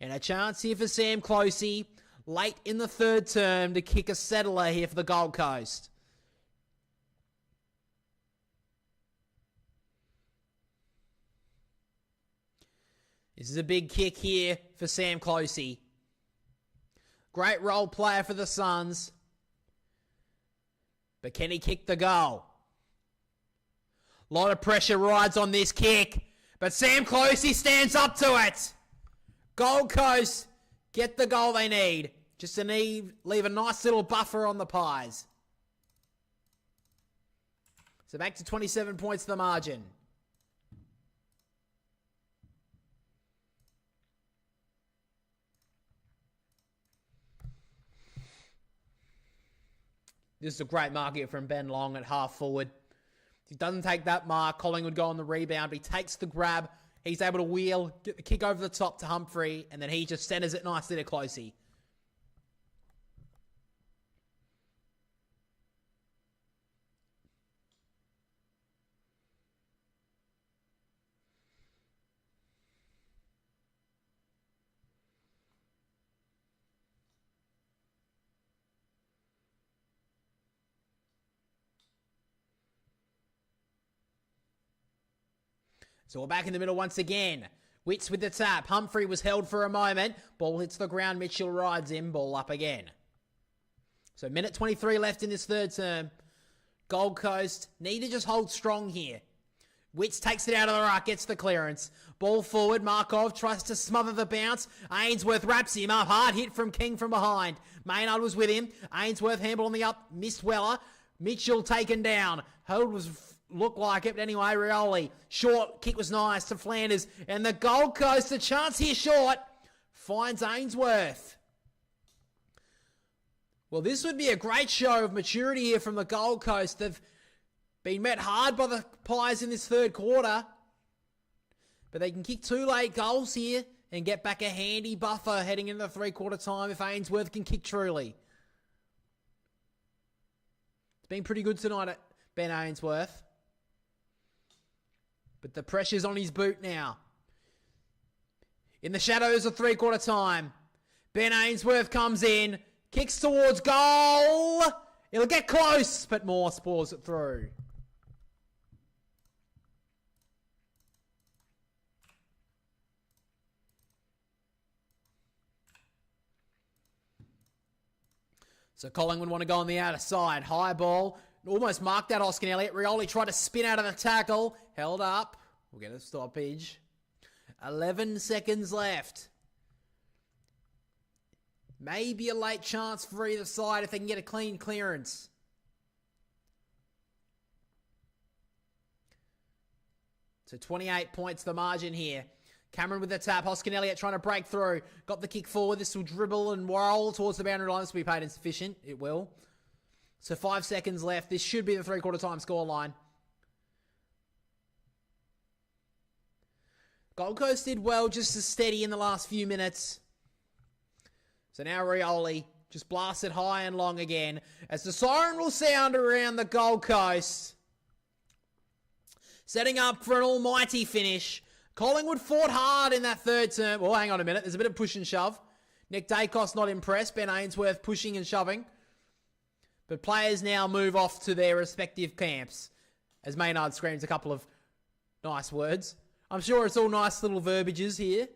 And a chance here for Sam Closey late in the third term to kick a settler here for the Gold Coast. This is a big kick here for Sam Closey. Great role player for the Suns. But can he kick the goal? A lot of pressure rides on this kick. But Sam Closey stands up to it. Gold Coast get the goal they need. Just to leave a nice little buffer on the Pies. So back to 27 points the margin. This is a great mark here from Ben Long at half forward. If he doesn't take that mark, Collingwood go on the rebound, but he takes the grab. He's able to wheel, get the kick over the top to Humphrey, and then he just centers it nicely to Closey. So we're back in the middle once again. Witts with the tap. Humphrey was held for a moment. Ball hits the ground. Mitchell rides him. Ball up again. So minute 23 left in this third term. Gold Coast need to just hold strong here. Witts takes it out of the ruck. Gets the clearance. Ball forward. Markov tries to smother the bounce. Ainsworth wraps him up. Hard hit from King from behind. Maynard was with him. Ainsworth handball on the up. Missed Weller. Mitchell taken down. Hold was... looked like it, but anyway, Rioli. Short kick was nice to Flanders. And the Gold Coast, a chance here short, finds Ainsworth. Well, this would be a great show of maturity here from the Gold Coast. They've been met hard by the Pies in this third quarter. But they can kick 2 late goals here and get back a handy buffer heading into the three-quarter time if Ainsworth can kick truly. It's been pretty good tonight at Ben Ainsworth. But the pressure's on his boot now. In the shadows of three-quarter time, Ben Ainsworth comes in, kicks towards goal. It'll get close, but Moore spoils it through. So Collingwood want to go on the outer side. High ball. Almost marked out Hoskin Elliott. Rioli tried to spin out of the tackle. Held up. We'll get a stoppage. 11 seconds left. Maybe a late chance for either side if they can get a clean clearance. So 28 points the margin here. Cameron with the tap. Hoskin Elliott trying to break through. Got the kick forward. This will dribble and roll towards the boundary line. This will be paid insufficient. It will. So 5 seconds left. This should be the three-quarter time scoreline. Gold Coast did well just as steady in the last few minutes. So now Rioli just blasts it high and long again as the siren will sound around the Gold Coast. Setting up for an almighty finish. Collingwood fought hard in that third term. Well, hang on a minute. There's a bit of push and shove. Nick Dacos not impressed. Ben Ainsworth pushing and shoving. But players now move off to their respective camps. As Maynard screams a couple of nice words. I'm sure it's all nice little verbiages here.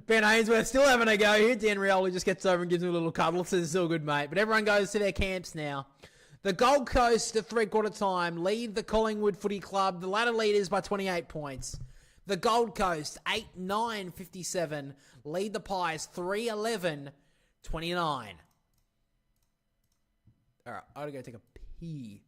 Ben Ainsworth still having a go here. Dan Rioli just gets over and gives him a little cuddle. Says it's all good, mate. But everyone goes to their camps now. The Gold Coast at three-quarter time lead the Collingwood Footy Club. The ladder leaders by 28 points. The Gold Coast 8-9-57 lead the Pies 3-11-29. All right, I gotta go take a pee.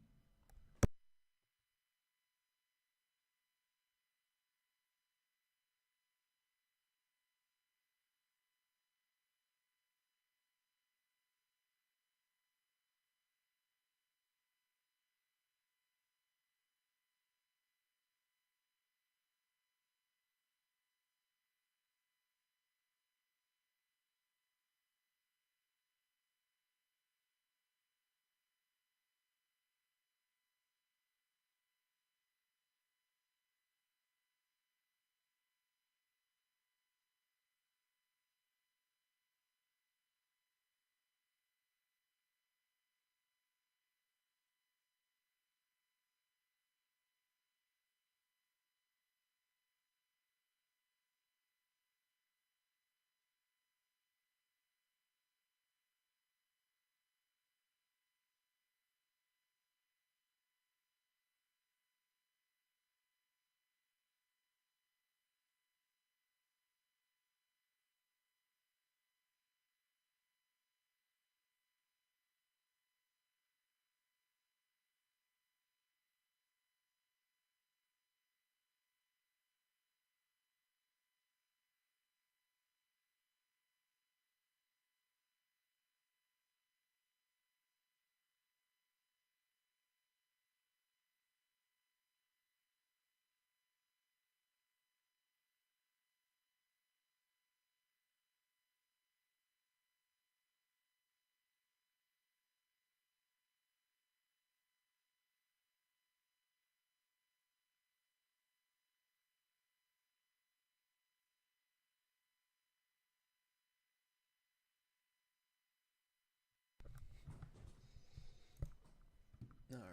All right.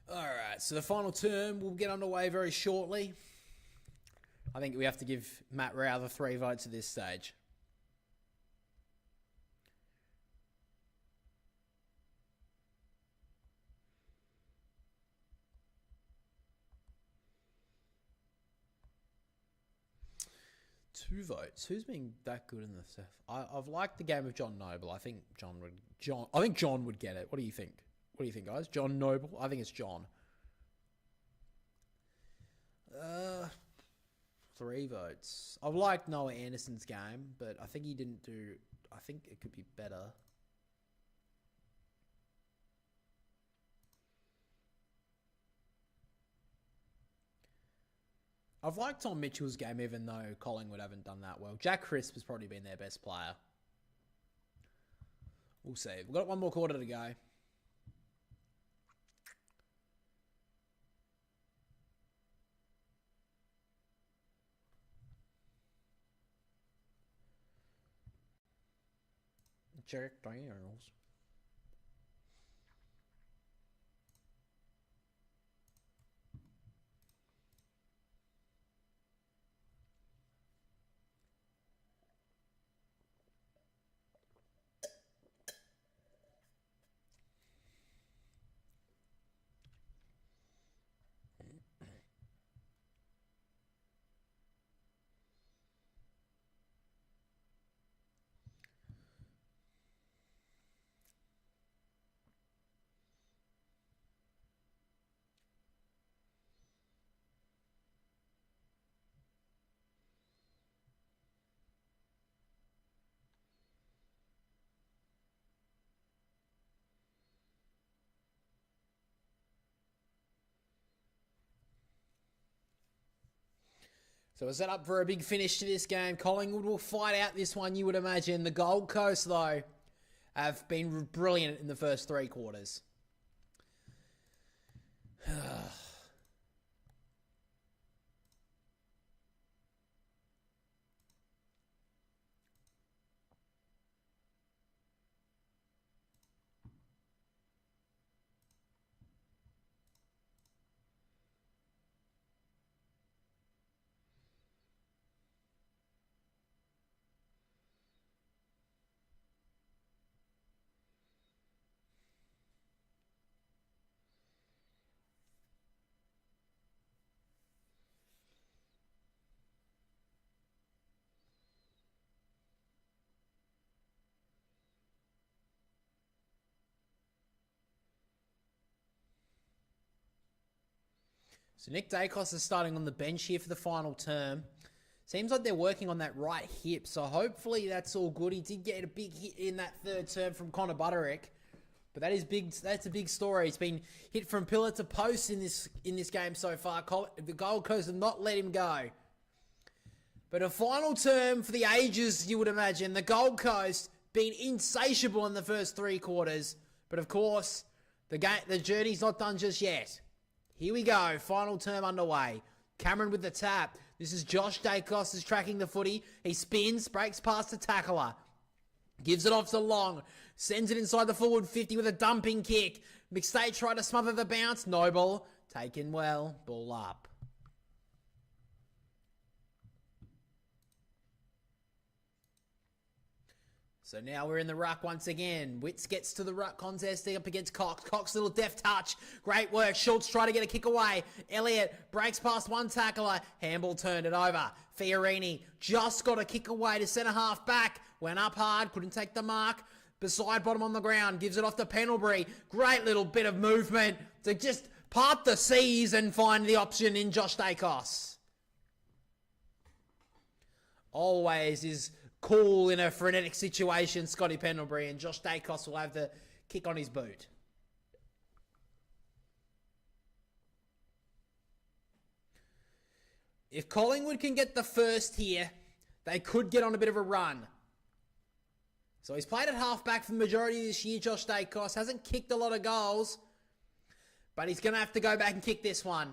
All right, so the final term will get underway very shortly. I think we have to give Matt Rowther 3 votes at this stage. Two votes. Who's been that good in the stuff? I've liked the game of John Noble. I think John would get it. What do you think? What do you think, guys? John Noble? I think it's John. 3 votes. I've liked Noah Anderson's game, but I think he didn't do... I think it could be better. I've liked Tom Mitchell's game, even though Collingwood haven't done that well. Jack Crisp has probably been their best player. We'll see. We've got one more quarter to go. Check Daniels. So we're set up for a big finish to this game. Collingwood will fight out this one, you would imagine. The Gold Coast, though, have been brilliant in the first 3 quarters. So Nick Dacos is starting on the bench here for the final term. Seems like they're working on that right hip, so hopefully that's all good. He did get a big hit in that third term from Connor Butterick, but that is big. That's a big story. He's been hit from pillar to post in this game so far. The Gold Coast have not let him go. But a final term for the ages, you would imagine. The Gold Coast been insatiable in the first 3 quarters, but of course the journey's not done just yet. Here we go, final term underway. Cameron with the tap. This is Josh Dacos is tracking the footy. He spins, breaks past the tackler. Gives it off to Long. Sends it inside the forward 50 with a dumping kick. McStay tried to smother the bounce. Noble, taken well, ball up. So now we're in the ruck once again. Witts gets to the ruck contest up against Cox. Cox, little deft touch. Great work. Schultz trying to get a kick away. Elliott breaks past one tackler. Handball turned it over. Fiorini just got a kick away to centre half back. Went up hard. Couldn't take the mark. Beside bottom on the ground. Gives it off to Pendlebury. Great little bit of movement to just part the seas and find the option in Josh Dacos. Always is cool in a frenetic situation, Scotty Pendlebury, and Josh Dacos will have the kick on his boot. If Collingwood can get the first here, they could get on a bit of a run. So he's played at halfback for the majority of this year, Josh Dacos. Hasn't kicked a lot of goals, but he's going to have to go back and kick this one.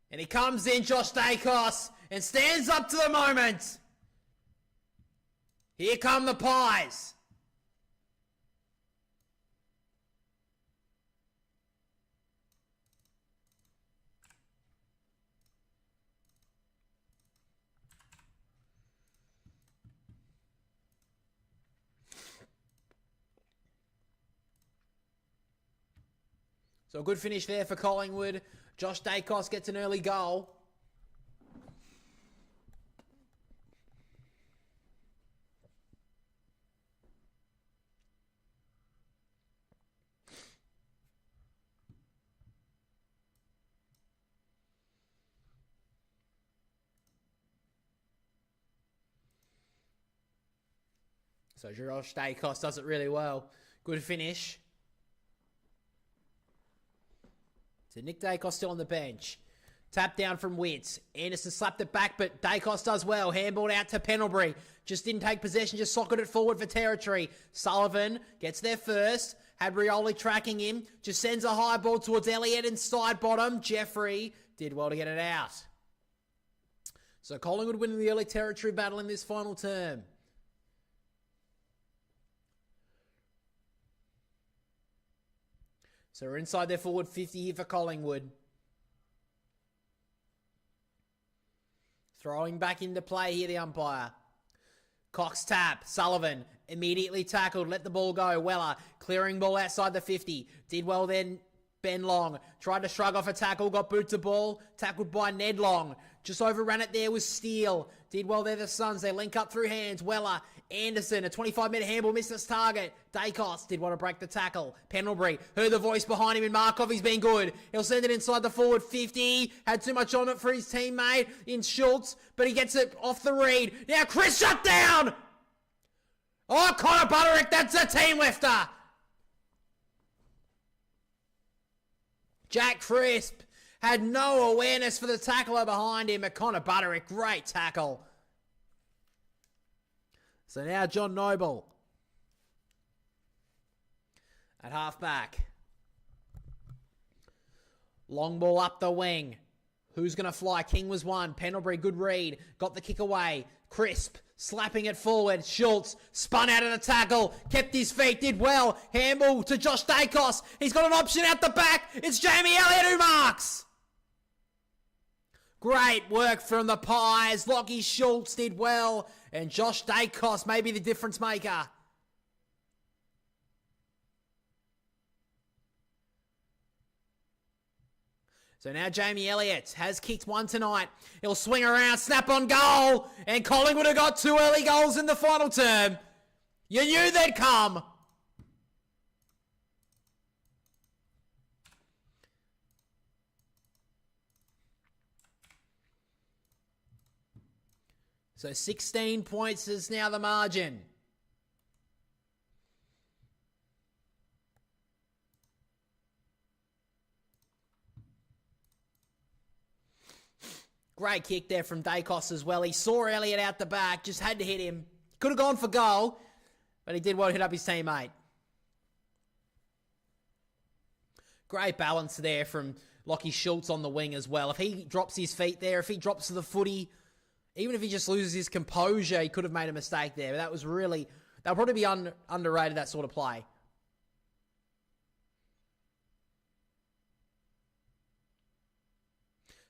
And he comes in, Josh Dacos, and stands up to the moment. Here come the Pies. So a good finish there for Collingwood. Josh Dacos gets an early goal. So Josh Dacos does it really well. Good finish. So Nick Dacos still on the bench. Tap down from Witts. Anderson slapped it back, but Dacos does well. Handballed out to Pendlebury. Just didn't take possession, just socketed it forward for territory. Sullivan gets there first. Had Rioli tracking him. Just sends a high ball towards Elliott and side bottom. Jeffrey did well to get it out. So Collingwood winning the early territory battle in this final term. So we're inside their forward 50 here for Collingwood. Throwing back into play here, the umpire. Cox tap. Sullivan immediately tackled. Let the ball go. Weller clearing ball outside the 50. Did well then. Ben Long tried to shrug off a tackle. Got boot to ball. Tackled by Ned Long. Just overran it there with Steele. Did well there, the Suns. They link up through hands. Weller, Anderson, a 25-metre handball, missed his target. Dacos did want to break the tackle. Pendlebury heard the voice behind him in Markov. He's been good. He'll send it inside the forward 50. Had too much on it for his teammate in Schultz, but he gets it off the read. Now Chris shut down. Oh, Connor Butterick, that's a team lifter. Jack Crisp Had no awareness for the tackler behind him. Connor Butterick, great tackle. So now John Noble at halfback. Long ball up the wing. Who's going to fly? King was one. Pendlebury, good read. Got the kick away. Crisp, slapping it forward. Schultz spun out of the tackle. Kept his feet, did well. Handball to Josh Dacos. He's got an option out the back. It's Jamie Elliott who marks. Great work from the Pies. Lockie Schultz did well. And Josh Dacos may be the difference maker. So now Jamie Elliott has kicked one tonight. He'll swing around, snap on goal. And Collingwood have got 2 early goals in the final term. You knew they'd come. So 16 points is now the margin. Great kick there from Dacos as well. He saw Elliott out the back, just had to hit him. Could have gone for goal, but he did well to hit up his teammate. Great balance there from Lockie Schultz on the wing as well. If he drops his feet there, if he drops to the footy, even if he just loses his composure, he could have made a mistake there. But that was really, that'll probably be underrated, that sort of play.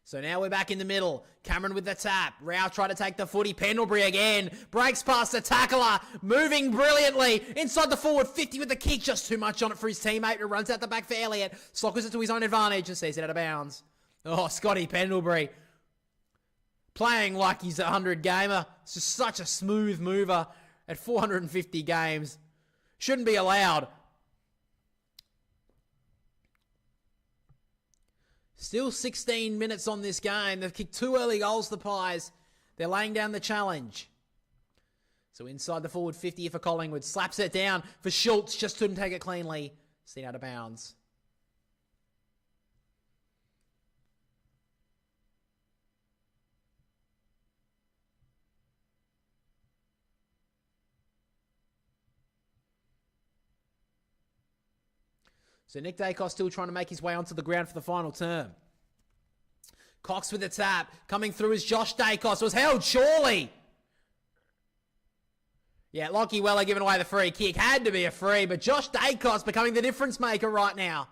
So now we're back in the middle. Cameron with the tap. Rao tried to take the footy. Pendlebury again. Breaks past the tackler. Moving brilliantly. Inside the forward 50 with the kick. Just too much on it for his teammate who runs out the back for Elliott. Slockers it to his own advantage and sees it out of bounds. Oh, Scotty Pendlebury. Playing like he's a 100 gamer. It's just such a smooth mover at 450 games. Shouldn't be allowed. Still 16 minutes on this game. They've kicked 2 early goals, the Pies. They're laying down the challenge. So inside the forward 50 for Collingwood. Slaps it down for Schultz. Just couldn't take it cleanly. Seen out of bounds. So Nick Dacos still trying to make his way onto the ground for the final term. Cox with the tap. Coming through is Josh Dacos. Was held, surely. Yeah, Lockie Weller giving away the free kick. Had to be a free, but Josh Dacos becoming the difference maker right now.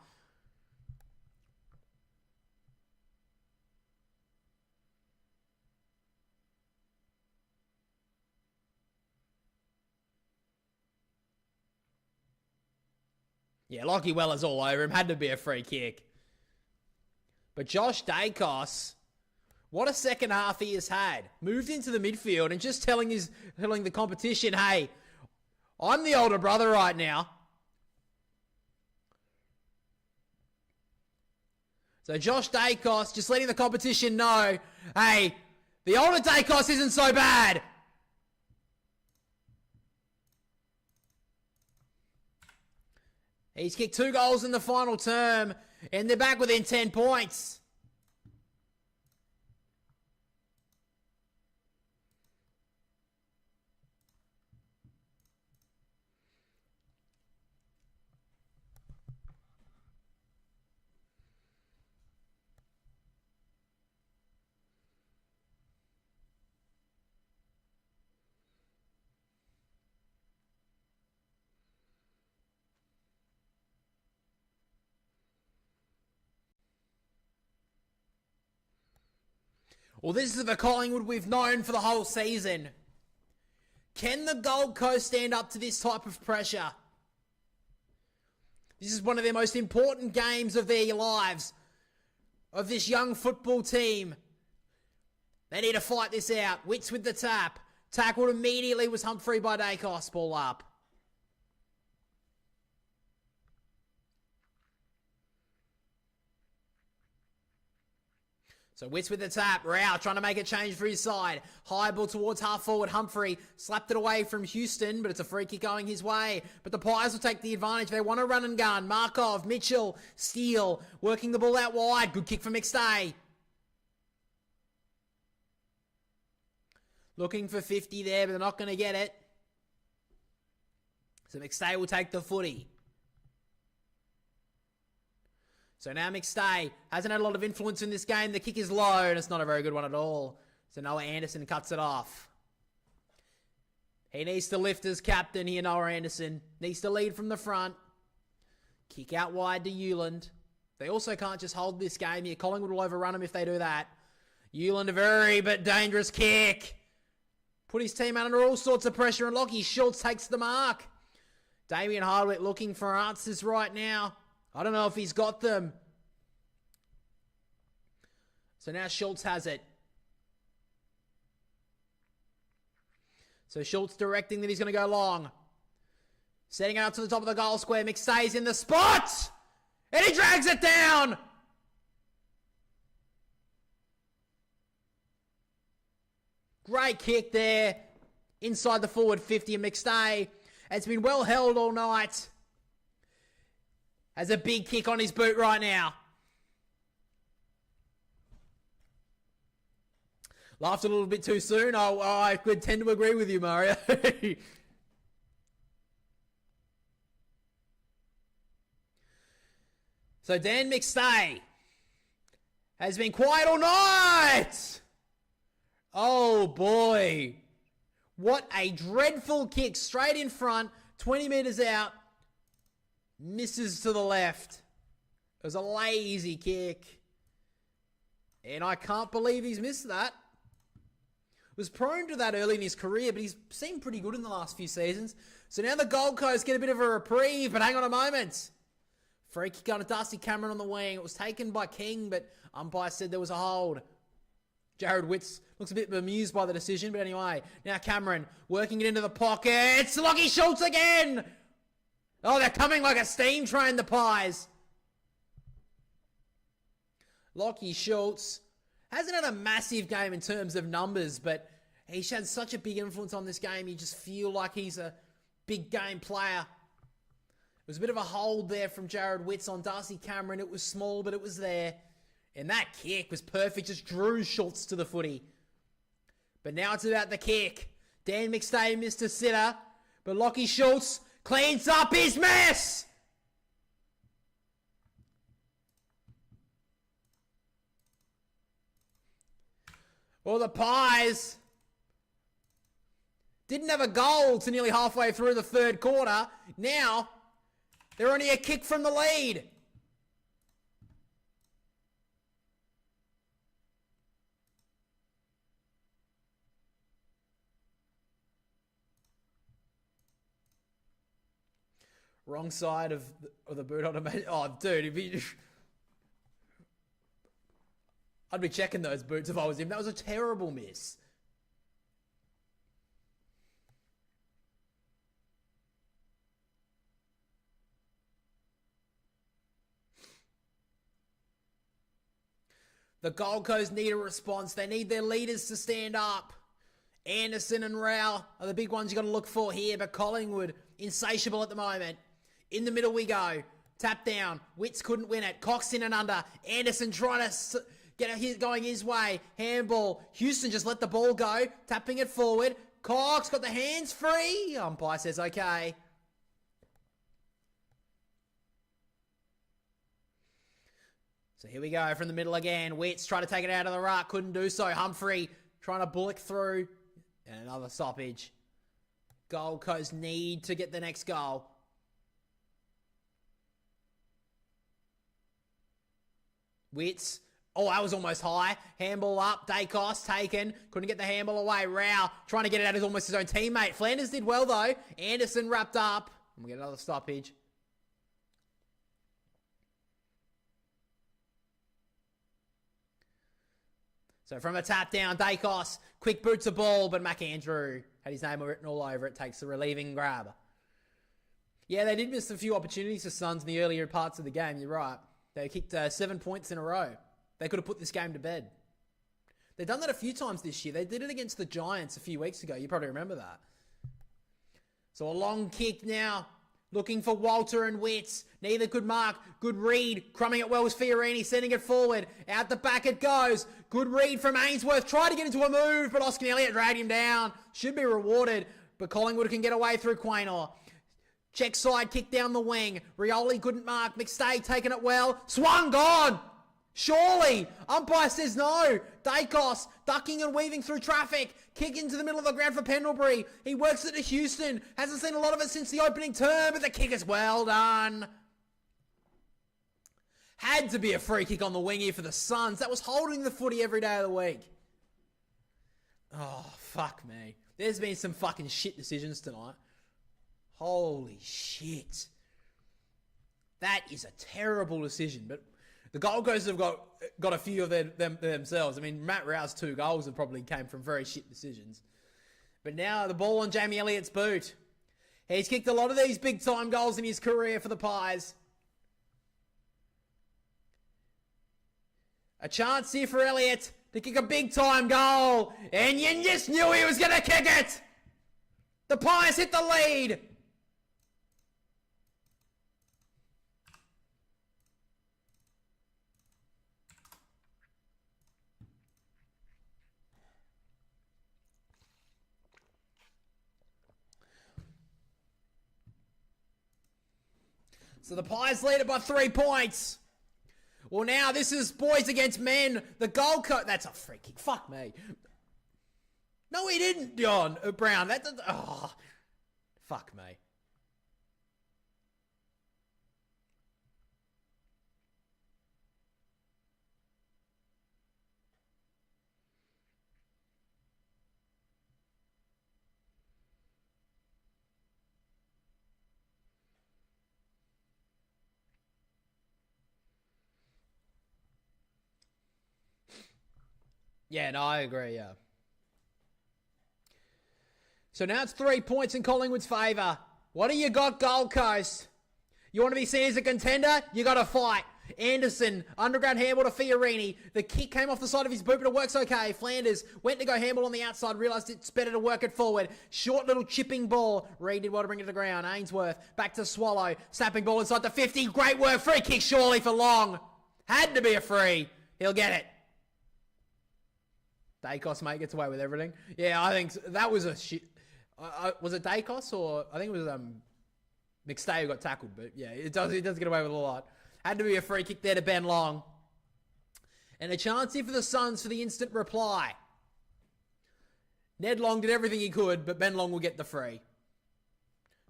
Yeah, Lockie Weller's all over him. Had to be a free kick. But Josh Dacos, what a second half he has had. Moved into the midfield and just telling the competition, hey, I'm the older brother right now. So Josh Dacos just letting the competition know, hey, the older Dacos isn't so bad. He's kicked 2 goals in the final term, and they're back within 10 points. Well, this is the Collingwood we've known for the whole season. Can the Gold Coast stand up to this type of pressure? This is one of their most important games of their lives, of this young football team. They need to fight this out. Wits with the tap. Tackled immediately, was humped free by Dacos. Ball up. So Wits with the tap. Rao trying to make a change for his side. High ball towards half forward. Humphrey slapped it away from Houston, but it's a free kick going his way. But the Pies will take the advantage. They want to run and gun. Markov, Mitchell, Steele, working the ball out wide. Good kick for McStay. Looking for 50 there, but they're not going to get it. So McStay will take the footy. So now McStay hasn't had a lot of influence in this game. The kick is low, and it's not a very good one at all. So Noah Anderson cuts it off. He needs to lift as captain here, Noah Anderson. Needs to lead from the front. Kick out wide to Euland. They also can't just hold this game here. Collingwood will overrun them if they do that. Euland, a very but dangerous kick. Put his team under all sorts of pressure, and Lockie Schultz takes the mark. Damien Hardwick looking for answers right now. I don't know if he's got them. So now Schultz has it. So Schultz directing that he's going to go long. Setting it up to the top of the goal square. McStay's in the spot! And he drags it down! Great kick there. Inside the forward 50 of McStay. It's been well held all night. Has a big kick on his boot right now. Laughed a little bit too soon. I could tend to agree with you, Mario. So Dan McStay has been quiet all night. Oh boy. What a dreadful kick. Straight in front, 20 metres out. Misses to the left. It was a lazy kick. And I can't believe he's missed that. Was prone to that early in his career, but he's seemed pretty good in the last few seasons. So now the Gold Coast get a bit of a reprieve, but hang on a moment. Free kick on a Darcy Cameron on the wing. It was taken by King, but umpire said there was a hold. Jared Witts looks a bit bemused by the decision, but anyway. Now Cameron working it into the pocket. It's Lockie Schultz again! Oh, they're coming like a steam train, the Pies. Lockie Schultz hasn't had a massive game in terms of numbers, but he's had such a big influence on this game. You just feel like he's a big game player. It was a bit of a hold there from Jared Witts on Darcy Cameron. It was small, but it was there. And that kick was perfect. Just drew Schultz to the footy. But now it's about the kick. Dan McStay missed a sitter, but Lockie Schultz cleans up his mess! Well, the Pies didn't have a goal to nearly halfway through the third quarter. Now, they're only a kick from the lead. Wrong side of the boot on a... Oh, dude, I'd be checking those boots if I was him. That was a terrible miss. The Gold Coast need a response. They need their leaders to stand up. Anderson and Rao are the big ones you've got to look for here, but Collingwood, insatiable at the moment. In the middle we go. Tap down. Witts couldn't win it. Cox in and under. Anderson trying to get it going his way. Handball. Houston just let the ball go. Tapping it forward. Cox got the hands free. Umpire says okay. So here we go from the middle again. Witts trying to take it out of the ruck. Couldn't do so. Humphrey trying to bullock through. And another stoppage. Gold Coast need to get the next goal. Witts. Oh, that was almost high. Handball up. Dacos taken. Couldn't get the handball away. Rao trying to get it out of almost his own teammate. Flanders did well though. Anderson wrapped up. And we get another stoppage. So from a tap down, Dacos, quick boots a ball, but McAndrew had his name written all over it, takes the relieving grab. Yeah, they did miss a few opportunities for Suns in the earlier parts of the game, you're right. They kicked 7 points in a row. They could have put this game to bed. They've done that a few times this year. They did it against the Giants a few weeks ago. You probably remember that. So a long kick now. Looking for Walter and Witts. Neither could mark. Good read. Crumbing it well was Fiorini. Sending it forward. Out the back it goes. Good read from Ainsworth. Tried to get into a move, but Oscar Elliott dragged him down. Should be rewarded, but Collingwood can get away through Quaynor. Check side, kick down the wing. Rioli couldn't mark. McStay taking it well. Swung, gone! Surely! Umpire says no. Dacos ducking and weaving through traffic. Kick into the middle of the ground for Pendlebury. He works it to Houston. Hasn't seen a lot of it since the opening term, but the kick is well done. Had to be a free kick on the wing here for the Suns. That was holding the footy every day of the week. Oh, fuck me. There's been some fucking shit decisions tonight. Holy shit. That is a terrible decision, but the Gold Coast have got a few of them themselves. I mean, Matt Rowe's 2 goals have probably came from very shit decisions. But now the ball on Jamie Elliott's boot. He's kicked a lot of these big-time goals in his career for the Pies. A chance here for Elliott to kick a big-time goal. And you just knew he was going to kick it. The Pies hit the lead. So the Pies lead it by 3 points. Well, now this is boys against men. The Gold Coast... That's a free kick. Fuck me. No, he didn't, John Brown. That... Oh, fuck me. Yeah, no, I agree, yeah. So now it's 3 points in Collingwood's favour. What do you got, Gold Coast? You want to be seen as a contender? You got to fight. Anderson, underground handball to Fiorini. The kick came off the side of his boot, but it works okay. Flanders went to go handball on the outside, realised it's better to work it forward. Short little chipping ball. Reed did well to bring it to the ground. Ainsworth back to Swallow. Snapping ball inside the 50. Great work. Free kick surely for Long. Had to be a free. He'll get it. Dacos, mate, gets away with everything. Yeah, I think that was a shit. Was it Dacos or I think it was McStay who got tackled, but yeah, it does get away with a lot. Had to be a free kick there to Ben Long. And a chance here for the Suns for the instant reply. Ned Long did everything he could, but Ben Long will get the free.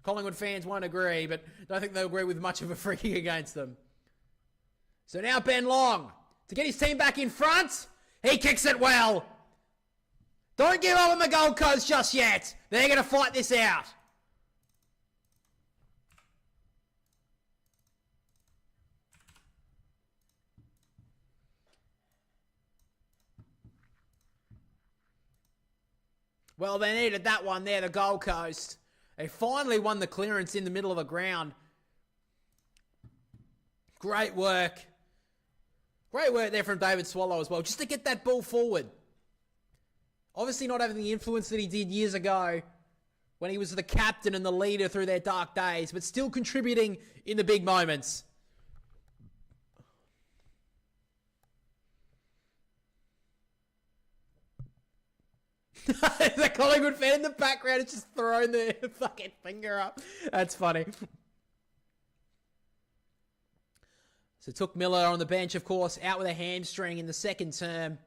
Collingwood fans won't agree, but I don't think they'll agree with much of a free kick against them. So now Ben Long, to get his team back in front, he kicks it well. Don't give up on the Gold Coast just yet. They're going to fight this out. Well, they needed that one there, the Gold Coast. They finally won the clearance in the middle of the ground. Great work. Great work there from David Swallow as well, just to get that ball forward. Obviously not having the influence that he did years ago when he was the captain and the leader through their dark days, but still contributing in the big moments. The Collingwood fan in the background is just throwing their fucking finger up. That's funny. So Took Miller on the bench, of course, out with a hamstring in the second term.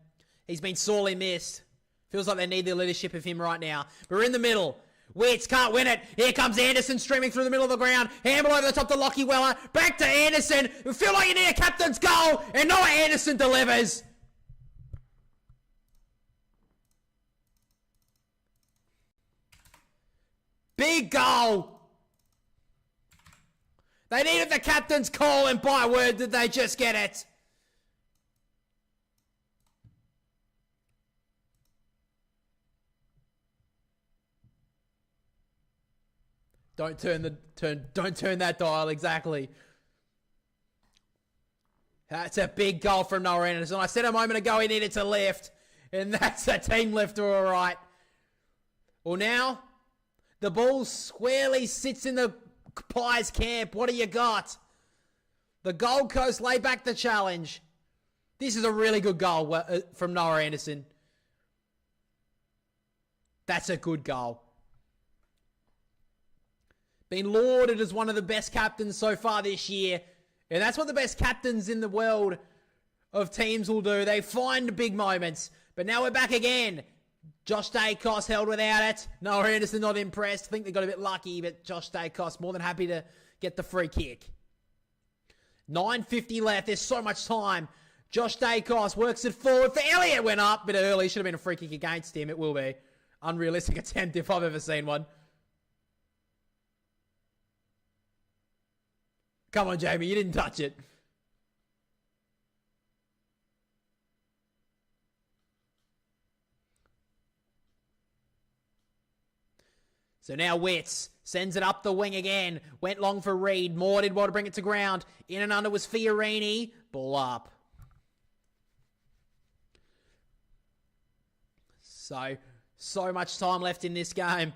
He's been sorely missed. Feels like they need the leadership of him right now. But we're in the middle. Witts can't win it. Here comes Anderson streaming through the middle of the ground. Handball over the top to Lockie Weller. Back to Anderson. You feel like you need a captain's goal. And Noah Anderson delivers. Big goal. They needed the captain's call, and by word did they just get it. Don't turn that dial, exactly. That's a big goal from Noah Anderson. I said a moment ago he needed to lift. And that's a team lifter, all right. Well, now, the ball squarely sits in the Pies camp. What do you got? The Gold Coast lay back the challenge. This is a really good goal from Noah Anderson. That's a good goal. Been lauded as one of the best captains so far this year. And that's what the best captains in the world of teams will do. They find big moments. But now we're back again. Josh Dacos held without it. Noah Anderson not impressed. I think they got a bit lucky, but Josh Dacos more than happy to get the free kick. 9:50 left. There's so much time. Josh Dacos works it forward for Elliott. Went up a bit early. Should have been a free kick against him. It will be. Unrealistic attempt if I've ever seen one. Come on, Jamie. You didn't touch it. So now Witts sends it up the wing again. Went long for Reed. Moore did well to bring it to ground. In and under was Fiorini. Ball up. So much time left in this game.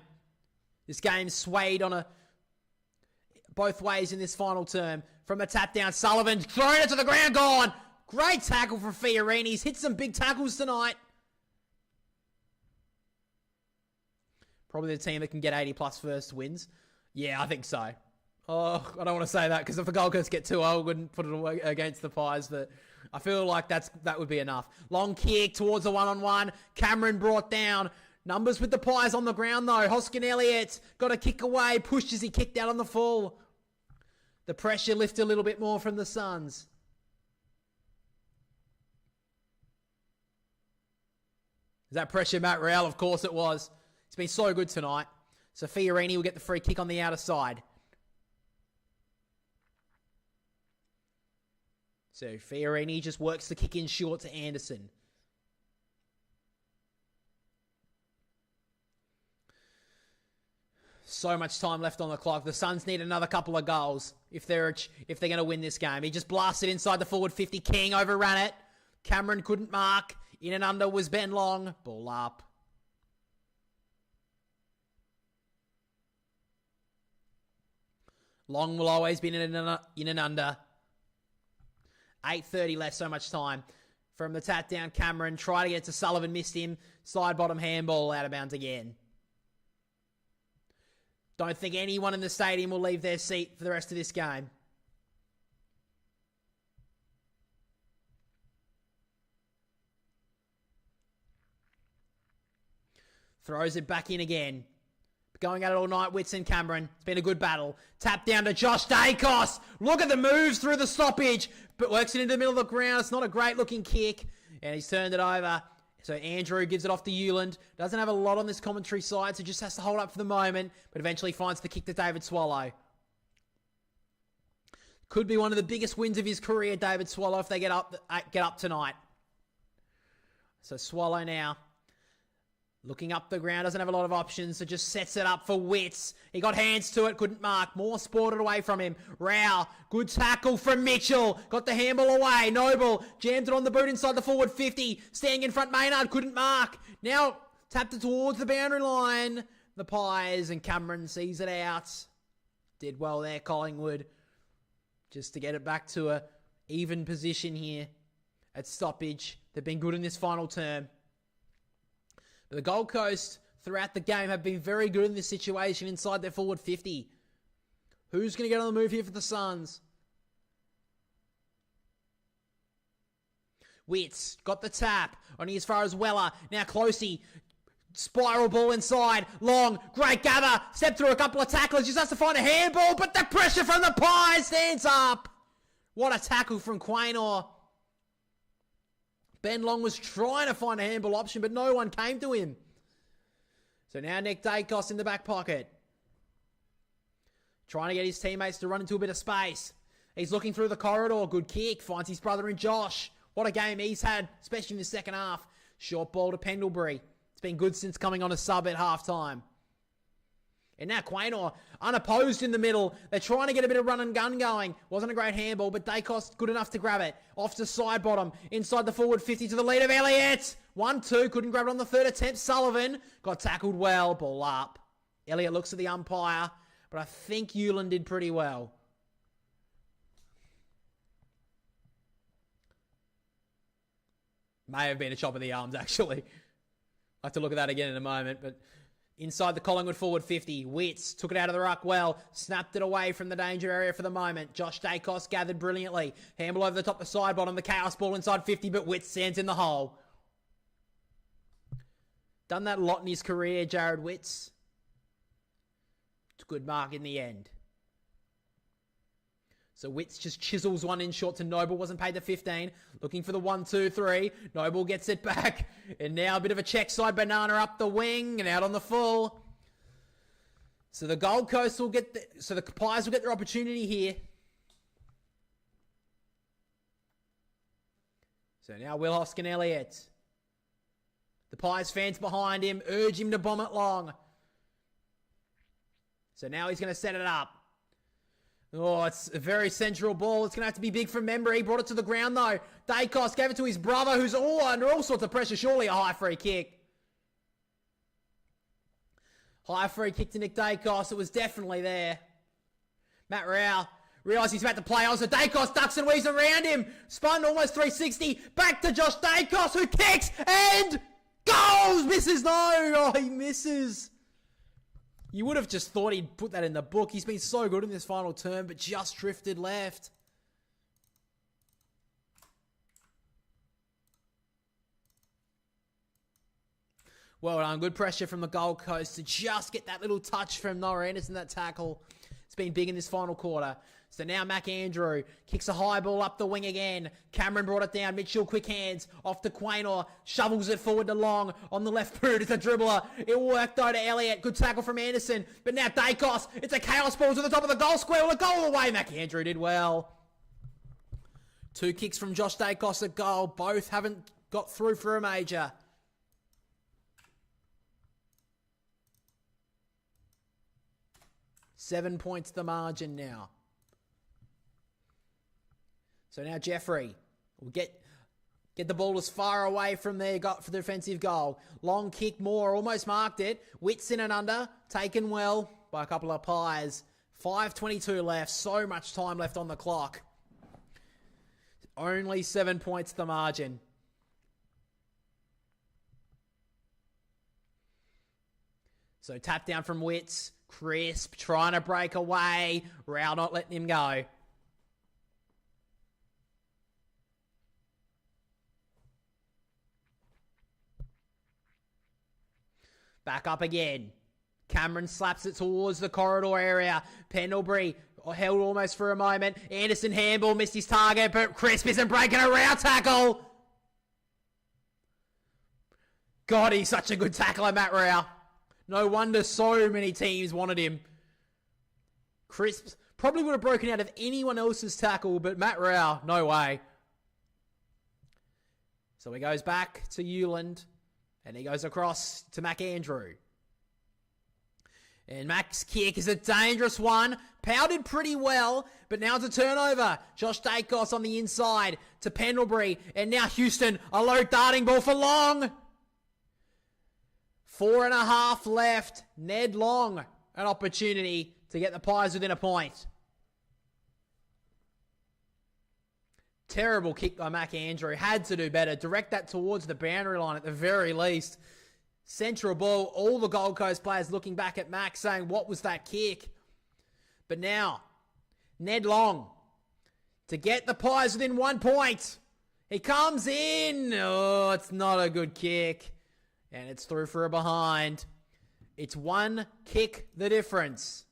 This game swayed on both ways in this final term. From a tap down, Sullivan throwing it to the ground, gone. Great tackle for Fiorini. He's hit some big tackles tonight. Probably the team that can get 80-plus first wins. Yeah, I think so. Oh, I don't want to say that because if the Gold Coast get too old, I wouldn't put it away against the Pies, but I feel like that would be enough. Long kick towards a one-on-one. Cameron brought down. Numbers with the Pies on the ground, though. Hoskin Elliott got a kick away. Pushed as he kicked out on the full. The pressure lifted a little bit more from the Suns. Is that pressure Matt Rowell? Of course it was. It's been so good tonight. So Fiorini will get the free kick on the outer side. So Fiorini just works the kick in short to Anderson. So much time left on the clock. The Suns need another couple of goals if they're going to win this game. He just blasted inside the forward 50. King overran it. Cameron couldn't mark. In and under was Ben Long. Ball up. Long will always be in and under. 8:30 left, so much time. From the tap down, Cameron tried to get to Sullivan, missed him. Side bottom handball, out of bounds again. Don't think anyone in the stadium will leave their seat for the rest of this game. Throws it back in again. Going at it all night, Witts and Cameron. It's been a good battle. Tap down to Josh Dacos. Look at the moves through the stoppage, but works it into the middle of the ground. It's not a great looking kick, and he's turned it over. So Andrew gives it off to Euland. Doesn't have a lot on this commentary side, so just has to hold up for the moment, but eventually finds the kick to David Swallow. Could be one of the biggest wins of his career, David Swallow, if they get up tonight. So Swallow now. Looking up the ground, doesn't have a lot of options, so just sets it up for Witts. He got hands to it, couldn't mark. More sported away from him. Rao, good tackle from Mitchell. Got the handball away. Noble jammed it on the boot inside the forward 50. Standing in front, Maynard couldn't mark. Now tapped it towards the boundary line. The Pies, and Cameron sees it out. Did well there, Collingwood. Just to get it back to a even position here at stoppage. They've been good in this final term. But the Gold Coast, throughout the game, have been very good in this situation inside their forward 50. Who's going to get on the move here for the Suns? Witts got the tap. Only as far as Weller. Now Closey. Spiral ball inside. Long. Great gather. Step through a couple of tacklers. Just has to find a handball. But the pressure from the Pies stands up. What a tackle from Quaynor. Ben Long was trying to find a handball option, but no one came to him. So now Nick Dacos in the back pocket. Trying to get his teammates to run into a bit of space. He's looking through the corridor. Good kick. Finds his brother in Josh. What a game he's had, especially in the second half. Short ball to Pendlebury. It's been good since coming on a sub at halftime. And now Quaynor, unopposed in the middle. They're trying to get a bit of run and gun going. Wasn't a great handball, but Dacos good enough to grab it. Off to side bottom. Inside the forward 50 to the lead of Elliott. 1-2. Couldn't grab it on the third attempt. Sullivan got tackled well. Ball up. Elliott looks at the umpire, but I think Hewland did pretty well. May have been a chop of the arms, actually. I'll have to look at that again in a moment, but... Inside the Collingwood forward 50, Witts took it out of the ruck well, snapped it away from the danger area for the moment. Josh Dacos gathered brilliantly. Handball over the top of side bottom, the chaos ball inside 50, but Witts sends in the hole. Done that a lot in his career, Jared Witts. It's a good mark in the end. So Witts just chisels one in short to Noble, wasn't paid the 15. Looking for the 1-2-3. Noble gets it back. And now a bit of a check side banana up the wing and out on the full. So the Gold Coast will get the Pies will get their opportunity here. So now Will Hoskin Elliott. The Pies fans behind him urge him to bomb it long. So now he's going to set it up. Oh, it's a very central ball. It's going to have to be big from Member. He brought it to the ground, though. Dacos gave it to his brother, who's under all sorts of pressure. Surely a high free kick. High free kick to Nick Dacos. It was definitely there. Matt Rao realised he's about to play on, so Dacos ducks and weaves around him. Spun almost 360. Back to Josh Dacos, who kicks and goes! Misses, no! Oh, he misses. You would have just thought he'd put that in the book. He's been so good in this final term, but just drifted left. Well done. Good pressure from the Gold Coast to just get that little touch from Noah Anderson, that tackle. It's been big in this final quarter. So now Mac Andrew kicks a high ball up the wing again. Cameron brought it down. Mitchell, quick hands. Off to Quaynor. Shovels it forward to Long. On the left boot, it's a dribbler. It worked though to Elliott. Good tackle from Anderson. But now Dacos. It's a chaos ball to the top of the goal square. Well, a goal away. Mac Andrew did well. 2 kicks from Josh Dacos at goal. Both haven't got through for a major. Seven points the margin now. So now Jeffrey will get the ball as far away from there for the defensive goal. Long kick, Moore almost marked it. Witts in and under, taken well by a couple of Pies. 5:22 left, so much time left on the clock. Only 7 points the margin. So tap down from Witts. Crisp trying to break away. Rao not letting him go. Back up again. Cameron slaps it towards the corridor area. Pendlebury held almost for a moment. Anderson handball missed his target, but Crisp isn't breaking a Rao tackle. God, he's such a good tackler, Matt Rao. No wonder so many teams wanted him. Crisp probably would have broken out of anyone else's tackle, but Matt Rao, no way. So he goes back to Hewland, and he goes across to Mac Andrew. And Mac's kick is a dangerous one. Powdered pretty well, but now it's a turnover. Josh Dacos on the inside to Pendlebury, and now Houston, a low darting ball for Long. 4.5 left. Ned Long, an opportunity to get the Pies within a point. Terrible kick by Mac Andrew. Had to do better. Direct that towards the boundary line at the very least. Central ball. All the Gold Coast players looking back at Mac saying, what was that kick? But now, Ned Long to get the Pies within 1 point. He comes in. Oh, it's not a good kick. And it's through for a behind. It's one kick the difference.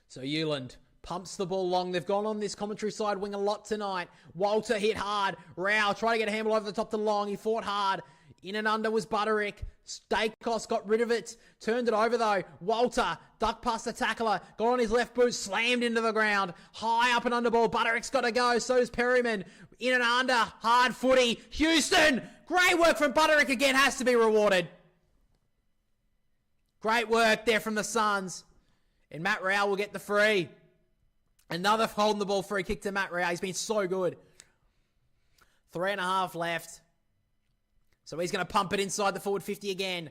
So Hewland pumps the ball long. They've gone on this commentary side wing a lot tonight. Walter hit hard. Rao trying to get a handball over the top to Long. He fought hard. In and under was Butterick. Dacos got rid of it. Turned it over though. Walter ducked past the tackler. Got on his left boot. Slammed into the ground. High up and under ball. Butterick's got to go. So does Perryman. In and under. Hard footy. Houston. Great work from Butterick again. Has to be rewarded. Great work there from the Suns. And Matt Rowell will get the free. Another holding the ball free kick to Matt Rowell. He's been so good. 3.5 left. So he's going to pump it inside the forward 50 again.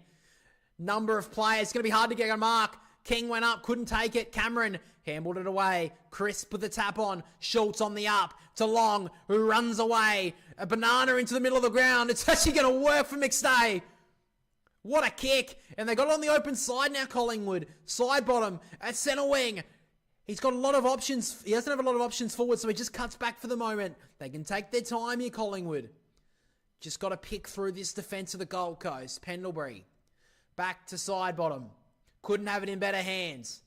Number of players. It's going to be hard to get a mark. King went up. Couldn't take it. Cameron handled it away. Chris put the tap on. Schultz on the up. To Long, who runs away. A banana into the middle of the ground. It's actually going to work for McStay. What a kick. And they got it on the open side now, Collingwood. Side bottom at centre wing. He's got a lot of options. He doesn't have a lot of options forward, so he just cuts back for the moment. They can take their time here, Collingwood. Just got to pick through this defence of the Gold Coast. Pendlebury. Back to side bottom. Couldn't have it in better hands.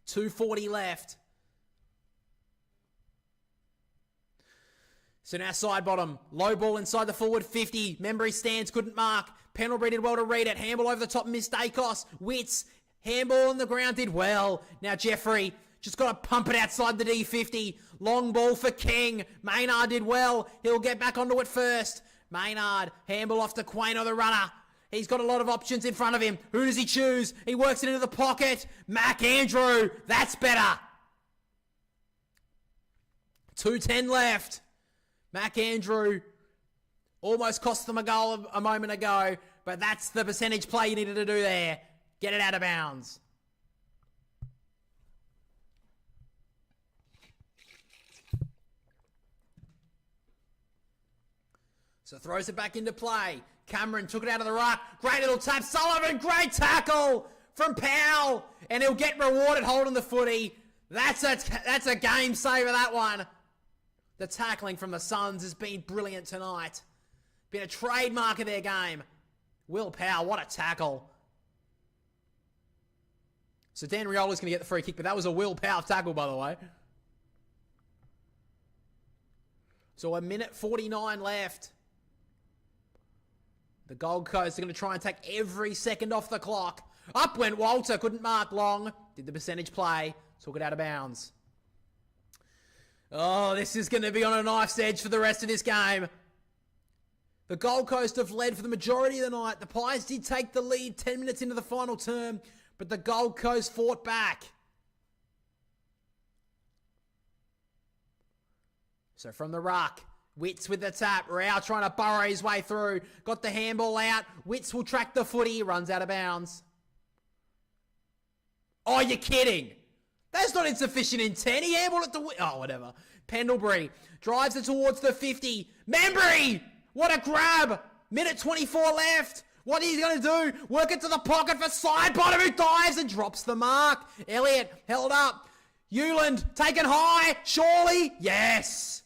2:40 left. So now side bottom. Low ball inside the forward 50. Membry stands. Couldn't mark. Pendlebury did well to read it. Handball over the top. Missed Dacos. Wits. Handball on the ground. Did well. Now Jeffrey. Just got to pump it outside the D50. Long ball for King. Maynard did well. He'll get back onto it first. Maynard. Handball off to Quaino, the runner. He's got a lot of options in front of him. Who does he choose? He works it into the pocket. Mac Andrew. That's better. 2:10 left. Mac Andrew almost cost them a goal a moment ago, but that's the percentage play you needed to do there. Get it out of bounds. So throws it back into play. Cameron took it out of the ruck. Great little tap. Sullivan, great tackle from Powell. And he'll get rewarded holding the footy. That's a game saver, that one. The tackling from the Suns has been brilliant tonight. Been a trademark of their game. Will Powell, what a tackle. So Dan Riola's going to get the free kick, but that was a Will Powell tackle, by the way. So 1:49 left. The Gold Coast are going to try and take every second off the clock. Up went Walter, couldn't mark Long. Did the percentage play, took it out of bounds. Oh, this is going to be on a knife's edge for the rest of this game. The Gold Coast have led for the majority of the night. The Pies did take the lead 10 minutes into the final term, but the Gold Coast fought back. So from the ruck, Wits with the tap. Rao trying to burrow his way through. Got the handball out. Wits will track the footy. Runs out of bounds. Oh, you're kidding. That's not insufficient intent. He handballed it to... Oh, whatever. Pendlebury drives it towards the 50. Membry! What a grab. Minute 24 left. What is he going to do? Work it to the pocket for side bottom, who dives and drops the mark. Elliott held up. Hewland taken high. Surely. Yes.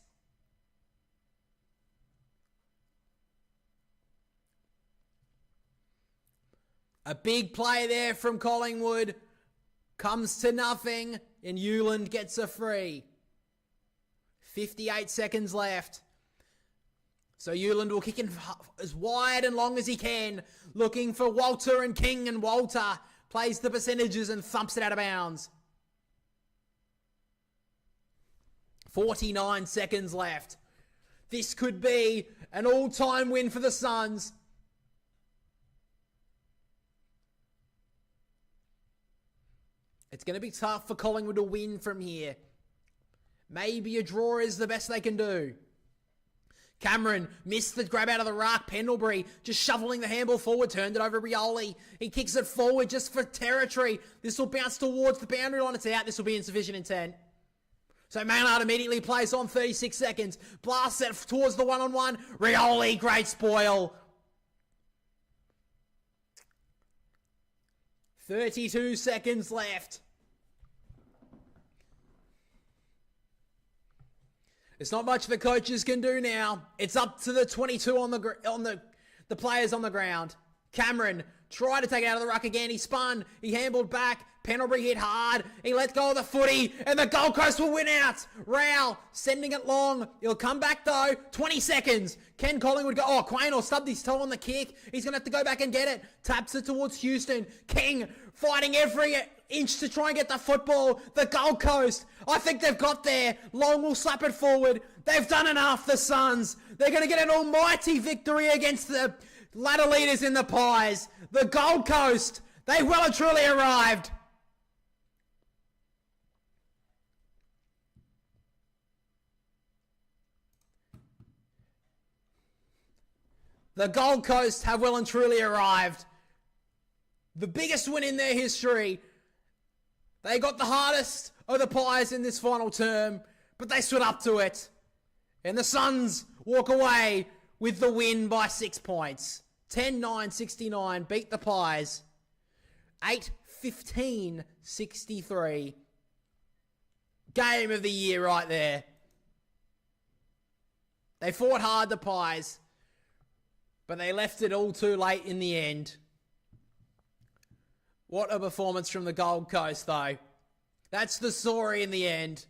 A big play there from Collingwood. Comes to nothing. And Hewland gets a free. 58 seconds left. So Hewland will kick in as wide and long as he can. Looking for Walter and King, and Walter plays the percentages and thumps it out of bounds. 49 seconds left. This could be an all-time win for the Suns. It's going to be tough for Collingwood to win from here. Maybe a draw is the best they can do. Cameron missed the grab out of the ruck. Pendlebury just shoveling the handball forward. Turned it over to Rioli. He kicks it forward just for territory. This will bounce towards the boundary line. It's out. This will be insufficient intent. So Maynard immediately plays on 36 seconds. Blasts it towards the one-on-one. Rioli, great spoil. 32 seconds left. It's not much the coaches can do now. It's up to the 22 on the players on the ground. Cameron tried to take it out of the ruck again. He spun. He handballed back. Pendlebury hit hard. He let go of the footy, and the Gold Coast will win out. Rowell sending it long. He'll come back though. 20 seconds. Can Collingwood go? Oh, Quain will stub his toe on the kick. He's going to have to go back and get it. Taps it towards Houston. King fighting every inch to try and get the football. The Gold Coast, I think they've got there. Long will slap it forward. They've done enough, the Suns. They're going to get an almighty victory against the ladder leaders in the Pies. The Gold Coast, they well and truly arrived. The Gold Coast have well and truly arrived. The biggest win in their history. They got the hardest of the Pies in this final term, but they stood up to it. And the Suns walk away with the win by 6 points. 10-9-69, beat the Pies. 8-15-63. Game of the year right there. They fought hard, the Pies, but they left it all too late in the end. What a performance from the Gold Coast, though. That's the story in the end.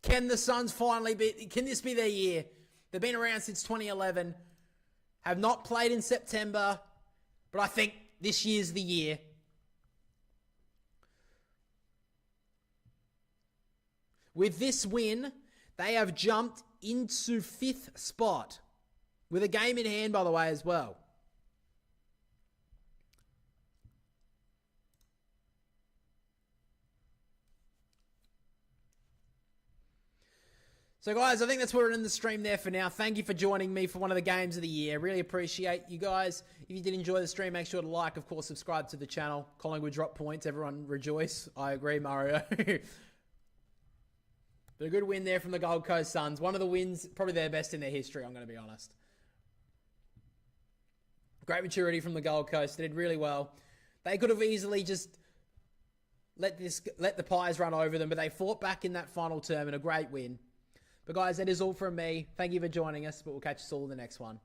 Can the Suns finally can this be their year? They've been around since 2011. Have not played in September, but I think this year's the year. With this win, they have jumped into 5th spot. With a game in hand, by the way, as well. So guys, I think that's where we're in the stream there for now. Thank you for joining me for one of the games of the year. Really appreciate you guys. If you did enjoy the stream, make sure to like, of course, subscribe to the channel. Collingwood drop points. Everyone rejoice. I agree, Mario. But a good win there from the Gold Coast Suns. One of the wins, probably their best in their history, I'm going to be honest. Great maturity from the Gold Coast. They did really well. They could have easily just let the Pies run over them, but they fought back in that final term and a great win. But guys, that is all from me. Thank you for joining us, but we'll catch us all in the next one.